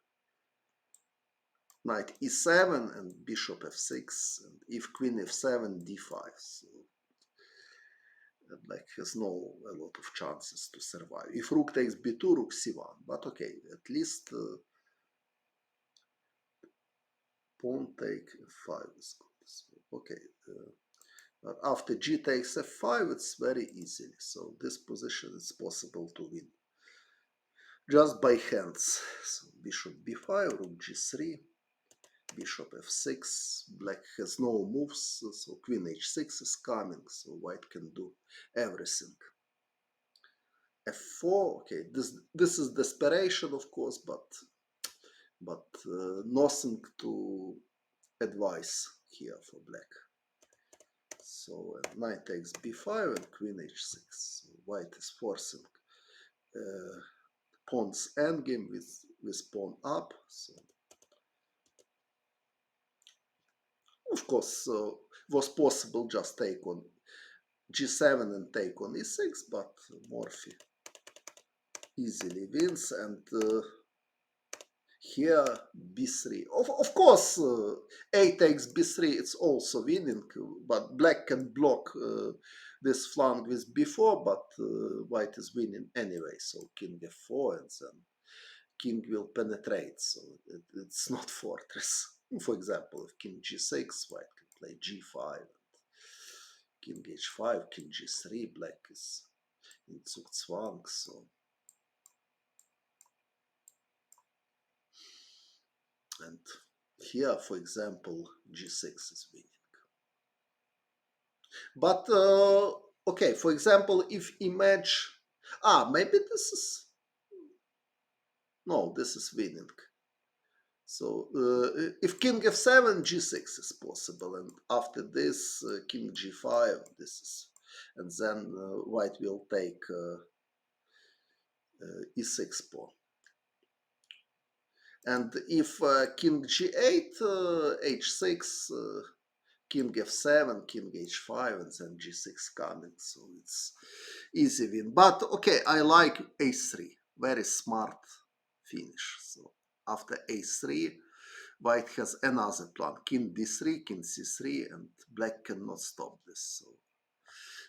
Knight e7 and bishop f6, and if queen f7, d5. So black has a lot of chances to survive. If rook takes b2, rook c1, but okay, at least pawn take f5 is good. So, okay, but after g takes f5, it's very easy. So this position is possible to win just by hands. So bishop b5, rook g3, bishop f6. Black has no moves, so queen h6 is coming, so white can do everything. f4, okay, this is desperation, of course, but nothing to advise here for black. So knight takes b5 and queen h6. So white is forcing pawn's endgame with pawn up. So of course, was possible just take on g7 and take on e6, but Morphy easily wins, and Here b3. Of course, a takes b3, it's also winning, but black can block this flank with b4, but white is winning anyway. So king f4, and then king will penetrate. So it's not fortress. For example, if king g6, white can play g5, king h5, king g3, black is in Zugzwang. So, and here, for example, g6 is winning. But okay, for example, if image, maybe this is, no, this is winning. So if king f7, g6 is possible, and after this, king g5, this is, and then white will take e6 pawn. And if king g8, h6, king f7, king h5, and then g6 coming. So it's easy win. But okay, I like a3. Very smart finish. So after a3, white has another plan. King d3, king c3, and black cannot stop this.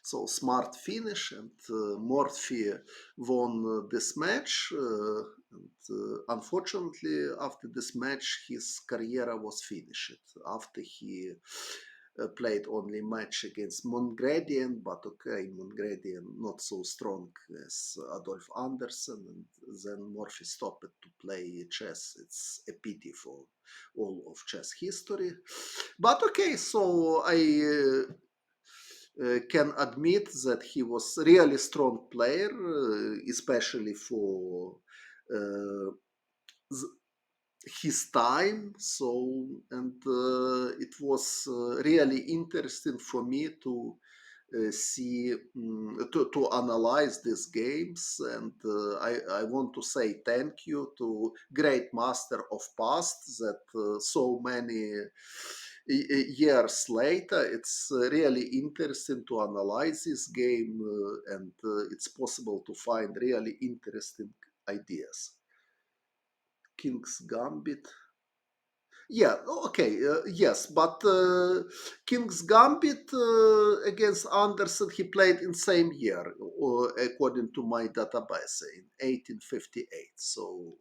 So smart finish, and Morphy won this match. Unfortunately, after this match, his career was finished. After he played only match against Mongredian, but okay, Mongredian not so strong as Adolf Anderssen, and then Morphy stopped to play chess. It's a pity for all of chess history. But okay, so I can admit that he was really strong player, especially for uh, his time. So, and it was really interesting for me to see to analyze these games, and I want to say thank you to great master of past that so many years later it's really interesting to analyze this game, and it's possible to find really interesting ideas. King's Gambit. Yeah, okay, yes, but King's Gambit against Anderssen, he played in same year, according to my database, in 1858. So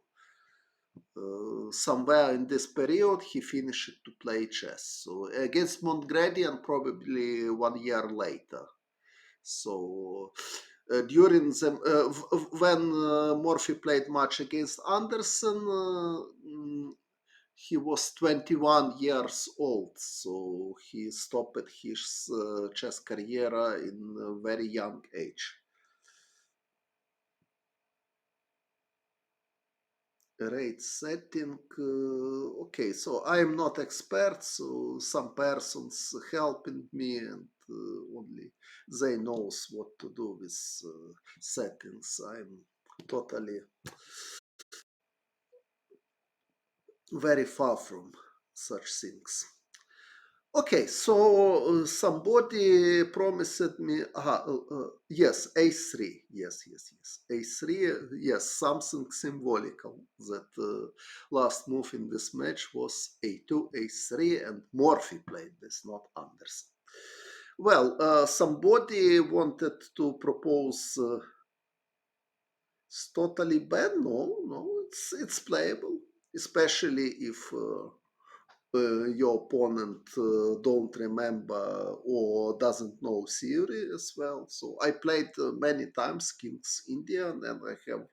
somewhere in this period, he finished to play chess. So against Montgradian, probably 1 year later. So during the when Morphy played match against Anderssen, he was 21 years old, so he stopped his chess career in a very young age. Rate setting, okay, so I am not expert, so some persons helping me, and only they knows what to do with settings. I'm totally very far from such things. Okay, so somebody promised me, yes, A3, yes, A3, yes, something symbolical, that last move in this match was A2, A3, and Morphy played this, not Anderssen. Well, somebody wanted to propose, it's totally bad, no, it's playable, especially if your opponent don't remember or doesn't know theory as well. So I played many times King's Indian, and I have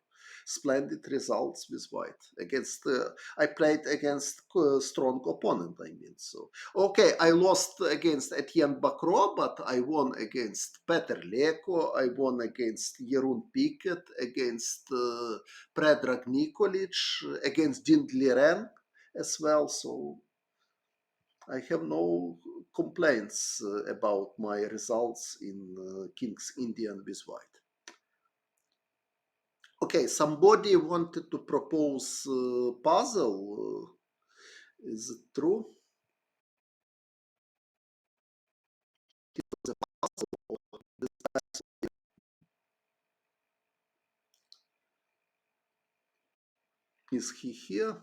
splendid results with white against. I played against strong opponent. I mean, so okay, I lost against Etienne Bacro, but I won against Peter Leko. I won against Jeroen Piquet, against Predrag Nikolic, against Dint Liren as well. So I have no complaints about my results in King's Indian with white. Okay, somebody wanted to propose puzzle. Is it true? Is he here?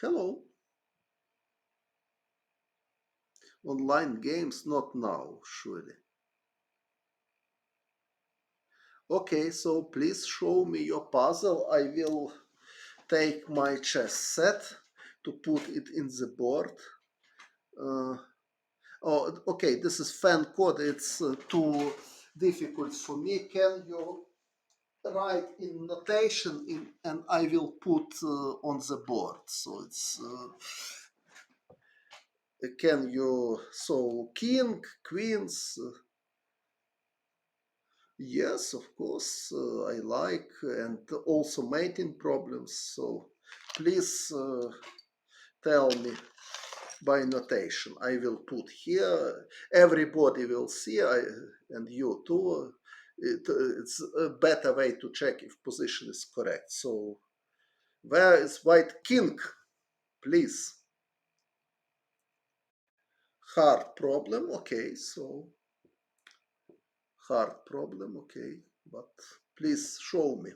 Hello. Online games, not now, surely. Okay, so please show me your puzzle. I will take my chess set to put it in the board. Uh, oh, okay, this is fan code. It's too difficult for me. Can you write in notation and I will put on the board? So it's can you so king, queens? Yes, of course, I like, and also mating problems. So please tell me by notation. I will put here. Everybody will see, and you too. It's a better way to check if position is correct. So where is white king? Please. Hard problem. Okay, so hard problem. Okay, but please show me.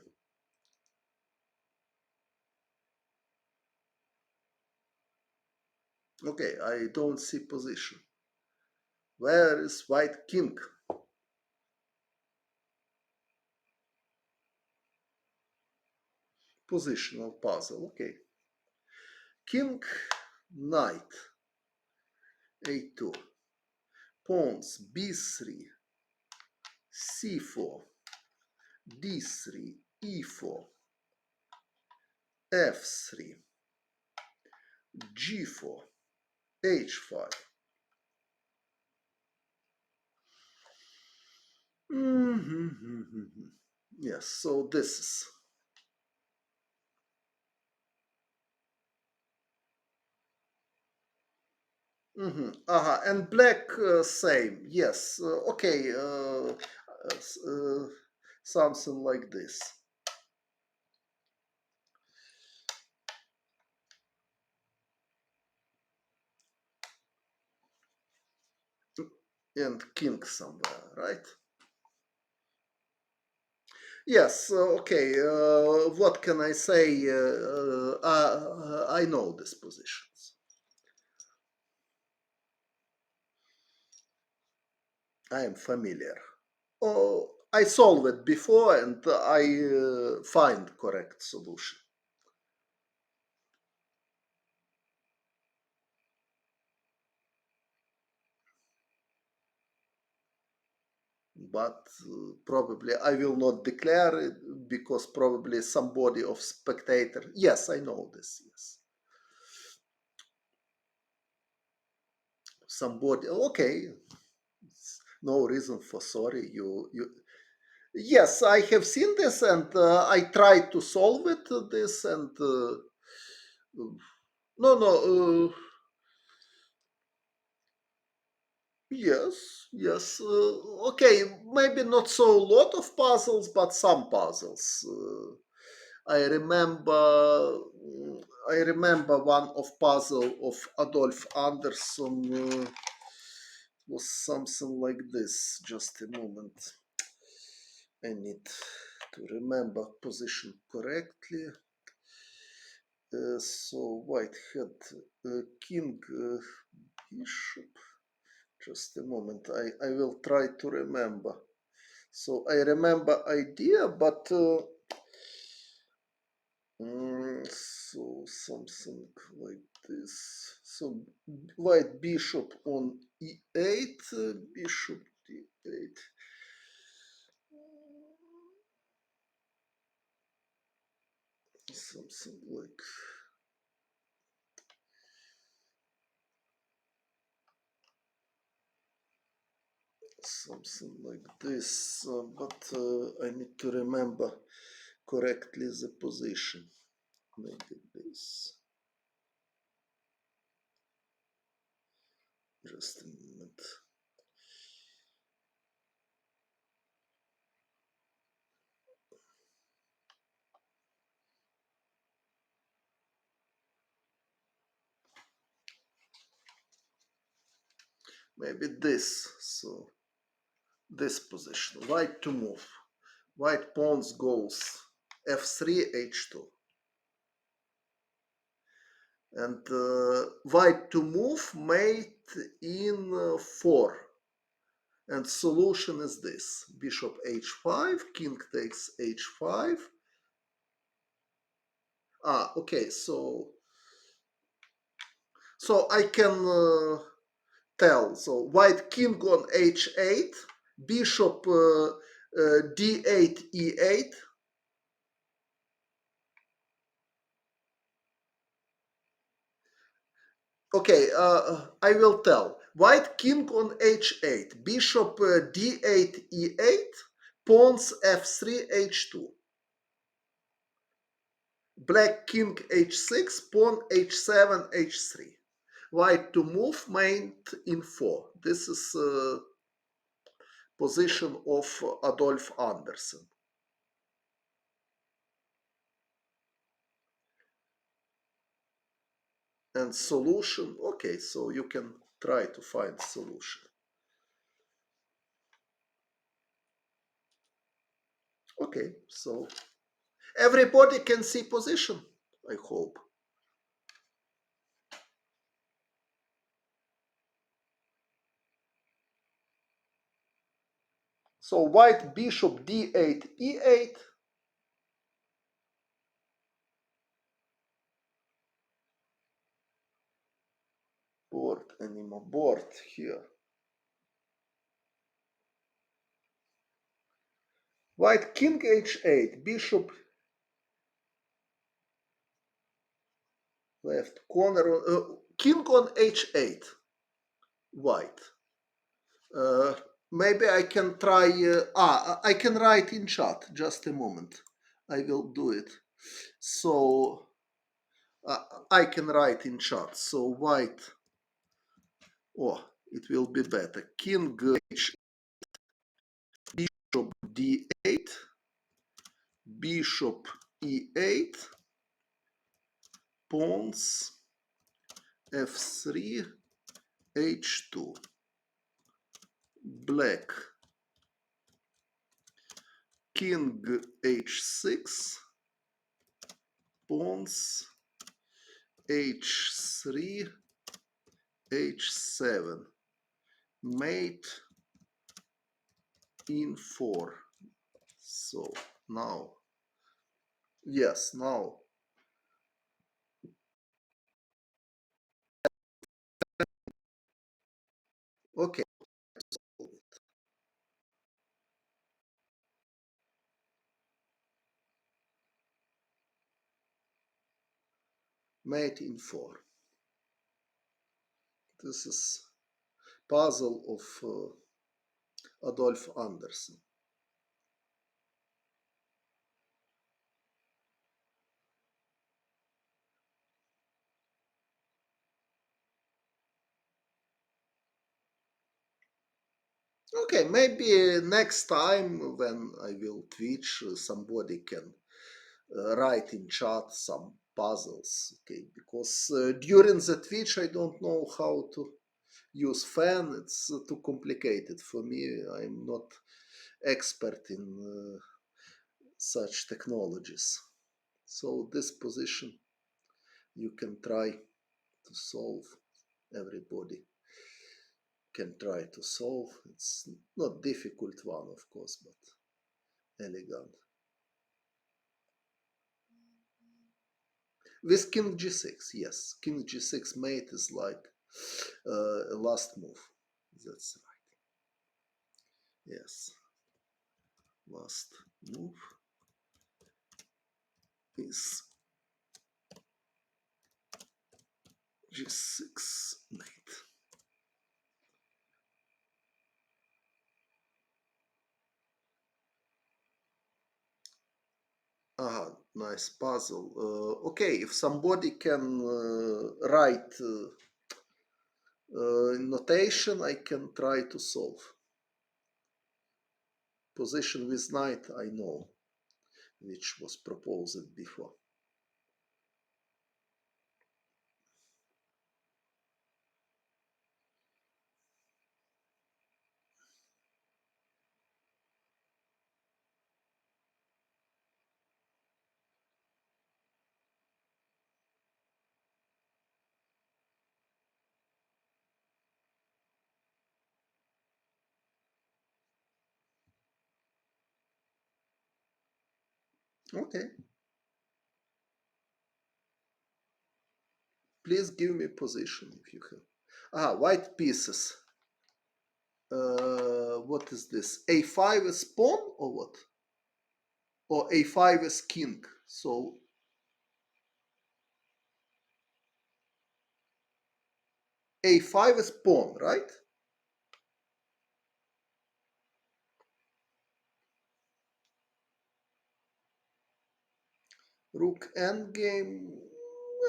Okay, I don't see position. Where is white king? Positional puzzle. Okay. King, knight, a2. Pawns, b3, c4, d3, e4, f3, g4, h5. Yes, so this is. And black same. Yes. Okay. Something like this. And king somewhere, right? Yes, okay. What can I say? I know these positions. I am familiar. Oh, I solved it before and I find correct solution. But probably I will not declare it because probably somebody of spectator. Yes, I know this. Yes, somebody. Okay, no reason for sorry. You. Yes, I have seen this and I tried to solve it. This and no, no. Yes, yes. Okay, maybe not so lot of puzzles, but some puzzles. I remember. I remember one of puzzle of Adolf Anderssen was something like this. Just a moment. I need to remember position correctly. So white had king, bishop. Just a moment. I will try to remember. So I remember idea, but so something like this. So white bishop on e8, bishop d8. Something like this, but I need to remember correctly the position. Maybe this. Just a moment. Maybe this. So this position. White to move. White pawns goes f3, h2. And white to move, mate in 4. And solution is this: bishop h5, king takes h5. Okay, so I can tell. So white king on h8, bishop d8, e8. Okay, I will tell. White king on h8, bishop d8, e8, pawns f3, h2. Black king h6, pawn h7, h3. White to move, mate in 4. This is position of Adolf Anderssen. And solution, okay, so you can try to find solution. Okay, so everybody can see position, I hope. So white bishop d8, e8. Board anymore, board here. White king h8, bishop left corner, king on h8, white. Maybe I can try, I can write in chat, just a moment. I will do it. So I can write in chat. So white, it will be better. King h, bishop d8, bishop e8, pawns f3, h2. Black, king h6, pawns h3, h7, mate in 4. So now, yes, now, okay, mate in 4. This is puzzle of Adolf Anderssen. Okay, maybe next time when I will Twitch, somebody can write in chat some puzzles. Okay, because during the Twitch I don't know how to use fan. It's too complicated for me. I'm not expert in such technologies. So this position you can try to solve. Everybody can try to solve. It's not difficult one, of course, but elegant. With king g6, yes, king g6 mate is like a last move. That's right. Yes, last move is g6 mate. Nice puzzle. Okay, if somebody can write notation, I can try to solve. Position with knight, I know, which was proposed before. Okay. Please give me position if you have. White pieces. What is this? A5 is pawn or what? Or A5 is king. So A5 is pawn, right? Rook endgame.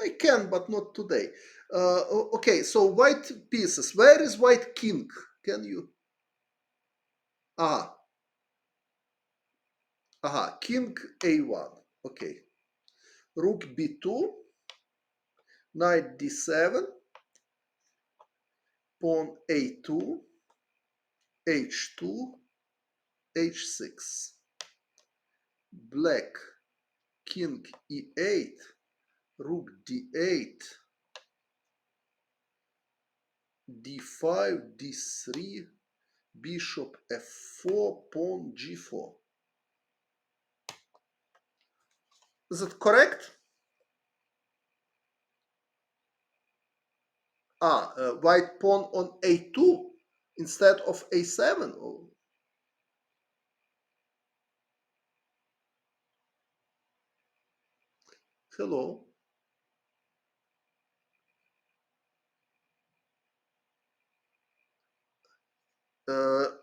I can, but not today. Okay, so white pieces. Where is white king? Can you? Aha, king A1. Okay. Rook B2, knight D7, pawn A2, H2, H6. Black, king E8, rook D8, D5, D3, bishop F4, pawn G4. Is it correct? White pawn on A2 instead of A7. Oh, hello.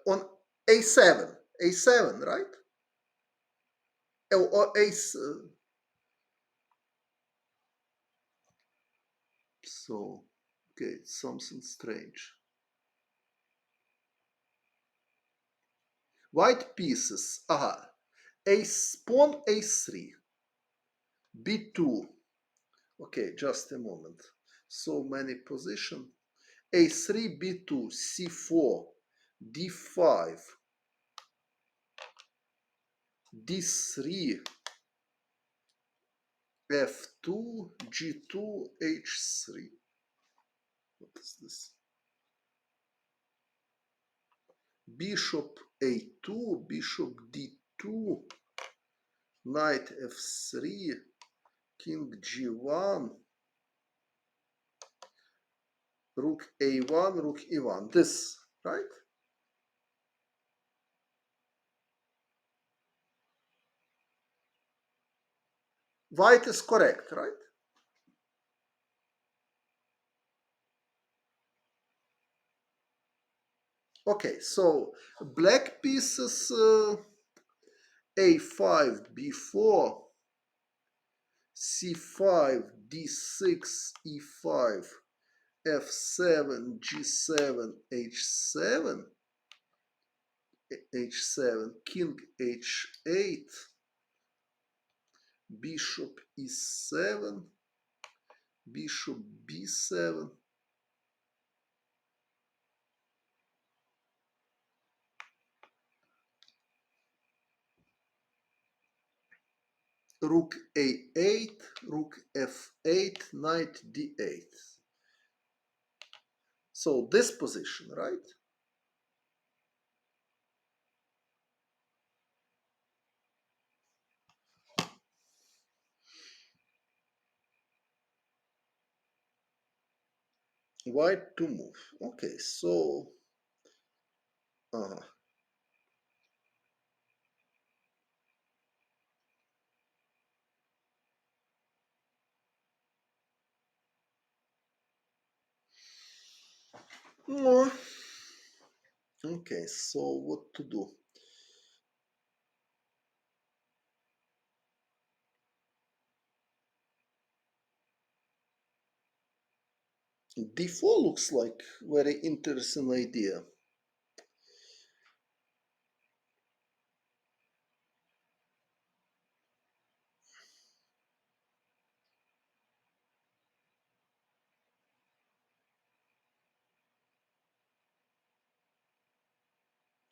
On A7. A7, right? Or A. So, okay, something strange. White pieces. Pawn A3. B2. Okay, just a moment. So many position. A3, B2, C4, D5, D3, F2, G2, H3. What is this? Bishop A2, Bishop D2, Knight F3, King G1, Rook A1, Rook E1. This, right? White is correct, right? Okay, so black pieces A5, B4, C5, D6, E5, F7, G7, H7, H7, King H8, Bishop E7, Bishop B7, Rook A8, Rook F8, Knight D8. So this position, right? White to move. Okay, so uh, uh, okay, so what to do? D4 looks like very interesting idea.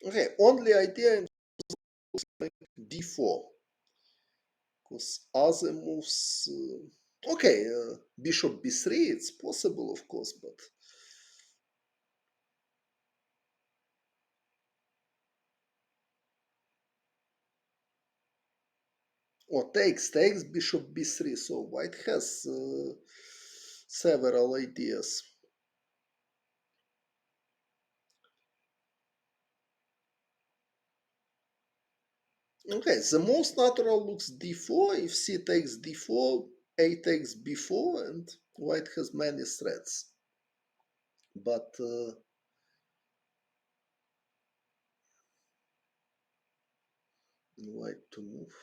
Okay, only idea looks like D4 because other moves. Okay, Bishop B3, it's possible, of course, but Or takes bishop b3. So white has several ideas. Okay, the most natural looks d4. If c takes d4, a takes b4, and white has many threats. But white to move.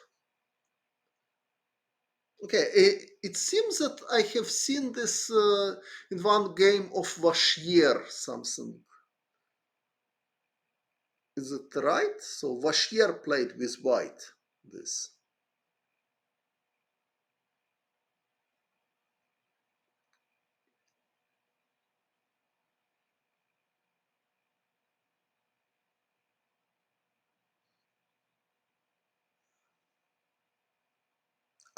Okay, it seems that I have seen this in one game of Vashier, something. Is it right? So Vashier played with white. This.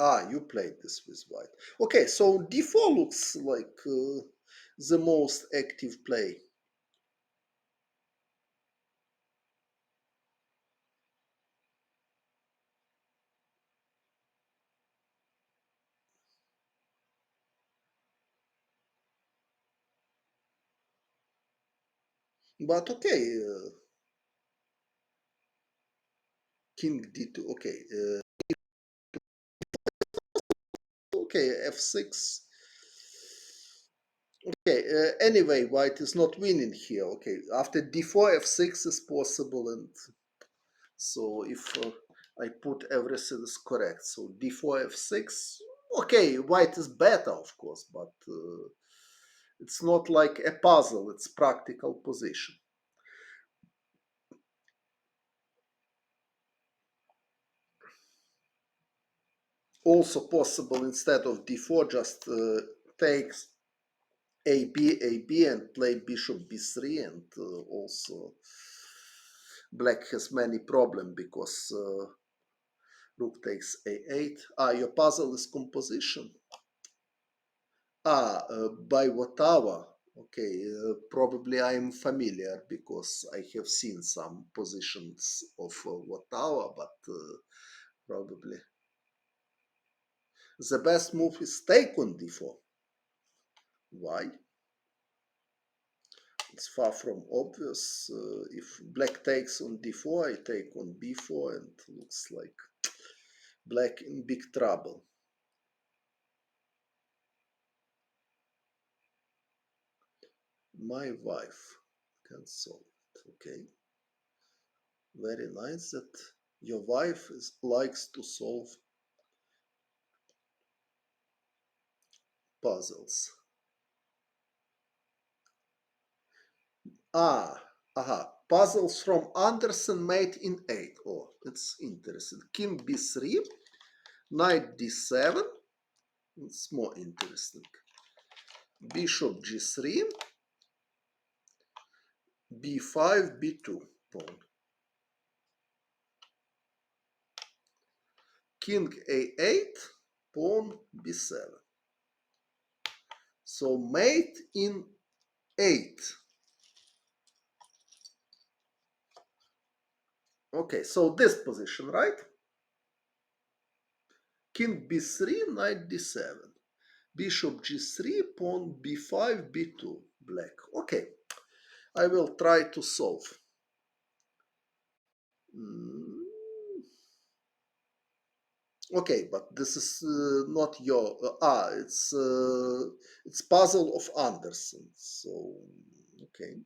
Ah, you played this with white. Okay, so d4 looks like the most active play. But okay, king d2. Okay, okay, f6. Okay, anyway, white is not winning here. Okay, after d4, f6 is possible, and so if I put everything is correct, so d4, f6. Okay, white is better, of course, but it's not like a puzzle. It's practical position. Also possible instead of d4, just takes a b and play bishop b3, and also black has many problem because rook takes a8. Ah, your puzzle is composition. Ah, by Watawa. Okay, probably I am familiar because I have seen some positions of Watawa, but probably the best move is take on d4. Why? It's far from obvious. If black takes on d4, I take on b4, and looks like black in big trouble. My wife can solve it. Okay, very nice that your wife likes to solve puzzles. Ah, aha. Puzzles from Anderssen made in 8. Oh, it's interesting. King b3, knight d7. It's more interesting. Bishop g3, b5, b2. Pawn. King a8, pawn b7. So mate in 8. Okay, so this position, right? King b3, knight d7. Bishop g3, pawn b5, b2, black. Okay, I will try to solve. Mm. Okay, but this is not your it's puzzle of Anderssen. So okay.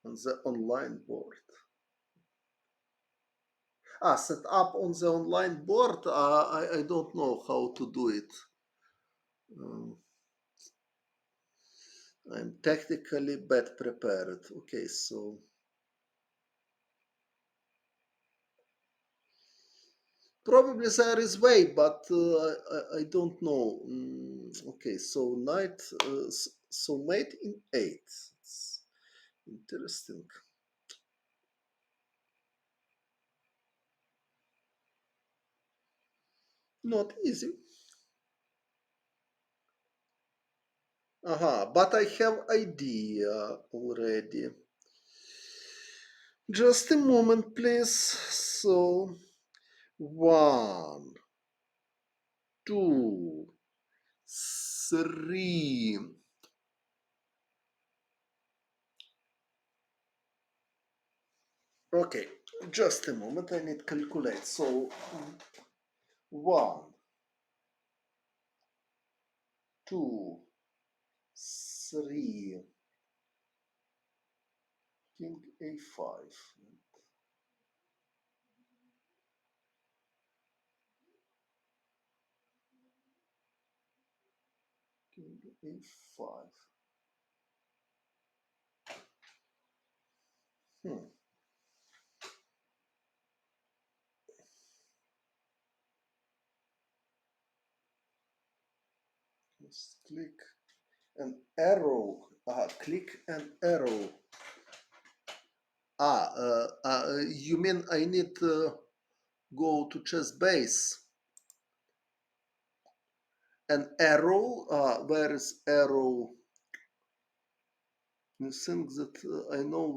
On the online board. Set up on the online board. I don't know how to do it. I'm technically bad prepared. Okay, so probably there is way, but I don't know. Okay, so knight, so mate in 8. It's interesting. Not easy. But I have idea already. Just a moment, please. So, one, two, three. Okay, just a moment. I need to calculate. So, one, two, three. King a5. King a5. Hmm. Just click an arrow. Click an arrow. You mean I need to go to chess base? An arrow? Where is arrow? You think that I know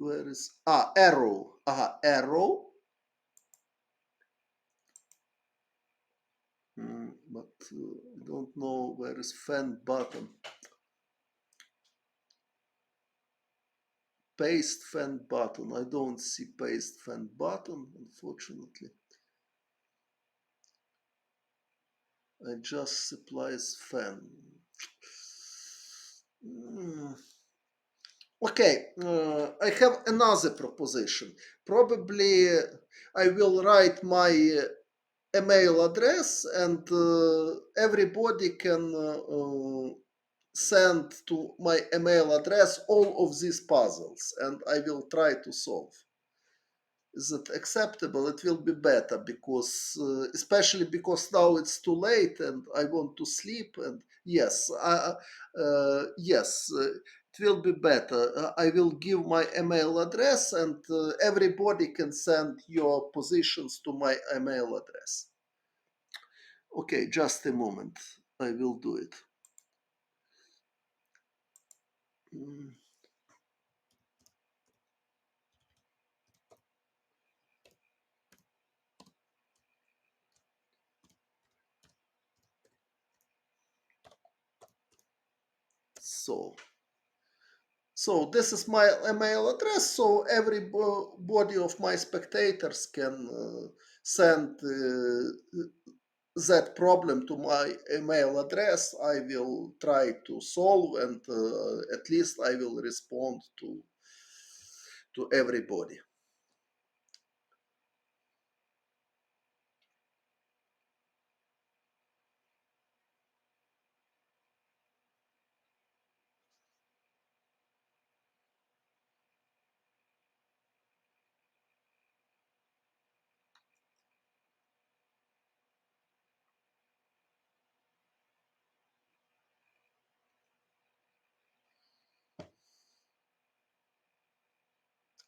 where is arrow? Arrow. But I don't know where is fan button. Paste fan button. I don't see paste fan button, unfortunately. I just supplies fan. Okay, I have another proposition. Probably I will write my email address and everybody can send to my email address all of these puzzles and I will try to solve. Is it acceptable? It will be better because, especially because now it's too late and I want to sleep. And yes, it will be better. I will give my email address and everybody can send your positions to my email address. Okay, just a moment. I will do it. Mm. So this is my email address. So everybody of my spectators can send that problem to my email address. I will try to solve, and at least I will respond to everybody.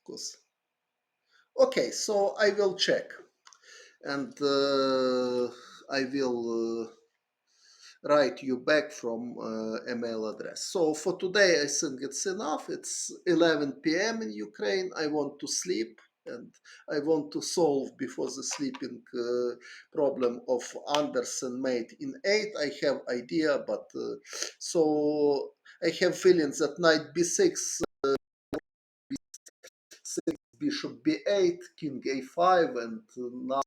Because okay, so I will check, and I will. Write you back from email address. So for today, I think it's enough. It's 11 p.m. in Ukraine. I want to sleep and I want to solve before the sleeping problem of Anderssen mate in 8. I have idea, but so I have feelings that knight b6, 6 bishop b8, king a5, and now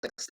next